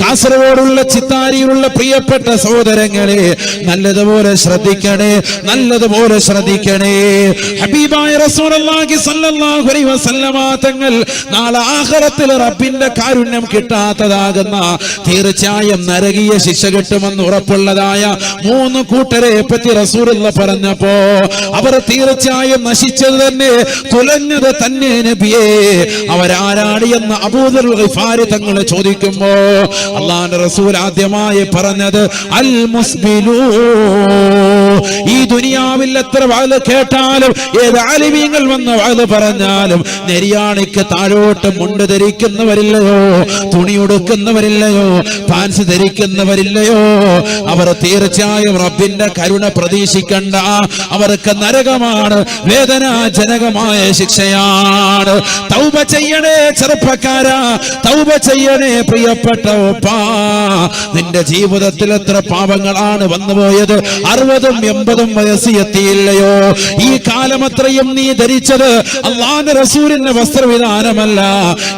S1: കാസർഗോഡുള്ള ചിത്താരിയിലുള്ള പ്രിയപ്പെട്ട സഹോദരങ്ങളെ, നല്ലതുപോലെ ശ്രദ്ധിക്കണേ, നല്ലതുപോലെ ശ്രദ്ധിക്കണേ. ഹബീബായ റസൂലുള്ളാഹി സ്വല്ലല്ലാഹു അലൈഹി വസല്ലമ തങ്ങൾ നാളെ ആഖിറത്തിൽ റബ്ബിന്റെ കാരുണ്യം കിട്ടാത്തതാകുന്ന തീർച്ചയായും നരകീയ ശിക്ഷ കിട്ടുമെന്ന് ഉറപ്പുള്ളതായ 3 കൂട്ടരെ പറ്റി റസൂലുള്ള പറഞ്ഞപ്പോ അവർ തീർച്ചയായും നശിച്ചത് തന്നെ, തുലഞ്ഞത് തന്നെ നബിയേ. അവരാരാണ് എന്ന് അബൂദർ ഗിഫാരി തങ്ങൾ ചോദിക്കുമ്പോ അല്ലാഹുവിന്റെ റസൂൽ ആദ്യമായി പറഞ്ഞത് അൽ മുസ്ബിലൂ. ഈ ദുനിയാവിൽ എത്ര വാല് കേട്ടാലും ഏത് ആലിമീങ്ങൾ വന്ന് വാല് പറഞ്ഞാലും നെരിയാണിക്ക് താഴോട്ട് മുണ്ട് ധരിക്കുന്നവരില്ലയോ, തുണി ഉടുക്കുന്നവരില്ലയോ, പാൻസ് ധരിക്കുന്നവരില്ലയോ, അവർ തീർച്ചയായും റബ്ബിന്റെ കരുണ പ്രതീക്ഷിക്കണ്ട. അവർക്ക് നരകമാണ്, വേദനാജനകമായ ശിക്ഷയാണ്. തൗബ ചെയ്യണേ ചെറുപ്പക്കാരാ, തൗബ ചെയ്യണേ പ്രിയപ്പെട്ട ഉപ്പാ. നിന്റെ ജീവിതത്തിൽ എത്ര പാപങ്ങളാണ് വന്നുപോയത്? 60ഉം 80ഉം വയസ്സ് എത്തിയില്ലയോ? ഈ കാലം അത്രയും നീ ധരിച്ചത് അല്ലാഹുവിന്റെ റസൂലിന്റെ വസ്ത്രവിധാനമല്ല.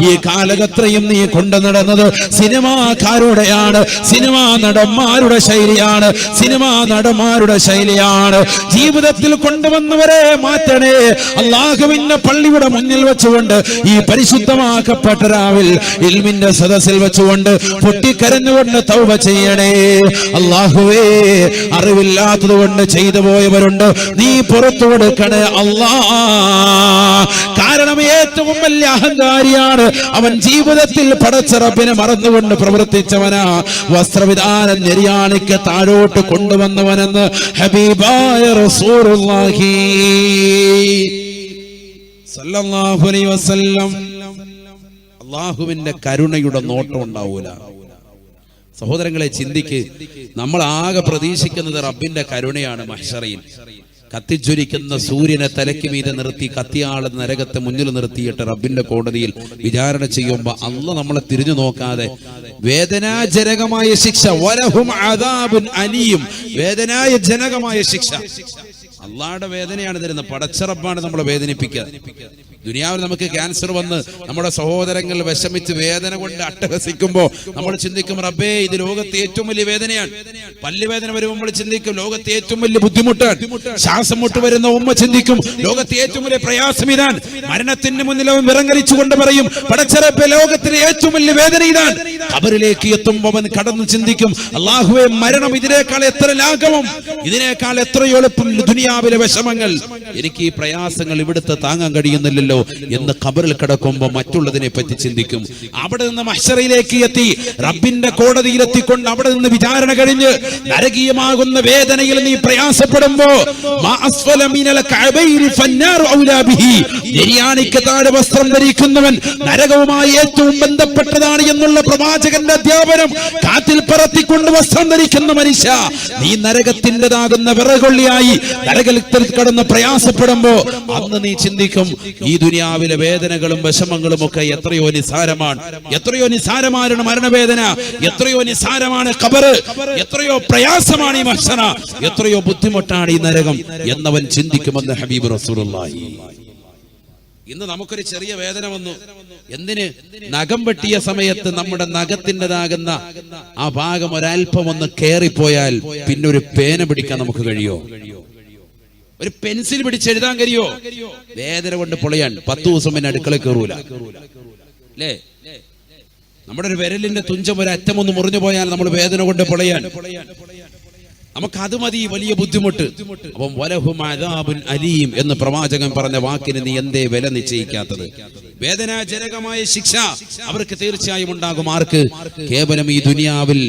S1: ഈ കാലകത്രയും നീ കൊണ്ടു നടന്നത് സിനിമാക്കാരുടെയാണ്, സിനിമാ നടന്മാരുടെ ശൈലിയാണ്, സിനിമാ നടന്മാരുടെ ശൈലിയാണ്. ജീവിതത്തിൽ കൊണ്ടുവന്നവരെ മാറ്റണേ. അല്ലാഹുവിന്റെ പള്ളിയുടെ മുന്നിൽ വെച്ചുകൊണ്ട് ഈ പരിശുദ്ധമാക്കപ്പെട്ട രാവിൽ ഇൽമിന്റെ സദസ്സിൽ വെച്ചുകൊണ്ട് പൊട്ടിക്കരഞ്ഞുകൊണ്ട് തൗബ ചെയ്യണേ. അല്ലാഹുവേ, അറിവില്ലാത്തത് കൊണ്ട് ചെയ്തു പോയവരുണ്ട്, നീ പുറത്തു കൊടുക്കണേ അല്ലാ. കാരണം ഏറ്റവും വലിയ അഹങ്കാരിയാണ് അവൻ. ജീവിതത്തിൽ പടച്ച റബ്ബിനെ മറന്നുകൊണ്ട് പ്രവർത്തിച്ചവനാ. വസ്ത്രവിധാനം നെരിയാണിക്ക് താഴോട്ട് കൊണ്ടുവന്നവനെന്ന് ഹബീബായ റസൂലുള്ളാഹി സല്ലല്ലാഹു അലൈഹി വസല്ലം. അല്ലാഹുവിന്റെ കരുണയുടെ നോട്ടം ഉണ്ടാവൂല. സഹോദരങ്ങളെ, ചിന്തിക്ക്. നമ്മൾ ആകെ പ്രതീക്ഷിക്കുന്നത് റബ്ബിന്റെ കരുണയാണ്. മഹ്ശറയിൽ കത്തിജ്വലിക്കുന്ന സൂര്യനെ തലയ്ക്ക് മീതെ നിർത്തി കത്തിയാളെ നരകത്തെ മുന്നിൽ നിർത്തിയിട്ട് റബ്ബിന്റെ കോടതിയിൽ വിചാരണ ചെയ്യുമ്പോൾ അല്ലാഹ് നമ്മളെ തിരിഞ്ഞു നോക്കാതെ വേദനാജനകമായ ശിക്ഷ, വലഹും അദാബുൻ അലീം, വേദനാജനകമായ ശിക്ഷ. അള്ളാഹുടെ വേദനയാണ് തരുന്നത്. പടച്ച റബ്ബാണ് നമ്മളെ വേദനിപ്പിക്കുക. ദുനിയാവിൽ നമുക്ക് ക്യാൻസർ വന്ന് നമ്മുടെ സഹോദരങ്ങൾ വിഷമിച്ച് വേദന കൊണ്ട് അട്ടഹസിക്കുമ്പോൾ നമ്മൾ ചിന്തിക്കും, റബ്ബേ ഇത് ലോകത്തെ ഏറ്റവും വലിയ വേദനയാണ്. പല്ലുവേദന വരുമ്പോൾ നമ്മൾ ചിന്തിക്കും ലോകത്തെ ഏറ്റവും വലിയ ബുദ്ധിമുട്ടാണ്. ശ്വാസം മുട്ട് വരുന്ന ഉമ്മ ചിന്തിക്കും ലോകത്തെ ഏറ്റവും വലിയ പ്രയാസം ഇതാണ്. മരണത്തിന് മുന്നിൽ അവൻ വിറങ്ങലിച്ചുകൊണ്ട് പറയും, പടച്ച റബ്ബേ ലോകത്തിലെ ഏറ്റവും വലിയ വേദന ഇതാണ്. ഖബറിലേക്ക് എത്തുമ്പോൾ അവൻ കടന്നു ചിന്തിക്കും, അല്ലാഹുവേ മരണം ഇതിനേക്കാൾ എത്ര ലാഘവം, ഇതിനേക്കാൾ എത്രയോ എളുപ്പം. ദുനിയാവിലെ വിഷമങ്ങൾ, എനിക്ക് ഈ പ്രയാസങ്ങൾ ഇവിടുത്തെ താങ്ങാൻ കഴിയുന്നില്ലല്ലോ എന്ന് ഖബറിൽ കിടക്കുമ്പോൾ മറ്റുള്ളതിനെ പറ്റി ചിന്തിക്കും. അവിടെ നിന്ന് മഹ്ശറയിലേക്ക് എത്തി റബ്ബിന്റെ കോടതിയിൽ എത്തിക്കൊണ്ട് അവിടെ നിന്ന് വിചാരണ കഴിഞ്ഞ് നരകീയമാകുന്ന വേദനയിൽ നീ പ്രയാസപ്പെടുമ്പോ നെരിയാണിക്ക് താഴെ വസ്ത്രം ധരിക്കുന്നവൻ നരകവുമായി ഏറ്റവും ബന്ധപ്പെട്ടതാണ് എന്നുള്ള പ്രവാചകന്റെ അധ്യാപനം കാറ്റിൽ പറത്തിക്കൊണ്ട് വസ്ത്രം ധരിക്കുന്ന മനുഷ്യ, നീ നരകത്തിൻ്റെതാകുന്ന വിറകൊള്ളിയായി നരകത്തിൽ കടന്ന് പ്രയാസപ്പെടുമ്പോ അന്ന് നീ ചിന്തിക്കും, ഈ ദുനിയാവിലെ വേദനകളും വിഷമങ്ങളും ഒക്കെ എത്രയോ നിസാരമാണ്. എത്രയോ നിസാരമാണ് മരണവേദന, എത്രയോ നിസാരമാണ് ഖബർ, എത്രയോ പ്രയാസമാണ് ഈ മഹ്ശറ, എത്രയോ ബുദ്ധിമുട്ടാണ് ഈ നരകം എന്നവൻ ചിന്തിക്കുമെന്ന് ഹബീബ് റസൂലുള്ളാഹി. ഇന്ന് നമുക്കൊരു ചെറിയ വേദന വന്നു. എന്തിന്? നഖം വെട്ടിയ സമയത്ത് നമ്മുടെ നഖത്തിൻ്റെതാകുന്ന ആ ഭാഗം ഒരൽപ്പം ഒന്ന് കയറിപ്പോയാൽ പിന്നെ ഒരു പേന പിടിക്കാൻ നമുക്ക് കഴിയോ? ഒരു പെൻസിൽ പിടിച്ചെഴുതാൻ കഴിയോ? വേദന കൊണ്ട് പൊളയാൻ 10 ദിവസം പിന്നെ അടുക്കള കയറൂല, അല്ലേ? നമ്മുടെ ഒരു വിരലിന്റെ തുഞ്ചം ഒരു അറ്റമൊന്ന് മുറിഞ്ഞു പോയാൽ നമ്മൾ വേദന കൊണ്ട് പൊളയാൻ, നമുക്ക് അത് മതി വലിയ ബുദ്ധിമുട്ട്. അപ്പം വലഹും അദാബുൻ അലീം എന്ന് പ്രവാചകൻ പറഞ്ഞ വാക്കിന് നീ എന്തേ വില നിശ്ചയിക്കാത്തത്? വേദനാജനകമായ ശിക്ഷ അവർക്ക് തീർച്ചയായും ഉണ്ടാകും. ആർക്ക്? കേവലം ഈ ദുനിയാവിൽ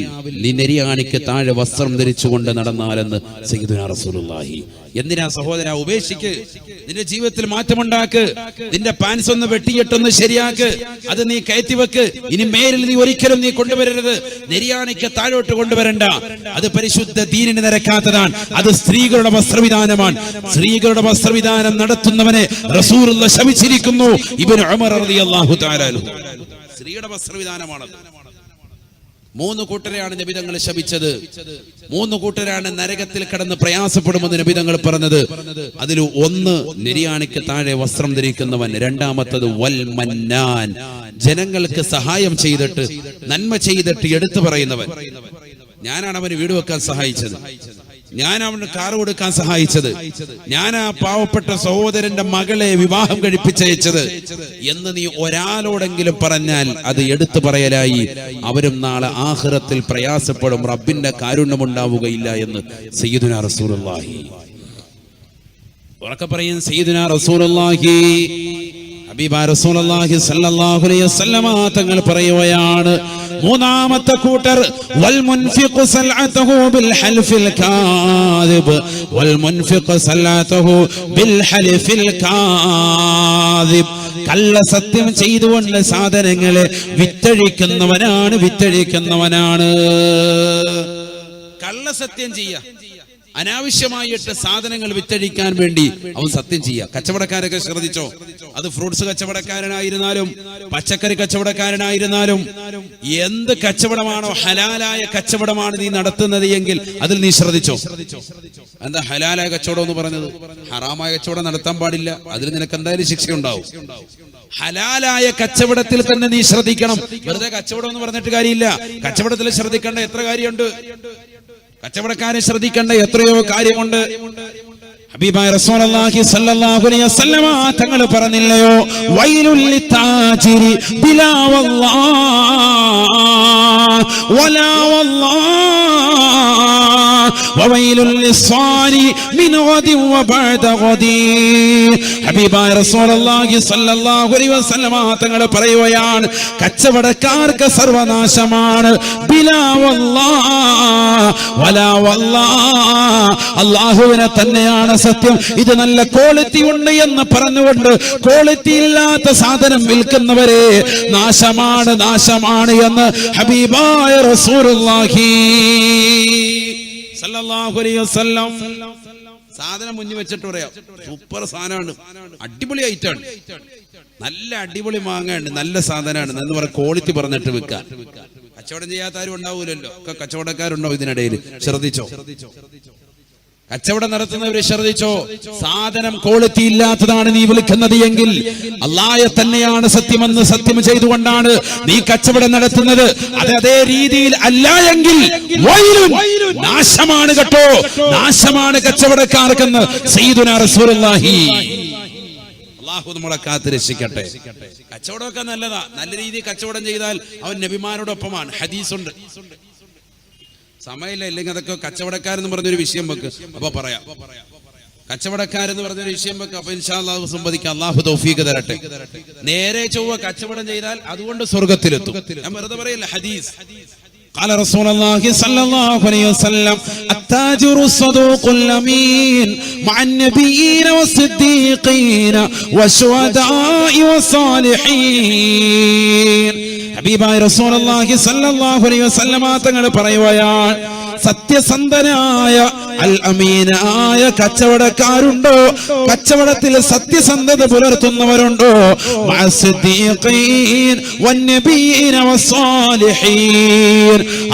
S1: നീ നെരിയാണിക്ക് താഴെ വസ്ത്രം ധരിച്ചുകൊണ്ട് നടന്നാലെന്ന് സയ്യിദുനാ റസൂലുള്ളാഹി. എന്തിനാ സഹോദര? ഉപേക്ഷിക്ക്, നിന്റെ ജീവിതത്തിൽ മാറ്റമുണ്ടാക്ക്. നിന്റെ പാൻസ് ഒന്ന് വെട്ടിയിട്ടൊന്ന് ശരിയാക്ക്, അത് നീ കയറ്റിവെക്ക്. ഇനി മേലിൽ നീ ഒരിക്കലും നീ കൊണ്ടുവരരുത്. നെരിയാണിക്ക് താഴോട്ട് കൊണ്ടുവരണ്ട. അത് പരിശുദ്ധ ദീനിന് നിരക്കാത്തതാണ്. അത് സ്ത്രീകളുടെ വസ്ത്രവിധാനമാണ്. സ്ത്രീകളുടെ വസ്ത്രവിധാനം നടത്തുന്നവനെ റസൂലുള്ളാഹി ശപിച്ചിരിക്കുന്നു. ഇബ്നു ഉമർ റളിയല്ലാഹു തആല അൻഹു. സ്ത്രീയുടെ വസ്ത്രവിധാനമാണത്. 3 കൂട്ടരെയാണ് നബി തങ്ങൾ ശപിച്ചത്. 3 കൂട്ടരാണ് നരകത്തിൽ കിടന്ന് പ്രയാസപ്പെടുമെന്ന് നബി തങ്ങൾ പറഞ്ഞത്. അതിൽ ഒന്ന് നെരിയാണിക്ക് താഴെ വസ്ത്രം ധരിക്കുന്നവൻ, രണ്ടാമത്തത് വൽ മന്നാൻ, ജനങ്ങൾക്ക് സഹായം ചെയ്തിട്ട് നന്മ ചെയ്തിട്ട് എടുത്തു പറയുന്നവൻ. ഞാനാണ് അവന് വീട് വെക്കാൻ സഹായിച്ചത്, ഞാൻ അവന് കാറ് കൊടുക്കാൻ സഹായിച്ചത്, ഞാൻ ആ പാവപ്പെട്ട സഹോദരന്റെ മകളെ വിവാഹം കഴിപ്പിച്ചയച്ചത് എന്ന് നീ ഒരാളോടെങ്കിലും പറഞ്ഞാൽ അത് എടുത്തു പറയലായി. അവരും നാളെ ആഖിറത്തിൽ പ്രയാസപ്പെടും, റബ്ബിന്റെ കാരുണ്യമുണ്ടാവുകയില്ല എന്ന് സയ്യിദുനാ റസൂലുള്ളാഹി. ഉറക്കെ പറയും സയ്യിദുനാ റസൂലുള്ളാഹി. ഹബീബായ റസൂലുള്ളാഹി സ്വല്ലല്ലാഹു അലൈഹി വസല്ലമ തങ്ങൾ പറയുകയാണ്, മൂന്നാമത്തെ കൂട്ടർ വൽ മുൻഫിഖു സൽഅതഹു ബിൽ ഹൽഫിൽ കാദിബ് വൽ മുൻഫിഖു സൽഅതഹു ബിൽ ഹൽഫിൽ കാദിബ്. കള്ള സത്യം ചെയ്തുകൊണ്ട് സാധനങ്ങളെ വിറ്റഴിക്കുന്നവനാണ്. കള്ള സത്യം ചെയ്യാ, അനാവശ്യമായിട്ട് സാധനങ്ങൾ വിറ്റഴിക്കാൻ വേണ്ടി അവൻ സത്യം ചെയ്യുക. കച്ചവടക്കാരൊക്കെ ശ്രദ്ധിച്ചോ, അത് ഫ്രൂട്ട്സ് കച്ചവടക്കാരനായിരുന്നാലും പച്ചക്കറി കച്ചവടക്കാരനായിരുന്നാലും എന്ത് കച്ചവടമാണോ ഹലാലായ കച്ചവടമാണ് നീ നടത്തുന്നത് എങ്കിൽ അതിൽ നീ ശ്രദ്ധിച്ചോ. എന്താ ഹലാലായ കച്ചവടം എന്ന് പറഞ്ഞത്? ഹറാമായ കച്ചവടം നടത്താൻ പാടില്ല, അതിൽ നിനക്ക് എന്തായാലും ശിക്ഷയുണ്ടാവും. ഹലാലായ കച്ചവടത്തിൽ തന്നെ നീ ശ്രദ്ധിക്കണം. വെറുതെ കച്ചവടം എന്ന് പറഞ്ഞിട്ട് കാര്യമില്ല. കച്ചവടത്തിൽ ശ്രദ്ധിക്കേണ്ട എത്ര കാര്യമുണ്ട്, കച്ചവടക്കാരെ ശ്രദ്ധിക്കേണ്ട എത്രയോ കാര്യമുണ്ട്. ഹബീബായ റസൂലുള്ളാഹി സ്വല്ലല്ലാഹു അലൈഹി വസല്ലമ തങ്ങൾ പറഞ്ഞില്ലയോ, വൈലുൽ ലിത്താജിരി ബിലാ വല്ലാഹ് വലാ വല്ലാഹ് വവൈലുൽ ലിസ്സാനി മിൻ ഗദി വബഅദ ഗദി. ഹബീബായ റസൂലുള്ളാഹി സ്വല്ലല്ലാഹു അലൈഹി വസല്ലമ തങ്ങൾ പറയുകയാണ്, കച്ചവടക്കാർക്ക് സർവനാശമാണ്. ബിലാ വല്ലാഹ് വലാ വല്ലാഹ്, അല്ലാഹുവിനെ തന്നെയാണ് സത്യം. ഇത് നല്ല ക്വാളിറ്റി ഉണ്ട് എന്ന് പറഞ്ഞുകൊണ്ട് ക്വാളിറ്റി ഇല്ലാത്ത സാധനം വിൽക്കുന്നവരെ നാശമാണ്, നാശമാണ് എന്ന് ഹബീബായ റസൂലുള്ളാഹി സല്ലല്ലാഹു അലൈഹി വസല്ലം. സാധനം മുന്നിൽ വെച്ചിട്ട് പറയാം, സൂപ്പർ സാധനമാണ്, അടിപൊളി ഐറ്റാണ്, നല്ല അടിപൊളി മാങ്ങയാണ്, നല്ല സാധനമാണ് എന്ന് പറഞ്ഞ ക്വാളിറ്റി പറഞ്ഞിട്ട് വിൽക്കാൻ. കച്ചവടം ചെയ്യാത്ത ആരും ഉണ്ടാവൂലല്ലോ, ഒക്കെ കച്ചവടക്കാരുണ്ടാവും ഇതിനിടയിൽ. ശ്രദ്ധിച്ചോ, കച്ചവടം നടത്തുന്നവരെ ശ്രദ്ധിച്ചോ. സാധനം ക്വാളിറ്റി ഇല്ലാത്തതാണ് നീ വിളിക്കുന്നത് എങ്കിൽ അല്ലാഹയെ തന്നെയാണ് സത്യമെന്ന് സത്യം ചെയ്തുകൊണ്ടാണ് നീ കച്ചവടം നടത്തുന്നത്. അത് അതേ രീതിയിൽ അല്ല എങ്കിൽ നാശമാണ് കേട്ടോ, നാശമാണ് കച്ചവടക്കാർക്കെന്ന് സയ്യിദുനാ റസൂലുള്ളാഹി. അല്ലാഹു നമ്മളെ കാത്ത് രക്ഷിക്കട്ടെ. കച്ചവടമൊക്കെ നല്ലതാ, നല്ല രീതിയിൽ കച്ചവടം ചെയ്താൽ അവൻ നബിമാരോടൊപ്പമാണ്. ഹദീസുണ്ട്. സമയമില്ല, ഇല്ലെങ്കിൽ അതൊക്കെ കച്ചവടക്കാരെന്ന് പറഞ്ഞൊരു വിഷയം വെക്ക്, അപ്പൊ പറയാം. കച്ചവടക്കാരെന്ന് പറഞ്ഞൊരു വിഷയം വെക്ക്, അപ്പൊ ഇൻഷാ അല്ലാഹു സംവദിക്കാം. അല്ലാഹു തൗഫീഖ് തരട്ടെ. നേരെ ചൊവ്വ കച്ചവടം ചെയ്താൽ അതുകൊണ്ട് സ്വർഗ്ഗത്തിലെത്തും. ഞാൻ വെറുതെ പറയില്ല, ഹദീസ്. قال رسول الله صلى الله عليه وسلم التاجر الصدوق الأمين مع النبيين والصديقين والشهداء والصالحين. ഹബീബായ റസൂലുള്ളാഹി സ്വല്ലല്ലാഹു അലൈഹി വസല്ലമ തങ്ങൾ പറയുകയാണ്, സത്യസന്ധനായ അൽ അമീനായ കച്ചവടക്കാരുണ്ടോ, കച്ചവടത്തിൽ സത്യസന്ധത പുലർത്തുന്നവരുണ്ടോ,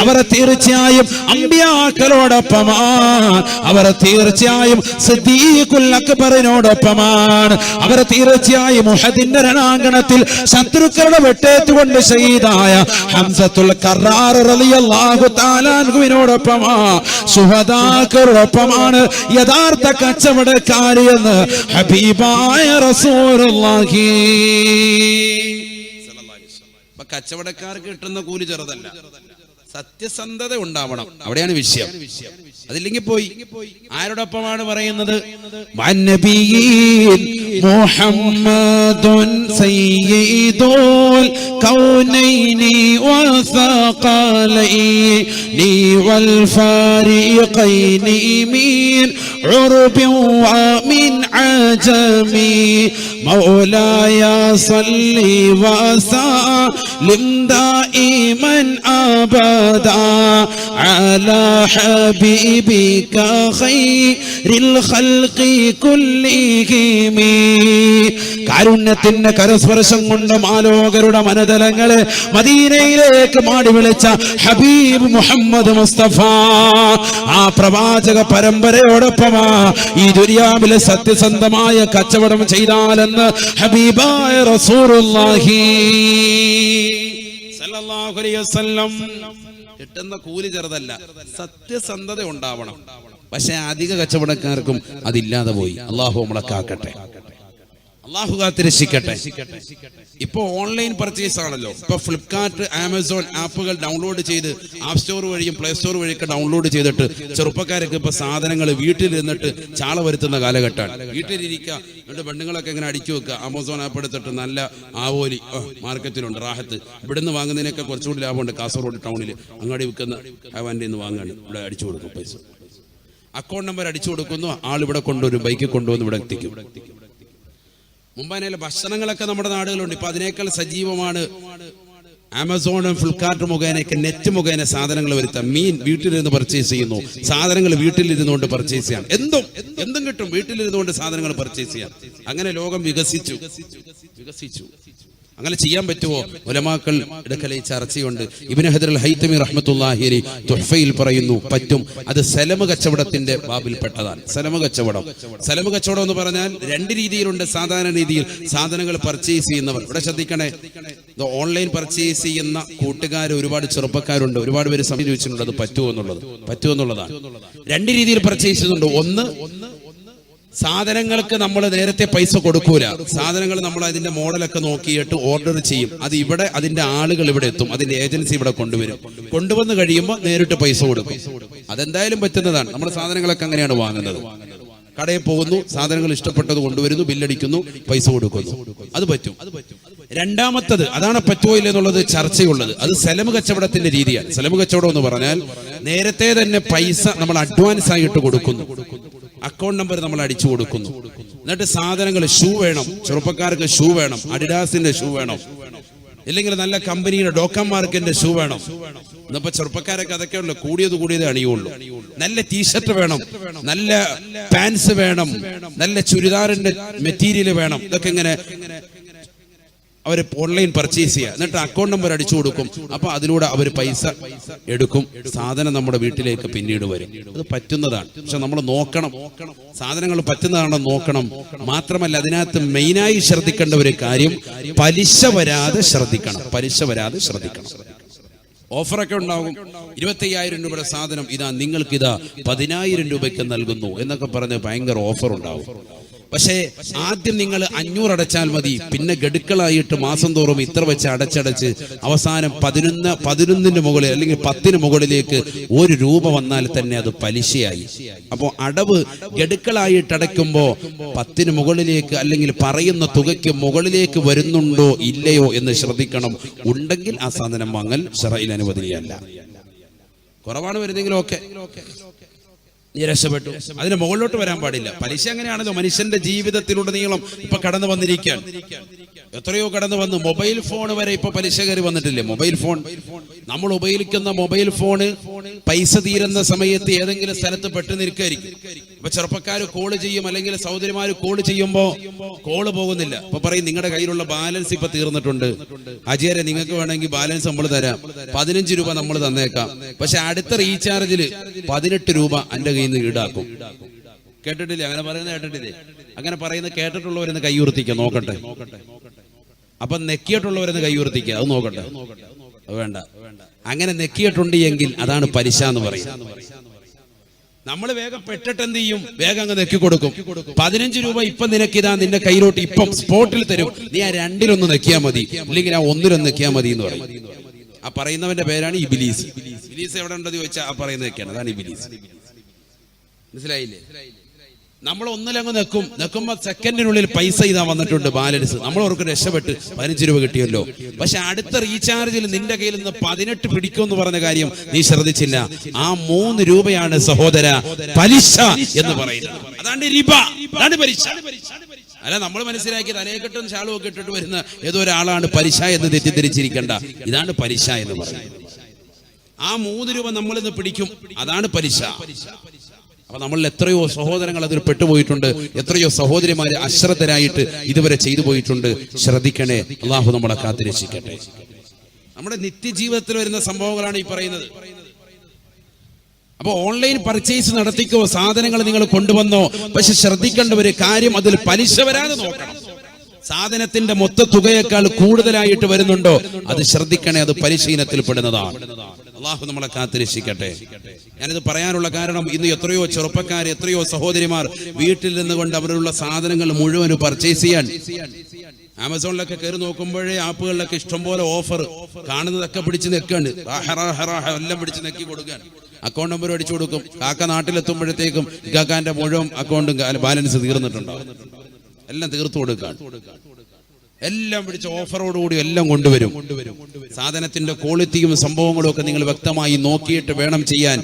S1: അവർ തീർച്ചയായും അമ്പിയാക്കളോടൊപ്പമാണ്, അവർ തീർച്ചയായും സിദ്ദീഖുൽ അക്ബറിനോടൊപ്പമാണ്, അവർ തീർച്ചയായും ഉഹദിന്റെ രണാങ്കണത്തിൽ ശത്രുക്കളുടെ വെട്ടേറ്റുകൊണ്ട് ഷഹീദായ ഹംസത്തുൽ കറാർ റളിയല്ലാഹു തആല അൻഹുവിനോടൊപ്പമാണ്, ശുഹദാക്കളോടൊപ്പമാണ് യഥാർത്ഥ കച്ചവടക്കാർ എന്ന് ഹബീബായ റസൂലുള്ളാഹി. കച്ചവടക്കാർക്ക് കിട്ടുന്ന കൂലി ചെറുതല്ല, സത്യസന്ധത ഉണ്ടാവണം, അവിടെയാണ് വിഷയം. അതില്ലെങ്കിൽ പോയി. ആരോടൊപ്പമാണ് പറയുന്നത്? മുഹമ്മദുൻ സയ്യിദുൽ കൗനൈനി വസഖലൈനി വൽ ഫരീഖൈനി മിൻ ഉർബി വമിൻ അജമി മൗലായ സല്ലി വസല്ലിം ദായിമൻ അബദാ അലാ ഹബീബിക ഖൈറിൽ ഖൽഖി കുല്ലിഹിം. കാരുണ്യത്തിന്റെ കരസ്പർശം കൊണ്ട് മാലോകരുടെ മനതലങ്ങളെ മദീനയിലേക്ക് മാടി വിളിച്ച ഹബീബ് മുഹമ്മദ് മുസ്തഫ, ആ പ്രവാചക പരമ്പരയോടൊപ്പമാ ഈ ദുനിയാവിലെ സത്യസന്ധമായ കച്ചവടം ചെയ്താലെന്ന് ഹബീബായ റസൂലുള്ളാഹി സല്ലല്ലാഹു അലൈഹി വസല്ലം. കിട്ടുന്ന കൂലി ചെറുതല്ല, സത്യസന്ധത ഉണ്ടാവണം. പക്ഷെ അധിക കച്ചവടക്കാർക്കും അതില്ലാതെ പോയി. അള്ളാഹു നമ്മളെ കാക്കട്ടെ, അള്ളാഹു കാത്ത് രക്ഷിക്കട്ടെ. ഇപ്പൊ ഓൺലൈൻ പർച്ചേസ് ആണല്ലോ. ഇപ്പൊ ഫ്ലിപ്കാർട്ട്, ആമസോൺ ആപ്പുകൾ ഡൗൺലോഡ് ചെയ്ത് ആപ്പ് സ്റ്റോർ വഴിയും പ്ലേ സ്റ്റോർ വഴിയൊക്കെ ഡൗൺലോഡ് ചെയ്തിട്ട് ചെറുപ്പക്കാരൊക്കെ ഇപ്പൊ സാധനങ്ങൾ വീട്ടിലിരുന്നിട്ട് ചാള വരുത്തുന്ന കാലഘട്ടമാണ്. വീട്ടിലിരിക്കുക, എന്നിട്ട് പെണ്ണുങ്ങളൊക്കെ ഇങ്ങനെ അടിച്ചു വെക്കുക. ആമസോൺ ആപ്പ് എടുത്തിട്ട് നല്ല ആവോലി മാർക്കറ്റിലുണ്ട്, റാഹത്ത്. ഇവിടുന്ന് വാങ്ങുന്നതിനൊക്കെ കുറച്ചുകൂടി ലാഭമുണ്ട്. കാസർഗോഡ് ടൗണിൽ അങ്ങാടി വിൽക്കുന്ന അവൻ്റെ നിന്ന് വാങ്ങാണ്, ഇവിടെ അടിച്ചു കൊടുക്കും പൈസ. അക്കൗണ്ട് നമ്പർ അടിച്ചു കൊടുക്കുന്നു, ആൾ ഇവിടെ കൊണ്ടുവരും, ബൈക്കിൽ കൊണ്ടുവന്ന് ഇവിടെ എത്തിക്കും. മുമ്പതിലെ ഭക്ഷണങ്ങളൊക്കെ നമ്മുടെ നാടുകളുണ്ട്. ഇപ്പൊ അതിനേക്കാൾ സജീവമാണ് ആമസോണും ഫ്ലിപ്കാർട്ട് മുഖേനയൊക്കെ നെറ്റ് മുഖേന സാധനങ്ങൾ വരുത്താം. മീൻ വീട്ടിലിരുന്ന് പർച്ചേസ് ചെയ്യുന്നു, സാധനങ്ങൾ വീട്ടിലിരുന്നുകൊണ്ട് പർച്ചേസ് ചെയ്യാം. എന്തും കിട്ടും, വീട്ടിലിരുന്നുകൊണ്ട് സാധനങ്ങൾ പർച്ചേസ് ചെയ്യാം. അങ്ങനെ ലോകം വികസിച്ചു. അങ്ങനെ ചെയ്യാൻ പറ്റുമോ? ഉലമാക്കൾ ഇടക്കലെ ചർച്ചയുണ്ട്. ഇബ്നു ഹജർ അൽ ഹൈതമി റഹ്മത്തുള്ളാഹി അലൈഹി തുഹ്ഫയിൽ പറയുന്നു, പറ്റും. അത് സലമ കച്ചവടത്തിന്റെ ബാബിൽപ്പെട്ടതാണ്. സലമ കച്ചവടം എന്ന് പറഞ്ഞാൽ രണ്ട് രീതിയിലുണ്ട്. സാധാരണ രീതിയിൽ സാധനങ്ങൾ പർച്ചേസ് ചെയ്യുന്നവർ, ഇവിടെ ശ്രദ്ധിക്കണേ, ഓൺലൈൻ പർച്ചേസ് ചെയ്യുന്ന കൂട്ടുകാർ ഒരുപാട് ചെറുപ്പക്കാരുണ്ട്. ഒരുപാട് പേര് സമീപിച്ചിട്ടുണ്ട് അത് പറ്റുമോ എന്നുള്ളതാണ്. രണ്ട് രീതിയിൽ പർച്ചേസ് ചെയ്യുന്നുണ്ട്. ഒന്ന്, സാധനങ്ങൾക്ക് നമ്മൾ നേരത്തെ പൈസ കൊടുക്കൂല. സാധനങ്ങൾ നമ്മൾ അതിന്റെ മോഡലൊക്കെ നോക്കിയിട്ട് ഓർഡർ ചെയ്യും. അത് ഇവിടെ അതിന്റെ ആളുകൾ ഇവിടെ എത്തും, അതിന്റെ ഏജൻസി ഇവിടെ കൊണ്ടുവന്ന് കഴിയുമ്പോൾ നേരിട്ട് പൈസ കൊടുക്കും. അതെന്തായാലും പറ്റുന്നതാണ്. നമ്മുടെ സാധനങ്ങളൊക്കെ അങ്ങനെയാണ് വാങ്ങുന്നത്. കടയിൽ പോകുന്നു, സാധനങ്ങൾ ഇഷ്ടപ്പെട്ടത് കൊണ്ടുവരുന്നു, ബില്ലടിക്കുന്നു, പൈസ കൊടുക്കുന്നു. അത് പറ്റും. രണ്ടാമത്തത്, അതാണ് പറ്റുമോ ഇല്ല എന്നുള്ളത് ചർച്ചയുള്ളത്. അത് സലമ് കച്ചവടത്തിന്റെ രീതിയാണ്. സലമ് കച്ചവടം എന്ന് പറഞ്ഞാൽ നേരത്തെ തന്നെ പൈസ നമ്മൾ അഡ്വാൻസ് ആയിട്ട് കൊടുക്കുന്നു, അക്കൗണ്ട് നമ്പർ നമ്മൾ അടിച്ചു കൊടുക്കുന്നു. എന്നിട്ട് സാധനങ്ങൾ, ഷൂ വേണം, ചെറുപ്പക്കാർക്ക് ഷൂ വേണം, അഡിഡാസിന്റെ ഷൂ വേണം, ഇല്ലെങ്കിൽ നല്ല കമ്പനിയുടെ ഡോക്കം മാർക്കിന്റെ ഷൂ വേണം. ഇന്നിപ്പോ ചെറുപ്പക്കാരൊക്കെ അതൊക്കെ ഉള്ളു, കൂടിയത് അണിയുള്ളൂ. നല്ല ടീഷർട്ട് വേണം, നല്ല പാൻസ് വേണം, നല്ല ചുരിദാറിന്റെ മെറ്റീരിയൽ വേണം. ഇതൊക്കെ ഇങ്ങനെ അവർ ഓൺലൈൻ പർച്ചേസ് ചെയ്യുക. എന്നിട്ട് അക്കൗണ്ട് നമ്പർ അടിച്ചു കൊടുക്കും. അപ്പൊ അതിലൂടെ അവർ പൈസ എടുക്കും, സാധനം നമ്മുടെ വീട്ടിലേക്ക് പിന്നീട് വരും. അത് പറ്റുന്നതാണ്. പക്ഷെ നമ്മൾ നോക്കണം, സാധനങ്ങൾ പറ്റുന്നതാണെന്ന് നോക്കണം. മാത്രമല്ല അതിനകത്ത് മെയിനായി ശ്രദ്ധിക്കേണ്ട ഒരു കാര്യം, പലിശ വരാതെ ശ്രദ്ധിക്കണം. ഓഫറൊക്കെ ഉണ്ടാകും. 25,000 രൂപയുടെ സാധനം ഇതാ നിങ്ങൾക്കിതാ 10,000 രൂപയ്ക്ക് നൽകുന്നു എന്നൊക്കെ പറഞ്ഞ് ഭയങ്കര ഓഫർ ഉണ്ടാവും. പക്ഷേ ആദ്യം നിങ്ങൾ 500 അടച്ചാൽ മതി. പിന്നെ ഗഡുക്കളായിട്ട് മാസം തോറും ഇത്ര വെച്ച് അടച്ചടച്ച് അവസാനം 11 മുകളിൽ അല്ലെങ്കിൽ 10 മുകളിലേക്ക് 1 രൂപ വന്നാൽ തന്നെ അത് പലിശയായി. അപ്പോൾ അടവ് ഗഡുക്കളായിട്ട് അടയ്ക്കുമ്പോൾ 10 മുകളിലേക്ക് അല്ലെങ്കിൽ പറയുന്ന തുകയ്ക്ക് മുകളിലേക്ക് വരുന്നുണ്ടോ ഇല്ലയോ എന്ന് ശ്രദ്ധിക്കണം. ഉണ്ടെങ്കിൽ ആ സാധനം വാങ്ങൽ ശറഈൽ അനുവദനീയമല്ല. കുറവാണ് വരുന്നെങ്കിലും ഓക്കെ, രക്ഷപ്പെട്ടു. അതിന് മുകളിലോട്ട് വരാൻ പാടില്ല. പലിശ അങ്ങനെയാണല്ലോ മനുഷ്യന്റെ ജീവിതത്തിലുടനീളം ഇപ്പൊ കടന്നു വന്നിരിക്കുകയാണ്. എത്രയോ കടന്നു വന്നു. മൊബൈൽ ഫോൺ വരെ ഇപ്പൊ പലിശ കയറി വന്നിട്ടില്ലേ? മൊബൈൽ ഫോൺ, നമ്മൾ ഉപയോഗിക്കുന്ന മൊബൈൽ ഫോണ് പൈസ തീരുന്ന സമയത്ത് ഏതെങ്കിലും സ്ഥലത്ത് പെട്ടു നിൽക്കായിരിക്കും. ഇപ്പൊ ചെറുപ്പക്കാർ കോള് ചെയ്യും, അല്ലെങ്കിൽ സഹോദരിമാര് കോള് ചെയ്യുമ്പോ കോള് പോകുന്നില്ല. ഇപ്പൊ പറയും നിങ്ങളുടെ കയ്യിലുള്ള ബാലൻസ് ഇപ്പൊ തീർന്നിട്ടുണ്ട്, അജയരെ നിങ്ങൾക്ക് വേണമെങ്കിൽ ബാലൻസ് നമ്മൾ തരാം, 15 രൂപ നമ്മൾ തന്നേക്കാം. പക്ഷെ അടുത്ത റീചാർജിൽ 18 രൂപ എന്റെ കയ്യിൽ നിന്ന് ഈടാക്കും. കേട്ടിട്ടില്ലേ? അങ്ങനെ പറയുന്നത് കേട്ടിട്ടില്ലേ? അങ്ങനെ പറയുന്നത് കേട്ടിട്ടുള്ളവരെന്ന് കൈയുർത്തിക്കുക, നോക്കട്ടെ. അപ്പൊ നെക്കിയിട്ടുള്ളവരെന്ന് കൈയുർത്തിക്കുക, അത് നോക്കട്ടെ. വേണ്ട, അങ്ങനെ നെക്കിയിട്ടുണ്ട് എങ്കിൽ അതാണ് പലിശ എന്ന് പറയുന്നത്. നമ്മൾ വേഗം പെട്ടിട്ട് എന്ത് ചെയ്യും? വേഗം അങ്ങ് നെക്കി കൊടുക്കും. 15 രൂപ ഇപ്പം നിനക്കിതാ നിന്റെ കയ്യിലോട്ട് ഇപ്പം സ്പോട്ടിൽ തരും, നീ ആ 2-ലൊന്ന് നെക്കിയാൽ മതി, അല്ലെങ്കിൽ ആ 1-ലൊന്ന് നെക്കിയാൽ മതി എന്ന് പറയും. ആ പറയുന്നവന്റെ പേരാണ് ഇബ്ലീസ്. ഇബ്ലീസ് എവിടെ ഉണ്ടെന്ന് ചോദിച്ചാൽ ആ പറയുന്നതൊക്കെയാണ്, അതാണ് ഇബ്ലീസ്. മനസ്സിലായില്ലേ? നമ്മൾ 1-ലങ്ങ് നെക്കുമ്പോ സെക്കൻഡിനുള്ളിൽ പൈസ ഇതാ വന്നിട്ടുണ്ട്, ബാലൻസ്. നമ്മൾ അവർക്ക് രക്ഷപ്പെട്ട് 15 രൂപ കിട്ടിയല്ലോ. പക്ഷെ അടുത്ത റീചാർജിൽ നിന്റെ കയ്യിൽ നിന്ന് 18 പിടിക്കുമെന്ന് പറഞ്ഞ കാര്യം നീ ശ്രദ്ധിച്ചില്ല. ആ 3 രൂപയാണ് സഹോദര പലിശ എന്ന് പറയുന്നത്. അതാണ് റിബ, അതാണ് പലിശ. അല്ല, നമ്മൾ മനസ്സിലാക്കി തലയെക്കെട്ടും ശാളും ഒക്കെ ഇട്ടിട്ട് വരുന്ന ഏതോ ഒരാളാണ് പലിശ എന്ന് തെറ്റിദ്ധരിച്ചിരിക്കേണ്ട. ഇതാണ് പലിശ എന്ന് പറയുന്നത്. ആ 3 രൂപ നമ്മളിന്ന് പിടിക്കും, അതാണ് പലിശ. അപ്പൊ നമ്മളിൽ എത്രയോ സഹോദരങ്ങൾ അതിൽ പെട്ടുപോയിട്ടുണ്ട്, എത്രയോ സഹോദരിമാര് അശ്രദ്ധരായിട്ട് ഇതുവരെ ചെയ്തു പോയിട്ടുണ്ട്. ശ്രദ്ധിക്കണേ, അള്ളാഹു നമ്മളെ കാത്തിരക്ഷിക്കട്ടെ. നമ്മുടെ നിത്യജീവിതത്തിൽ വരുന്ന സംഭവങ്ങളാണ് ഈ പറയുന്നത്. അപ്പൊ ഓൺലൈൻ പർച്ചേസ് നടത്തിക്കോ, സാധനങ്ങൾ നിങ്ങൾ കൊണ്ടുവന്നോ, പക്ഷെ ശ്രദ്ധിക്കേണ്ട ഒരു കാര്യം, അതിൽ പലിശ വരാതെ നോക്കണം. സാധനത്തിന്റെ മൊത്ത തുകയേക്കാൾ കൂടുതലായിട്ട് വരുന്നുണ്ടോ, അത് ശ്രദ്ധിക്കണേ, അത് പലിശ ഇനത്തിൽ പെടുന്നതാണ്. അള്ളാഹു നമ്മളെ കാത്തിരക്ഷിക്കട്ടെ. ഞാനിത് പറയാനുള്ള കാരണം, ഇന്ന് എത്രയോ ചെറുപ്പക്കാർ, എത്രയോ സഹോദരിമാർ വീട്ടിൽ നിന്നുകൊണ്ട് അവരുള്ള സാധനങ്ങൾ മുഴുവൻ പർച്ചേസ് ചെയ്യാൻ ആമസോണിലൊക്കെ കയറി നോക്കുമ്പോഴേ ആപ്പുകളിലൊക്കെ ഇഷ്ടംപോലെ ഓഫർ കാണുന്നതൊക്കെ പിടിച്ച് നെക്കാണ്, എല്ലാം പിടിച്ച് നെക്കി കൊടുക്കാൻ. അക്കൗണ്ട് നമ്പർ അടിച്ചു കൊടുക്കും. കാക്ക നാട്ടിലെത്തുമ്പോഴത്തേക്കും കാക്കാന്റെ മുഴുവൻ അക്കൗണ്ടും ബാലൻസ് തീർന്നിട്ടുണ്ടാവും. എല്ലാം തീർത്തു കൊടുക്കാൻ, എല്ലാം പിടിച്ച് ഓഫറോടുകൂടി എല്ലാം കൊണ്ടുവരും. സാധനത്തിന്റെ ക്വാളിറ്റിയും സംഭവങ്ങളും ഒക്കെ നിങ്ങൾ വ്യക്തമായി നോക്കിയിട്ട് വേണം ചെയ്യാൻ.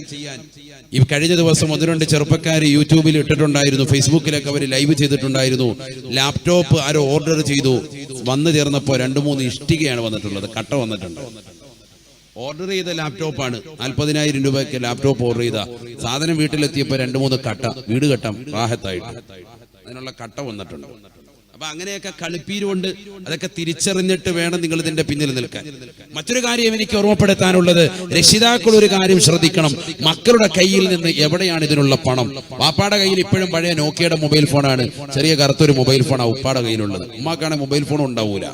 S1: ഈ കഴിഞ്ഞ ദിവസം 1-2 ചെറുപ്പക്കാർ യൂട്യൂബിൽ ഇട്ടിട്ടുണ്ടായിരുന്നു, ഫേസ്ബുക്കിലൊക്കെ അവർ ലൈവ് ചെയ്തിട്ടുണ്ടായിരുന്നു. ലാപ്ടോപ്പ് ആരോ ഓർഡർ ചെയ്തു, വന്നു ചേർന്നപ്പോൾ 2-3 ഇഷ്ടികയാണ് വന്നിട്ടുള്ളത്, കട്ട വന്നിട്ടുണ്ട്. ഓർഡർ ചെയ്ത ലാപ്ടോപ്പാണ്, 40,000 രൂപയ്ക്ക് ലാപ്ടോപ്പ് ഓർഡർ ചെയ്ത സാധനം വീട്ടിലെത്തിയപ്പോൾ 2-3 കട്ട, വീട് കെട്ടാം റാഹത്തായിട്ട് അതിനുള്ള കട്ട വന്നിട്ടുണ്ട്. അപ്പൊ അങ്ങനെയൊക്കെ കളിപ്പീരുകൊണ്ട് അതൊക്കെ തിരിച്ചറിഞ്ഞിട്ട് വേണം നിങ്ങൾ ഇതിന്റെ പിന്നിൽ നിൽക്കാൻ. മറ്റൊരു കാര്യം എനിക്ക് ഓർമ്മപ്പെടുത്താനുള്ളത്, രക്ഷിതാക്കൾ ഒരു കാര്യം ശ്രദ്ധിക്കണം. മക്കളുടെ കയ്യിൽ നിന്ന് എവിടെയാണ് ഇതിനുള്ള പണം? വാപ്പാടെ കയ്യിൽ ഇപ്പോഴും പഴയ നോക്കിയുടെ മൊബൈൽ ഫോണാണ്, ചെറിയ കറുത്തൊരു മൊബൈൽ ഫോണാണ് ഉപ്പാടെ കയ്യിലുള്ളത്. ഉമ്മാക്കാണെങ്കിൽ മൊബൈൽ ഫോൺ ഉണ്ടാവൂല.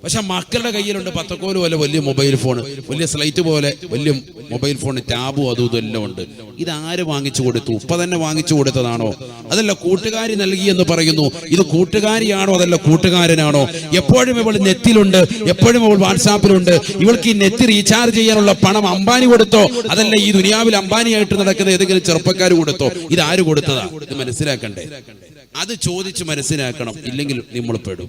S1: പക്ഷെ മക്കളുടെ കയ്യിലുണ്ട് 10 കോല് പോലെ വലിയ മൊബൈൽ ഫോൺ, വലിയ സ്ലൈറ്റ് പോലെ വലിയ മൊബൈൽ ഫോൺ, ടാബും അതും ഇതെല്ലാം ഉണ്ട്. ഇതാര് വാങ്ങിച്ചു കൊടുത്തു? ഉപ്പ തന്നെ വാങ്ങിച്ചു കൊടുത്തതാണോ? അതല്ല കൂട്ടുകാരി നൽകി എന്ന് പറയുന്നു. ഇത് കൂട്ടുകാരിയാണോ അതല്ല കൂട്ടുകാരനാണോ? എപ്പോഴും ഇവൾ നെറ്റിലുണ്ട്, എപ്പോഴും ഇവൾ വാട്സാപ്പിലുണ്ട്. ഇവൾക്ക് ഈ നെറ്റ് റീചാർജ് ചെയ്യാനുള്ള പണം അംബാനി കൊടുത്തോ അതല്ല ഈ ദുനിയാവിൽ അംബാനിയായിട്ട് നടക്കുന്ന ഏതെങ്കിലും ചെറുപ്പക്കാർ കൊടുത്തോ? ഇത് ആര് കൊടുത്തതാ? ഇത് മനസ്സിലാക്കണ്ടേ? അത് ചോദിച്ച് മനസ്സിലാക്കണം, ഇല്ലെങ്കിൽ നമ്മൾ പെടും.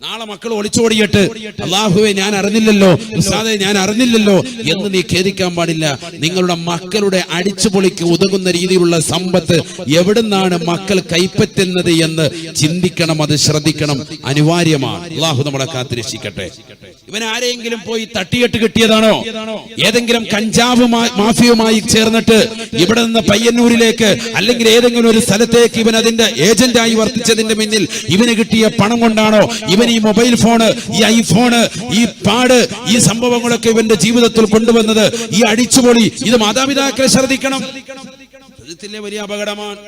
S1: നാളെ മക്കൾ ഒളിച്ചോടിയിട്ട് അല്ലാഹുവേ ഞാൻ അറിഞ്ഞില്ലല്ലോ, ഉസ്താദേ ഞാൻ അറിഞ്ഞില്ലല്ലോ എന്ന് നീ ഖേദിക്കാൻ പാടില്ല. നിങ്ങളുടെ മക്കളുടെ അടിച്ചുപൊളിക്ക് ഉതകുന്ന രീതിയിലുള്ള സമ്പത്ത് എവിടുന്നാണ് മക്കൾ കൈപ്പറ്റുന്നത് എന്ന് ചിന്തിക്കണം, അത് ശ്രദ്ധിക്കണം, അനിവാര്യമാണ്. അല്ലാഹു നമ്മളെ കാത്തിരക്ഷിക്കട്ടെ. ഇവൻ ആരെങ്കിലും പോയി തട്ടിയിട്ട് കിട്ടിയതാണോ? ഏതെങ്കിലും കഞ്ചാവ് മാഫിയുമായി ചേർന്നിട്ട് ഇവിടെ നിന്ന് പയ്യന്നൂരിലേക്ക് അല്ലെങ്കിൽ ഏതെങ്കിലും ഒരു സ്ഥലത്തേക്ക് ഇവൻ അതിന്റെ ഏജന്റായി വർത്തിച്ചതിന്റെ പിന്നിൽ ഇവന് കിട്ടിയ പണം കൊണ്ടാണോ ഇവൻ ഈ മൊബൈൽ ഫോണ്, ഈ ഐഫോണ്, ഈ പാട്, ഈ സംഭവങ്ങളൊക്കെ ഇവന്റെ ജീവിതത്തിൽ കൊണ്ടുവന്നത്? ഈ അടിച്ചുപൊളി, ഇത് മാതാപിതാക്കളെ ശ്രദ്ധിക്കണം. വലിയ അപകടമാണ്.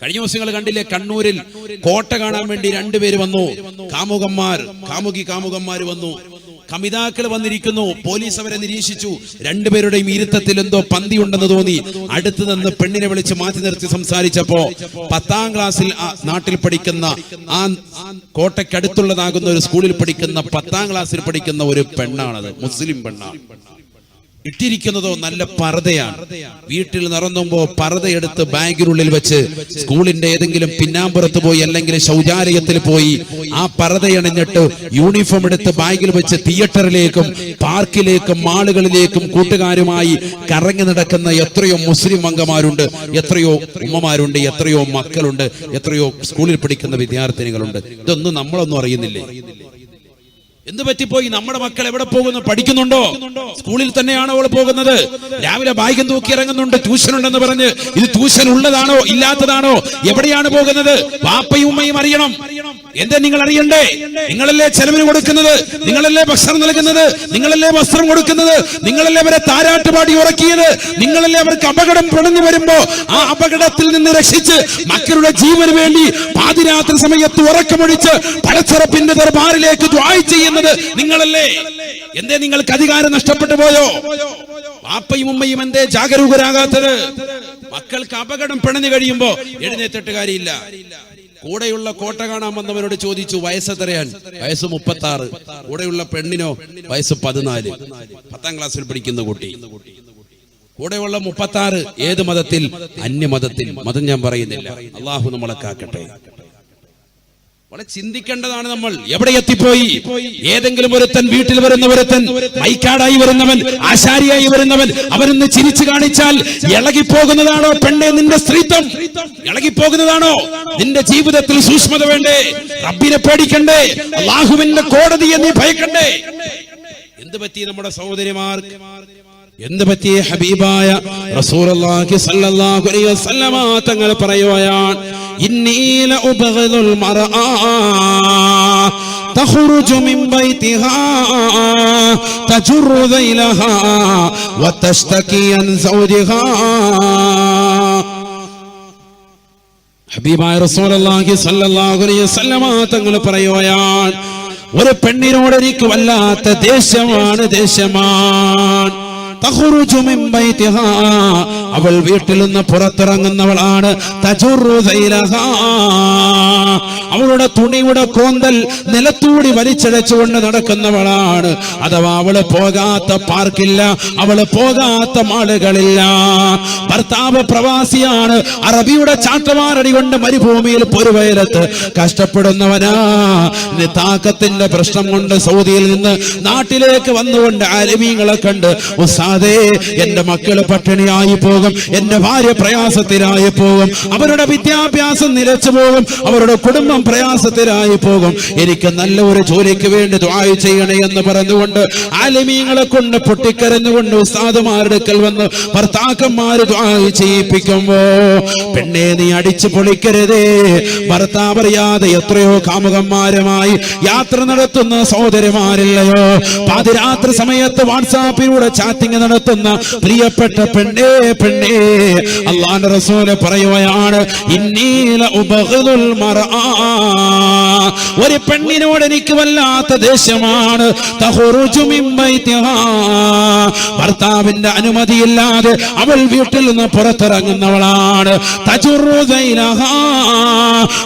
S1: കഴിഞ്ഞ ദിവസങ്ങൾ കണ്ടില്ലേ, കണ്ണൂരിൽ കോട്ട കാണാൻ വേണ്ടി 2 പേര് വന്നു, കാമുകന്മാർ വന്നു, കമിതാക്കൾ വന്നിരിക്കുന്നു. പോലീസ് അവരെ നിരീക്ഷിച്ചു. 2 പേരുടെയും ഇരുത്തത്തിൽ എന്തോ പന്തി ഉണ്ടെന്ന് തോന്നി. അടുത്ത് നിന്ന് പെണ്ണിനെ വിളിച്ച് മാറ്റി നിർത്തി സംസാരിച്ചപ്പോ 10ാം ക്ലാസ്സിൽ നാട്ടിൽ പഠിക്കുന്ന, ആ കോട്ടയ്ക്കടുത്തുള്ളതാകുന്ന ഒരു സ്കൂളിൽ പഠിക്കുന്ന 10ാം ക്ലാസ്സിൽ പഠിക്കുന്ന ഒരു പെണ്ണാണത്, മുസ്ലിം പെണ്ണാണ്. ഇട്ടിരിക്കുന്നതോ നല്ല പർദ്ദയാണ്. വീട്ടിൽ നിറങ്ങുമ്പോ പർദ്ദയെടുത്ത് ബാഗിനുള്ളിൽ വെച്ച് സ്കൂളിന്റെ ഏതെങ്കിലും പിന്നാമ്പുറത്ത് പോയി അല്ലെങ്കിൽ ശൗചാലയത്തിൽ പോയി ആ പർദ്ദയണിഞ്ഞിട്ട് യൂണിഫോം എടുത്ത് ബാഗിൽ വെച്ച് തിയേറ്ററിലേക്കും പാർക്കിലേക്കും മാളുകളിലേക്കും കൂട്ടുകാരുമായി കറങ്ങി നടക്കുന്ന എത്രയോ മുസ്ലിം അംഗമാരുണ്ട്, എത്രയോ ഉമ്മമാരുണ്ട്, എത്രയോ മക്കളുണ്ട്, എത്രയോ സ്കൂളിൽ പഠിക്കുന്ന വിദ്യാർത്ഥിനികളുണ്ട്. ഇതൊന്നും നമ്മളൊന്നും അറിയുന്നില്ലേ? എന്ത് പറ്റിപ്പോയി? നമ്മുടെ മക്കൾ എവിടെ പോകുന്നു? പഠിക്കുന്നുണ്ടോ? സ്കൂളിൽ തന്നെയാണോ അവൾ പോകുന്നത്? രാവിലെ ബാഗും തൂക്കി ഇറങ്ങുന്നുണ്ട്, ട്യൂഷൻ ഉണ്ടെന്ന് പറഞ്ഞ്. ഇത് ട്യൂഷൻ ഉള്ളതാണോ ഇല്ലാത്തതാണോ? എവിടെയാണ് പോകുന്നത്? വാപ്പയും ഉമ്മയും അറിയണം. എന്താ നിങ്ങൾ അറിയണ്ടേ? നിങ്ങളല്ലേ ചെലവിന് കൊടുക്കുന്നത്, നിങ്ങളല്ലേ ഭക്ഷണം നൽകുന്നത്, നിങ്ങളല്ലേ വസ്ത്രം കൊടുക്കുന്നത്, നിങ്ങളല്ലേ അവരെ താരാട്ടുപാടി ഉറക്കിയത്, നിങ്ങളല്ലേ അവർക്ക് അപകടം പിണഞ്ഞു വരുമ്പോ ആ അപകടത്തിൽ നിന്ന് രക്ഷിച്ച് മക്കളുടെ ജീവന് വേണ്ടി പാതിരാത്രി സമയത്ത് ഉറക്കമൊഴിച്ച് പടച്ചറപ്പിന്റെ ദർബാറിലേക്ക് ദുആ ചെയ്യുന്നത് നിങ്ങളല്ലേ? എന്തേ നിങ്ങൾക്ക് അധികാരം നഷ്ടപ്പെട്ടു പോയോ? വാപ്പയും ഉമ്മയും എന്തേ ജാഗരൂകരാകാത്തത്? മക്കൾക്ക് അപകടം പിണഞ്ഞു കഴിയുമ്പോ എഴുന്നേറ്റിട്ട് കാര്യമില്ല. കൂടെയുള്ള കോട്ട കാണാൻ വന്നവരോട് ചോദിച്ചു വയസ്സെത്രയാൻ? വയസ്സ് 36. കൂടെയുള്ള പെണ്ണിനോ വയസ്സ് 14. 10ാം ക്ലാസ്സിൽ പഠിക്കുന്ന കുട്ടി. കൂടെയുള്ള 36 ഏത് മതത്തിൽ? അന്യമതത്തിൽ. മതം ഞാൻ പറയുന്നില്ല, അള്ളാഹു നമ്മളെ കാക്കട്ടെ. വളരെ ചിന്തിക്കേണ്ടതാണ് നമ്മൾ. എവിടെ എത്തിപ്പോയി? ഏതെങ്കിലും ഒരുത്തൻ, വീട്ടിൽ വരുന്ന ഒരുത്തൻ, മൈക്കാടായി വരുന്നവൻ, ആശാരിയായി വരുന്നവൻ, അവനൊന്ന് ചിരിച്ചു കാണിച്ചാൽ ഇളകിപ്പോകുന്നതാണോ പെണ്ണെ നിന്റെ സ്ത്രീത്വം? ഇളകിപ്പോകുന്നതാണോ? നിന്റെ ജീവിതത്തിൽ സൂക്ഷ്മത വേണ്ടേ? റബ്ബിനെ പേടിക്കണ്ടേ? അല്ലാഹുവിന്റെ കോടതിയെ നീ ഭയക്കണ്ടേ? എന്ത് പറ്റി നമ്മുടെ സഹോദരിമാർ? എന്ത് പറ്റി? ഹബീബായ റസൂലുള്ളാഹി സ്വല്ലല്ലാഹു അലൈഹി വസല്ലമ തങ്ങൾ പറയുകയാണ്, ഇന്നി ലഉബഗദുൽ മർആ തഖറുജു മിൻ ബൈതിഹാ തജുറു ദൈലഹാ വതഷ്തകി അൻ സൗജിഹാ. ഹബീബായ റസൂലുള്ളാഹി സ്വല്ലല്ലാഹു അലൈഹി വസല്ലമ തങ്ങൾ പറയുകയാണ്, ഒരു പെണ്ണിനോട് എനിക്ക് വല്ലാത്ത ദേഷ്യമാണ്, ദേഷ്യമാണ്. തഖറുജു മിൻ ബൈതിഹാ, അവൾ വീട്ടിൽ നിന്ന് പുറത്തിറങ്ങുന്നവളാണ്. തജുറു ദൈലഹാ, അവളുടെ തുണിയുടെ കോന്തൽ നിലത്തൂടി വലിച്ചടച്ചുകൊണ്ട് നടക്കുന്നവളാണ്. അഥവാ അവള് പോകാത്ത പാർക്കില്ല, അവള് പോകാത്ത മാളുകളില്ല. ഭർത്താവ് പ്രവാസിയാണ്, അറബിയുടെ ചാട്ടവാറടി കൊണ്ട് മരുഭൂമിയിൽ പൊരുവയലത്ത് കഷ്ടപ്പെടുന്നവനാ. താക്കത്തിന്റെ പ്രശ്നം കൊണ്ട് സൗദിയിൽ നിന്ന് നാട്ടിലേക്ക് വന്നുകൊണ്ട് ആലിമീങ്ങളെ കണ്ട്, ഉസ്താദേ എന്റെ മക്കള് പട്ടിണിയായി പോകും, എന്റെ ഭാര്യ പ്രയാസത്തിലായി പോകും, അവരുടെ വിദ്യാഭ്യാസം നിലച്ചു പോകും, അവരുടെ കുടുംബം പ്രയാസത്തിലായി പോകും, എനിക്ക് നല്ല ഒരു ജോലിക്ക് വേണ്ടി ദുആ ചെയ്യണേ എന്ന് പറഞ്ഞുകൊണ്ട് ആലിമീങ്ങളെ കൊണ്ട് പൊട്ടിക്കരഞ്ഞുകൊണ്ട് ഉസ്താദുമാരുടെ അടുക്കൽ വന്ന് ഭർത്താക്കന്മാര് ദുആ ചെയ്യിപ്പിക്കുമ്പോ, പെണ്ണെ നീ അടിച്ചു പൊളിക്കരുതേ. ഭർത്താവ് അറിയാതെ എത്രയോ കാമുകന്മാരുമായി യാത്ര നടത്തുന്ന സഹോദരിമാരില്ലയോ? പാതിരാത്രി സമയത്ത് വാട്സാപ്പിലൂടെ ചാറ്റിംഗ് നടത്തുന്ന പ്രിയപ്പെട്ട പെണ്ണേ, പെണ്ണേ, അല്ലാഹുവിന്റെ റസൂൽ പറയുകയാണ്, ഇന്നി ലഉബഗദുൽ മർആ, ഒരു പെണ്ണിനോട് എനിക്ക് വല്ലാത്ത ദേഷ്യമാണ്. തഖറുജു മിൻ ബൈതിഹാ, ഭർത്താവിന്റെ അനുമതിയില്ലാതെ അവൾ വീട്ടിൽ നിന്ന് പുറത്തിറങ്ങുന്നവളാണ്. തജുറു ദൈലഹാ,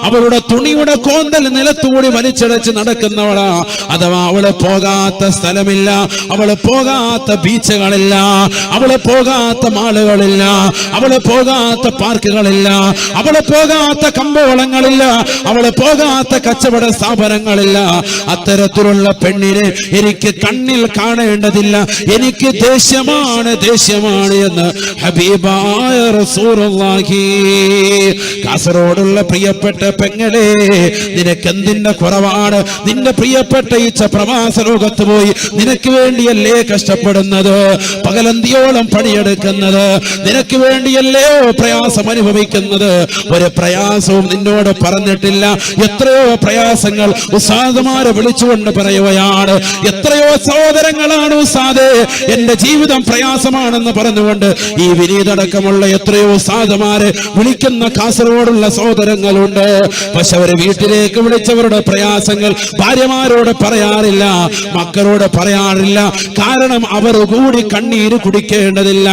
S1: അവളുടെ തുണിയുടെ കോന്തൽ നിലത്തൂടി വലിച്ചടച്ച് നടക്കുന്നവളാ. അഥവാ അവള് പോകാത്ത സ്ഥലമില്ല, അവള് പോകാത്ത ബീച്ചുകളില്ല, അവള് പോകാത്ത മാളുകളില്ല, അവള് പോകാത്ത പാർക്കുകളില്ല, അവള് പോകാത്ത കമ്പോളങ്ങളില്ല, അവള് പോകാത്ത കച്ചവട സ്ഥാപനങ്ങളില്ല. അത്തരത്തിലുള്ള പെണ്ണിനെ എനിക്ക് കണ്ണിൽ കാണേണ്ടതില്ല, എനിക്ക് ദേഷ്യമാണ്, ദേഷ്യമാണ് എന്ന് ഹബീബായ റസൂലുള്ളാഹി. കാസർഗോഡുള്ള പ്രിയപ്പെട്ട പെങ്ങളെ, നിനക്ക് എന്തിന്റെ കുറവാണ്? നിന്റെ പ്രിയപ്പെട്ട ഈച്ച പ്രവാസ ലോകത്ത് പോയി നിനക്ക് വേണ്ടിയല്ലേ കഷ്ടപ്പെടുന്നത്, പകലന്തിയോളം പണിയെടുക്കുന്നത്, നിനക്ക് വേണ്ടിയല്ലേ പ്രയാസം അനുഭവിക്കുന്നത്? ഒരു പ്രയാസവും നിന്നോട് പറഞ്ഞിട്ടില്ല. എത്രയോ പ്രയാസങ്ങൾ ഉസ്താദുമാരെ വിളിച്ചുകൊണ്ട് പറയുകയാണ്. എത്രയോ സഹോദരങ്ങളാണ് ഉസ്താദേ എന്റെ ജീവിതം പ്രയാസമാണെന്ന് പറഞ്ഞുകൊണ്ട് ഈ വിനീതടക്കമുള്ള എത്രയോ ഉസ്താദുമാരെ വിളിക്കുന്ന കാസർഗോഡുള്ള സഹോദരങ്ങളുണ്ട്. പക്ഷെ അവര് വീട്ടിലേക്ക് വിളിച്ചവരുടെ പ്രയാസങ്ങൾ ഭാര്യമാരോട് പറയാറില്ല, മക്കളോട് പറയാറില്ല. കാരണം അവർ കൂടി കണ്ണീര് കുടിക്കേണ്ടതില്ല.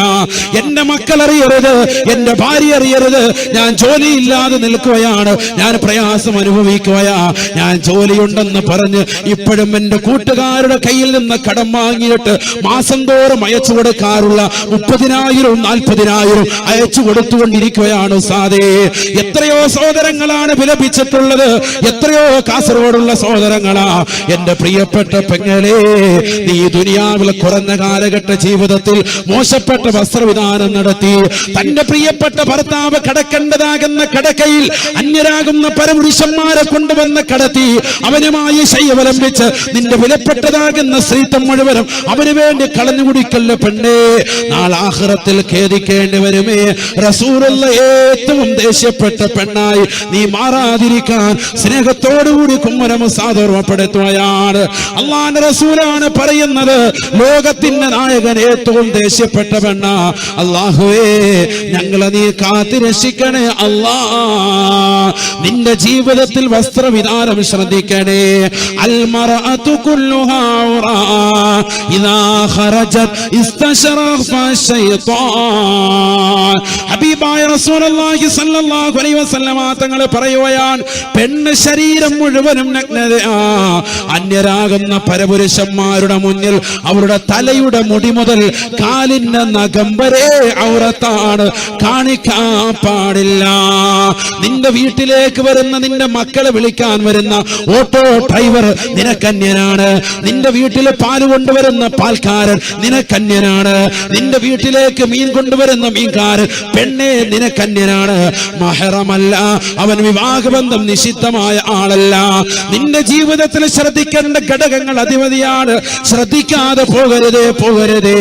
S1: എന്റെ മക്കൾ അറിയരുത്, എന്റെ ഭാര്യ അറിയരുത്, ഞാൻ ജോലിയില്ലാതെ നിൽക്കുകയാണ്, ഞാൻ പ്രയാസം അനുഭവിക്കുകയാ, ഞാൻ ജോലിയുണ്ടെന്ന് പറഞ്ഞ് ഇപ്പോഴും എന്റെ കൂട്ടുകാരുടെ കയ്യിൽ നിന്ന് കടം വാങ്ങിയിട്ട് മാസം തോറും അയച്ചു കൊടുക്കാറുള്ള 30,000 40,000 അയച്ചു കൊടുത്തുകൊണ്ടിരിക്കുകയാണ് ഉസ്താദേ. എത്രയോ സഹോദരങ്ങളാണ് വിലപിച്ചിട്ടുള്ളത്, എത്രയോ കാസർഗോഡുള്ള സഹോദരങ്ങളാ. എന്റെ പ്രിയപ്പെട്ട പെങ്ങളെ, നീ ദുനിയാവിൽ കുറഞ്ഞ കാലഘട്ട ജീവിതത്തിൽ മോശപ്പെട്ട വസ്ത്രവിധാനം നടത്തി. തന്റെ പ്രിയപ്പെട്ട ഭർത്താവ് കടക്കേണ്ടതാകുന്ന കടക്കയിൽ അന്യരാകുന്ന പരപുരുഷന്മാരെ കൊണ്ടുവന്ന് കടത്തി അവനുമായി ശയ്യവലംബിച്ച് നിന്റെ വിലപ്പെട്ടതാകുന്ന സ്ത്രീത്വം മുഴുവനും അവന് വേണ്ടി കളഞ്ഞു കുടിക്കല്ല പെണ്ണേ, നാളെ ആഖിറത്തിൽ ഖേദിക്കേണ്ടി വരുമേ. റസൂലുള്ള ഏറ്റവും ദേഷ്യപ്പെട്ട പെണ്ണായി നീ മാറാതിരിക്കാൻ സ്നേഹത്തോടുകൂടി കുമ്മനം സാധർവപ്പെടുത്തുകയാണ്. അള്ളാന്റെ റസൂലാണ് പറയുന്നത്, ലോകത്തിന്റെ നായകൻ ഏറ്റവും ദേഷ്യപ്പെട്ട പെണ്ണ. അല്ലാഹുവേ, ഞങ്ങളെ നീ കാത്തിരക്ഷിക്കണേ അല്ലാ. നിന്റെ ജീവിതത്തിൽ വസ്ത്രവിധാനം ശ്രദ്ധിക്കണേ. അൽമറഅതു കുല്ലുഹാ ഉറാ ഇദാ ഖറജത് ഇസ്തശറഫ ശൈത്താൻ. ഹബീബായ റസൂലുള്ളാഹി സ്വല്ലല്ലാഹു അലൈഹി വസല്ലമ തങ്ങൾ പറയുകയാണ്, പെണ്ണ് ശരീരം മുഴുവനും നഗ്നതയാ. അന്യരാകുന്ന പരപുരുഷന്മാരുടെ മുന്നിൽ അവരുടെ തലയുടെ മുടി മുതൽ കാലിന്റെ നഖം വരെ ഔറത്താണ്, കാണിക്കാൻ പാടില്ല. നിന്റെ വീട്ടിലേക്ക് വരുന്ന നിന്റെ മക്കളെ വിളിക്കാൻ വരുന്ന ഓട്ടോ ഡ്രൈവർ നിനക്കന്യനാണ്. നിന്റെ വീട്ടിൽ പാല് കൊണ്ടുവരുന്ന പാൽക്കാരൻ നിനക്കന്യനാണ്. നിന്റെ വീട്ടിലേക്ക് മീൻ കൊണ്ടുവരുന്ന മീൻകാരൻ പെണ്ണെ നിനക്കന്യനാണ്. മഹറമല്ല, അവൻ വിവാഹബന്ധം നിഷിദ്ധമായ ആളല്ല. നിന്റെ ജീവിതത്തിൽ ശ്രദ്ധിക്കേണ്ട ഘടകങ്ങൾ അധിപതിയാണ്. ശ്രദ്ധിക്കാതെ പോകരുതേ, പോകരുതേ.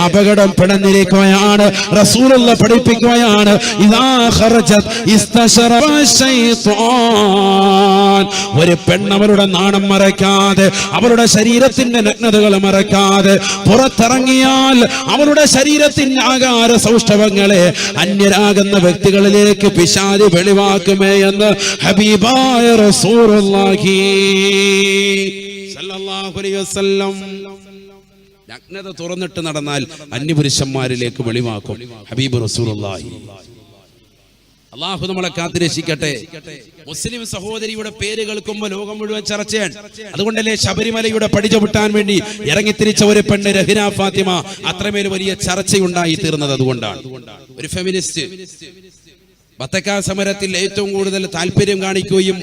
S1: അപകടം പിടഞ്ഞിരിക്കുകയാണ്. റസൂലുള്ള പഠിപ്പിക്കുകയാണ്, ഇദാ ഖറജത് ഇസ്തശറഫ ശൈത്താൻ. ഒരു പെണ്ണവരുടെ നാണം മറയ്ക്കാതെ, അവരുടെ ശരീരത്തിന്റെ നഗ്നതകൾ മറക്കാതെ പുറത്തിറങ്ങിയാൽ അവരുടെ ശരീരത്തിന്റെ ആകാര സൗഷ്ഠവങ്ങളെ അന്യരാകുന്ന വ്യക്തികളിലേക്ക് പിശാച് വെളിവാക്കുമേ എന്ന് ഹബീബായ റസൂലുള്ളാഹി സ്വല്ലല്ലാഹു അലൈഹി വസല്ലം. നഗ്നത തുറന്നിട്ട് നടന്നാൽ അന്യപുരുഷന്മാരിലേക്ക് വെളിവാക്കും ഹബീബ് റസൂലുള്ളാഹി. അള്ളാഹു നമ്മളെ കാത്തിരക്ഷിക്കട്ടെ. മുസ്ലിം സഹോദരിയുടെ പേര് കേൾക്കുമ്പോൾ ലോകം മുഴുവൻ ചർച്ചയാണ്. അതുകൊണ്ടല്ലേ ശബരിമലയുടെ പടി ചവിട്ടാൻ വേണ്ടി ഇറങ്ങിത്തിരിച്ച ഒരു പെണ്ണ് രഹ്ന ഫാത്തിമ അത്രമേൽ വലിയ ചർച്ചയുണ്ടായി തീർന്നത്. അതുകൊണ്ടാണ് ഒരു ഫെമിനിസ്റ്റ് ബത്തക്ക സമരത്തിൽ ഏറ്റവും കൂടുതൽ താല്പര്യം കാണിക്കുകയും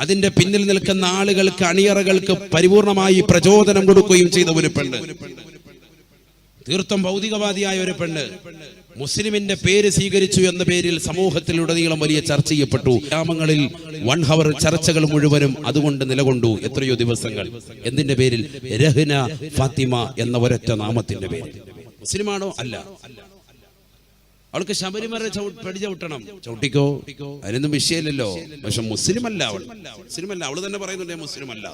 S1: അതിന്റെ പിന്നിൽ നിൽക്കുന്ന ആളുകൾക്ക്, അണിയറകൾക്ക് പരിപൂർണമായി പ്രചോദനം കൊടുക്കുകയും ചെയ്ത ഒരു പെണ്ണ്, തീർത്തും ഭൗതികവാദിയായ ഒരു പെണ്ണ്, മുസ്ലിമിന്റെ പേര് സ്വീകരിച്ചു എന്ന പേരിൽ സമൂഹത്തിലുടനീളം വലിയ ചർച്ച ചെയ്യപ്പെട്ടു. ഗ്രാമങ്ങളിൽ 1 hour ചർച്ചകൾ മുഴുവനും അതുകൊണ്ട് നിലകൊണ്ടു. എത്രയോ ദിവസങ്ങൾ. എന്തിന്റെ പേരിൽ? രഹ്ന ഫാത്തിമ എന്ന ഒരൊറ്റ നാമത്തിന്റെ പേരിൽ. മുസ്ലിമാണോ? അല്ല. അവൾക്ക് ശബരിമല പടി ചവിട്ടണം, ചവിട്ടിക്കോ, അതിനൊന്നും വിഷയമില്ലല്ലോ. പക്ഷെ മുസ്ലിമല്ല അവൾ. മുസ്ലിമല്ല, അവള് തന്നെ പറയുന്നുണ്ട് മുസ്ലിം അല്ല.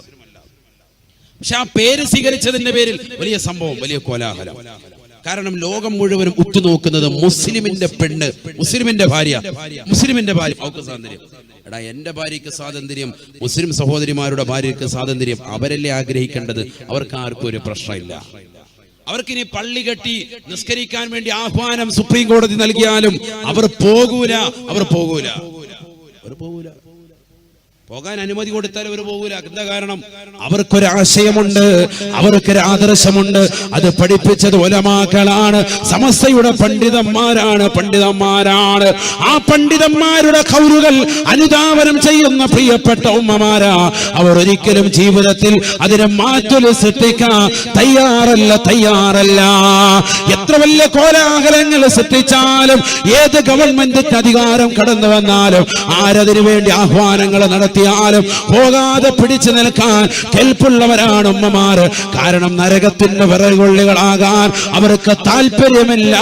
S1: പക്ഷെ ആ പേര് സ്വീകരിച്ചതിന്റെ പേരിൽ വലിയ സംഭവം, വലിയ കോലാഹലം. കാരണം ലോകം മുഴുവനും ഉറ്റുനോക്കുന്നത് മുസ്ലിമിന്റെ പെണ്ണ്, മുസ്ലിമിന്റെ ഭാര്യ, മുസ്ലിമിന്റെ ഭാര്യ. അവർക്ക് സ്വാതന്ത്ര്യം. എടാ, എന്റെ ഭാര്യയ്ക്ക് സ്വാതന്ത്ര്യം, മുസ്ലിം സഹോദരിമാരുടെ ഭാര്യയ്ക്ക് സ്വാതന്ത്ര്യം. അവരല്ലേ ആഗ്രഹിക്കേണ്ടത്. അവർക്ക് ആർക്കും ഒരു പ്രശ്നമില്ല. അവർക്കിനി പള്ളി കെട്ടി നിസ്കരിക്കാൻ വേണ്ടി ആഹ്വാനം സുപ്രീം കോടതി നൽകിയാലും അവർ പോകൂല. പോകാൻ അനുമതി കൊടുത്താൽ അവർ പോകൂല. എന്താ കാരണം? അവർക്കൊരാശയമുണ്ട്, അവർക്കൊരു ആദർശമുണ്ട്. അത് പഠിപ്പിച്ചത് ഉലമാക്കളാണ്, സമസ്തയുടെ പണ്ഡിതന്മാരാണ്. ആ പണ്ഡിതന്മാരുടെ ഖൗലുകൾ അനുധാവനം ചെയ്യുന്ന പ്രിയപ്പെട്ട ഉമ്മമാരാ. അവർ ഒരിക്കലും ജീവിതത്തിൽ അതിനെ മാറ്റൽ സൃഷ്ടിക്കാൻ തയ്യാറല്ല. എത്ര വലിയ കോലാഹലങ്ങൾ സൃഷ്ടിച്ചാലും, ഏത് ഗവൺമെന്റിന് അധികാരം കടന്നു വന്നാലും, ആരതിനു വേണ്ടി ആഹ്വാനങ്ങൾ നടത്തിയാലും പോകാതെ പിടിച്ചു നിൽക്കാൻ കെൽപ്പുള്ളവരാണ് ഉമ്മമാര്. കാരണം നരകത്തിന്റെ വിറകൊള്ളികളാകാൻ അവർക്ക് താല്പര്യമില്ല.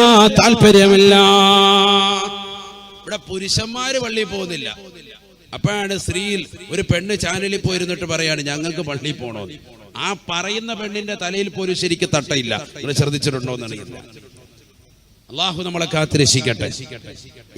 S1: ഇവിടെ പുരുഷന്മാര് പള്ളിയിൽ പോകുന്നില്ല. അപ്പോഴാണ് സ്ത്രീയിൽ ഒരു പെണ്ണ് ചാനലിൽ പോയിരുന്നിട്ട് പറയാണ്, ഞങ്ങൾക്ക് പള്ളിയിൽ പോകണോ. ആ പറയുന്ന പെണ്ണിന്റെ തലയിൽ പോലും ശരിക്കും തട്ടയില്ല. നിങ്ങൾ ശ്രദ്ധിച്ചിട്ടുണ്ടോ എന്നറിയില്ല. അള്ളാഹു നമ്മളെ കാത്തിരക്ഷിക്കട്ടെ.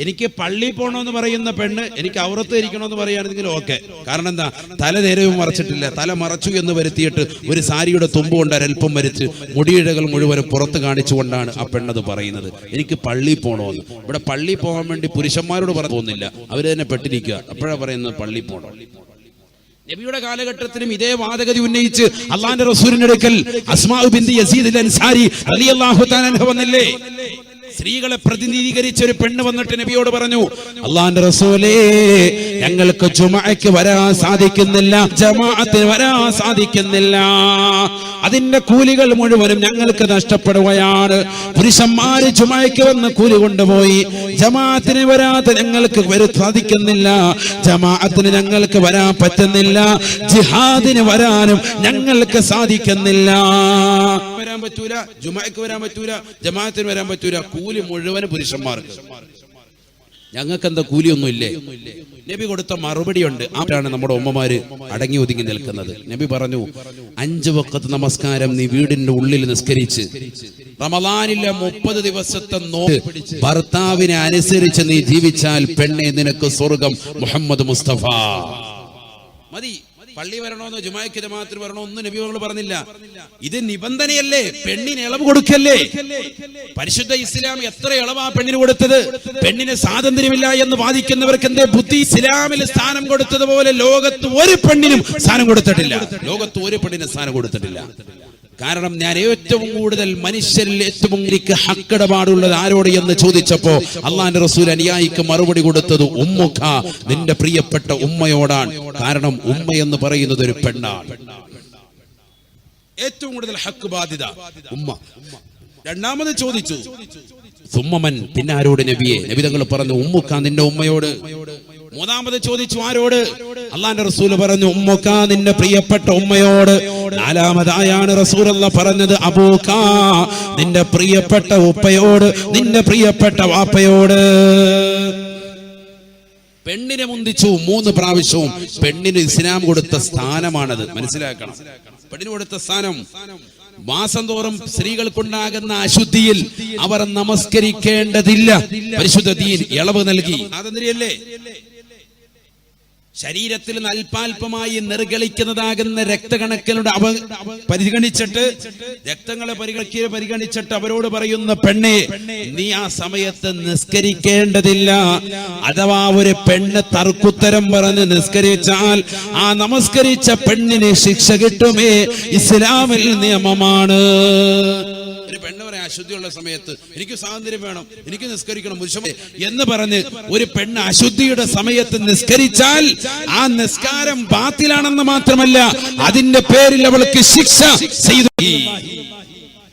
S1: എനിക്ക് പള്ളി പോകണമെന്ന് പറയുന്ന പെണ്ണ് എനിക്ക് ഔറത്ത് ഇരിക്കണമെന്ന് പറയുകയാണെങ്കിൽ ഓക്കെ. കാരണം എന്താ? തല നേരവും മറച്ചിട്ടില്ല. തല മറച്ചു എന്ന് വരുത്തിയിട്ട് ഒരു സാരിയുടെ തുമ്പ് കൊണ്ട് ഒരൽപ്പം വരച്ച് മുടിയിഴകൾ മുഴുവനും പുറത്ത് കാണിച്ചുകൊണ്ടാണ് ആ പെണ്ണത് പറയുന്നത്. എനിക്ക് പള്ളി പോകണമെന്ന്. ഇവിടെ പള്ളി പോകാൻ വേണ്ടി പുരുഷന്മാരോട് പോകുന്നില്ല, അവര് തന്നെ പെട്ടിരിക്കുക. അപ്പോഴാണ് പറയുന്നത് പള്ളി പോകണം. നബിയുടെ കാലഘട്ടത്തിലും ഇതേ വാദഗതി ഉന്നയിച്ച് അള്ളാന്റെ റസൂലിന്റെ അടുക്കൽ അസ്മാ ബിൻത് യസീദ് അൽ അൻസാരി റളിയല്ലാഹു തആല അൻഹ വന്നില്ലേ? സ്ത്രീകളെ പ്രതിനിധീകരിച്ച ഒരു പെണ്ണ് വന്നിട്ട് നബിയോട് പറഞ്ഞു, അള്ളാന്റെ റസൂലേ, ഞങ്ങൾക്ക് ജുമഅയ്ക്ക് വരാൻ സാധിക്കുന്നില്ല, ജമാഅത്തിന് വരാൻ സാധിക്കുന്നില്ല, അതിന്റെ കൂലികൾ മുഴുവനും ഞങ്ങൾക്ക് നഷ്ടപ്പെടുകയാണ്. പുരുഷന്മാര് ജുമഅയ്ക്ക് വന്ന് കൂലി കൊണ്ടുപോയി, ജമാഅത്തിന് വരാത്ത ഞങ്ങൾക്ക് സാധിക്കുന്നില്ല, ജമാഅത്തിന് ഞങ്ങൾക്ക് വരാൻ പറ്റുന്നില്ല, ജിഹാദിന് വരാനും ഞങ്ങൾക്ക് സാധിക്കുന്നില്ല. വരാൻ പറ്റൂല, ജുമഅയ്ക്ക് വരാൻ പറ്റൂല, ജമാഅത്തിന് വരാൻ പറ്റൂല, കൂലി മുഴുവനും പുരുഷന്മാർക്ക്. ഞങ്ങൾക്ക് എന്താ കൂലിയൊന്നും ഇല്ലേ? നബി കൊടുത്ത മറുപടിയുണ്ട്. ആരാണ് നമ്മുടെ ഉമ്മമാര് അടങ്ങി ഒതുങ്ങി നിൽക്കുന്നത്. നബി പറഞ്ഞു, 5 വഖത്ത് നമസ്കാരം നീ വീടിന്റെ ഉള്ളിൽ നിസ്കരിച്ച് റമളാനിലെ 30 ദിവസത്തെ നോമ്പ് ഭർത്താവിനെ അനുസരിച്ച് നീ ജീവിച്ചാൽ പെണ്ണെ നിനക്ക് സ്വർഗം. മുഹമ്മദ് മുസ്തഫ. മതി. പള്ളി വരണോന്നോ ജുമാഅയ്ക്ക് ജമാഅത്തിന് വരണോ ഒന്നും നബി തങ്ങൾ പറഞ്ഞില്ല. ഇത് നിബന്ധനയല്ലേ, പെണ്ണിന് ഇളവ് കൊടുക്കല്ലേ. പരിശുദ്ധ ഇസ്ലാം എത്ര ഇളവാ പെണ്ണിന് കൊടുത്തത്? പെണ്ണിന് സ്വാതന്ത്ര്യമില്ല എന്ന് വാദിക്കുന്നവർക്ക് എന്തേ ബുദ്ധി? ഇസ്ലാമിൽ സ്ഥാനം കൊടുത്തതുപോലെ ലോകത്ത് ഒരു പെണ്ണിനും സ്ഥാനം കൊടുത്തിട്ടില്ല. ലോകത്ത് ഒരു പെണ്ണിനും സ്ഥാനം കൊടുത്തിട്ടില്ല. കാരണം ഞാൻ ഏറ്റവും കൂടുതൽ മനുഷ്യരിൽ ഏറ്റവും എനിക്ക് ഹക്കിടപാടുള്ളത് ആരോട് എന്ന് ചോദിച്ചപ്പോ അള്ളാന്റെ റസൂൽ അനുയായിക്ക് മറുപടി കൊടുത്തത് ഉമ്മുഖ, നിന്റെ പ്രിയപ്പെട്ട ഉമ്മയോടാണ്. കാരണം ഉമ്മ എന്ന് പറയുന്നത് ഒരു പെണ്ണാണ്. ഏറ്റവും കൂടുതൽ ഹക്ക് ബാധ്യത ഉമ്മ. രണ്ടാമത് ചോദിച്ചു സുമ്മമൻ, പിന്നെ ആരോട് നബിയെ? നബി തങ്ങൾ പറഞ്ഞു ഉമ്മുഖ, നിന്റെ ഉമ്മയോട്. മൂന്നാമത് ചോദിച്ചു ആരോട്? അള്ളാന്റെ റസൂല് പറഞ്ഞു ഉമ്മുക, നിന്റെ പ്രിയപ്പെട്ട ഉമ്മയോട്. നാലാമതായാണ് റസൂലുള്ള പറഞ്ഞത് അബൂക, നിന്റെ പ്രിയപ്പെട്ട ഉപ്പയോട്, നിന്റെ പ്രിയപ്പെട്ട വാപ്പയോട്. പെണ്ണിനെ മുന്തിച്ചു 3 പ്രാവശ്യവും. പെണ്ണിന് ഇസ്ലാം കൊടുത്ത സ്ഥാനമാണത്, മനസ്സിലാക്കണം. പെണ്ണിന് കൊടുത്ത സ്ഥാനം. മാസം തോറും സ്ത്രീകൾക്കുണ്ടാകുന്ന അശുദ്ധിയിൽ അവർ നമസ്കരിക്കേണ്ടതില്ല. പരിശുദ്ധ ദീൻ ഇളവ് നൽകി. സ്വാതന്ത്ര്യമല്ലേ? ശരീരത്തിൽ അല്പാൽപമായി നിർഗളിക്കുന്നതാകുന്ന രക്തകണക്കിലൂടെ പരിഗണിച്ചിട്ട് രക്തങ്ങളെ പരിഗണിച്ചിട്ട് അവരോട് പറയുന്ന പെണ്ണെ, നീ ആ സമയത്ത് നിസ്കരിക്കേണ്ടതില്ല. അഥവാ ഒരു പെണ്ണ് തർക്കുത്തരം പറഞ്ഞ് നിസ്കരിച്ചാൽ ആ നമസ്കരിച്ച പെണ്ണിന് ശിക്ഷ കിട്ടുമേ. ഇസ്ലാമിൽ നിയമമാണ്. ഒരു പെണ്ണ് പറയാൻ അശുദ്ധിയുള്ള സമയത്ത് എനിക്ക് സ്വാതന്ത്ര്യം വേണം, എനിക്ക് നിസ്കരിക്കണം എന്ന് പറഞ്ഞ് ഒരു പെണ്ണ് അശുദ്ധിയുടെ സമയത്ത് നിസ്കരിച്ചാൽ ആ നിസ്കാരം ബാത്തിലാണെന്ന് മാത്രമല്ല, അതിന്റെ പേരിൽ അവൾക്ക് ശിക്ഷ ചെയ്തു.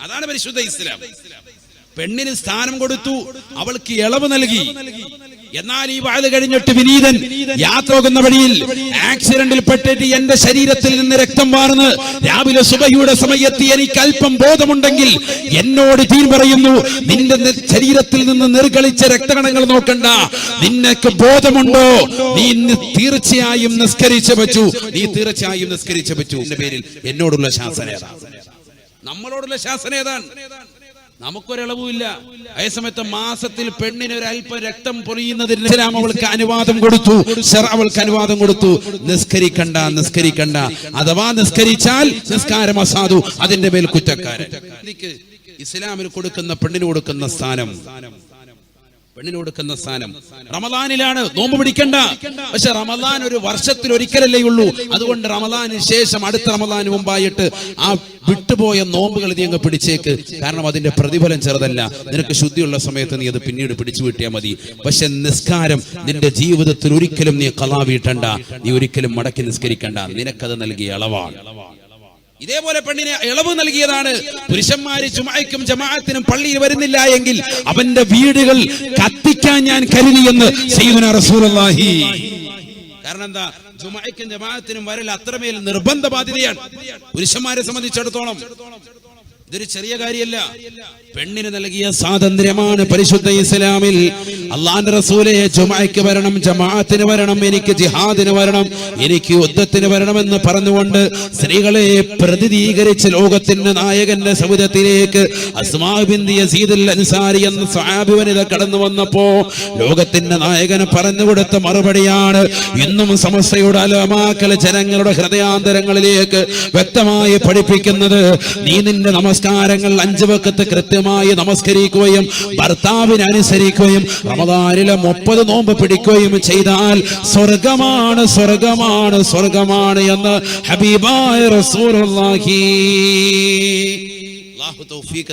S1: അതാണ് പരിശുദ്ധ ഇസ്ലാം. പെണ്ണിന് സ്ഥാനം കൊടുത്തു, അവൾക്ക് ഇളവ് നൽകി. എന്നാൽ ഈ വാഴ കഴിഞ്ഞിട്ട് വിനീതൻ യാത്ര പോകുന്ന വഴിയിൽ ആക്സിഡന്റിൽ പെട്ടിട്ട് എന്റെ ശരീരത്തിൽ നിന്ന് രക്തം വാർന്ന് രാവിലെ സുബഹിയുടെ സമയത്ത് എനിക്ക് അല്പം ബോധമുണ്ടെങ്കിൽ എന്നോട് ദീൻ പറയുന്നു, നിന്റെ ശരീരത്തിൽ നിന്ന് നിർഗളിച്ച രക്തകണങ്ങൾ നോക്കണ്ട, നിനക്ക് ബോധമുണ്ടോ? നീ തീർച്ചയായും നിസ്കരിച്ചു പറ്റൂ, നീ തീർച്ചയായും നിസ്കരിച്ചു പറ്റൂ. എന്റെ പേരിൽ എന്നോടുള്ള ശാസന ഏതാണ്? നമ്മളോടുള്ള ശാസന ഏതാണ്? നമുക്കൊരളവുമില്ല. അതേസമയത്ത് മാസത്തിൽ പെണ്ണിന് ഒരു അല്പം രക്തം പൊറിയുന്നതിന് ഇസ്ലാം അവൾക്ക് അനുവാദം കൊടുത്തു, അവൾക്ക് അനുവാദം കൊടുത്തു. നിസ്കരിക്കണ്ട. അഥവാ നിസ്കരിച്ചാൽ നിസ്കാരം അസാധു, അതിന്റെ മേൽ കുറ്റക്കാരൻ. ഇസ്ലാമിൽ കൊടുക്കുന്ന പെണ്ണിന് കൊടുക്കുന്ന സ്ഥാനം, പെണ്ണിന് കൊടുക്കുന്ന സ്ഥാനം റമദാനിലാണ്. നോമ്പ് പിടിക്കണ്ട, പക്ഷെ റമദാൻ ഒരു വർഷത്തിൽ ഒരിക്കലല്ലേ ഉള്ളൂ. അതുകൊണ്ട് റമദാനിന് ശേഷം അടുത്ത റമദാന് മുമ്പായിട്ട് ആ വിട്ടുപോയ നോമ്പുകൾ നീ അങ്ങ് പിടിച്ചേക്ക്. കാരണം അതിന്റെ പ്രതിഫലം ചെറുതല്ല. നിനക്ക് ശുദ്ധിയുള്ള സമയത്ത് നീ അത് പിന്നീട് പിടിച്ചു വിട്ടിയാൽ മതി. പക്ഷെ നിസ്കാരം നിന്റെ ജീവിതത്തിൽ ഒരിക്കലും നീ ഖളാ വീട്ടണ്ട, നീ ഒരിക്കലും മടക്കി നിസ്കരിക്കണ്ട. നിനക്കത് നൽകിയ അളവാണ്. ഇതേപോലെ പെണ്ണിനെ ഇളവ് നൽകിയതാണ്. പുരുഷന്മാര് ജുമഅയ്ക്കും ജമാഅത്തിനും പള്ളിയിൽ വരുന്നില്ല എങ്കിൽ അവന്റെ വീടുകൾ കത്തിക്കാൻ ഞാൻ കരുതിയെന്ന് സയ്യിദുനാ റസൂലുള്ളാഹി. കാരണം എന്താ? ജുമഅയ്ക്കും ജമാഅത്തിനും വരൽ അത്രമേൽ നിർബന്ധ ബാധ്യതയാണ് പുരുഷന്മാരെ സംബന്ധിച്ചിടത്തോളം. ഇതൊരു ചെറിയ കാര്യമല്ല. പെണ്ണിന് നൽകിയ സ്വാതന്ത്ര്യമാണ് പരിശുദ്ധ ഇസ്ലാമിൽ. അള്ളാന്റെ റസൂലേ, ജുമഅയ്ക്ക് വരണം, ജമാഅത്തിന് വരണം, എനിക്ക് ജിഹാദിന് വരണം, എനിക്ക് യുദ്ധത്തിന് വരണമെന്ന് പറഞ്ഞുകൊണ്ട് സ്ത്രീകളെ പ്രതിനിധീകരിച്ച് ലോകത്തിന്റെ നായകന്റെ സൗദത്തിലേക്ക് അസ്മാ ബിൻത് യസീദ് അൽ അൻസാരി എന്ന സ്വഹാബി വനിത കടന്നു വന്നപ്പോ ലോകത്തിന്റെ നായകന് പറഞ്ഞുകൊടുത്ത മറുപടിയാണ് ഇന്നും സമസ്തയുടെ അലമാക്കൾ ജനങ്ങളുടെ ഹൃദയാന്തരങ്ങളിലേക്ക് വ്യക്തമായി പഠിപ്പിക്കുന്നത്. നീ നിന്റെ നമസ്കാരങ്ങൾ 5 വഖത്ത് കൃത്യമായി നമസ്കരിക്കുകയും ഭർത്താവിനെ അനുസരിക്കുകയും റമദാനിലെ 30 നോമ്പ് പിടിക്കുകയും ചെയ്താൽ സ്വർഗമാണ്, സ്വർഗമാണ്, സ്വർഗമാണ് എന്ന് ഹബീബായ റസൂലുള്ളാഹി. അല്ലാഹു തൗഫീഖ്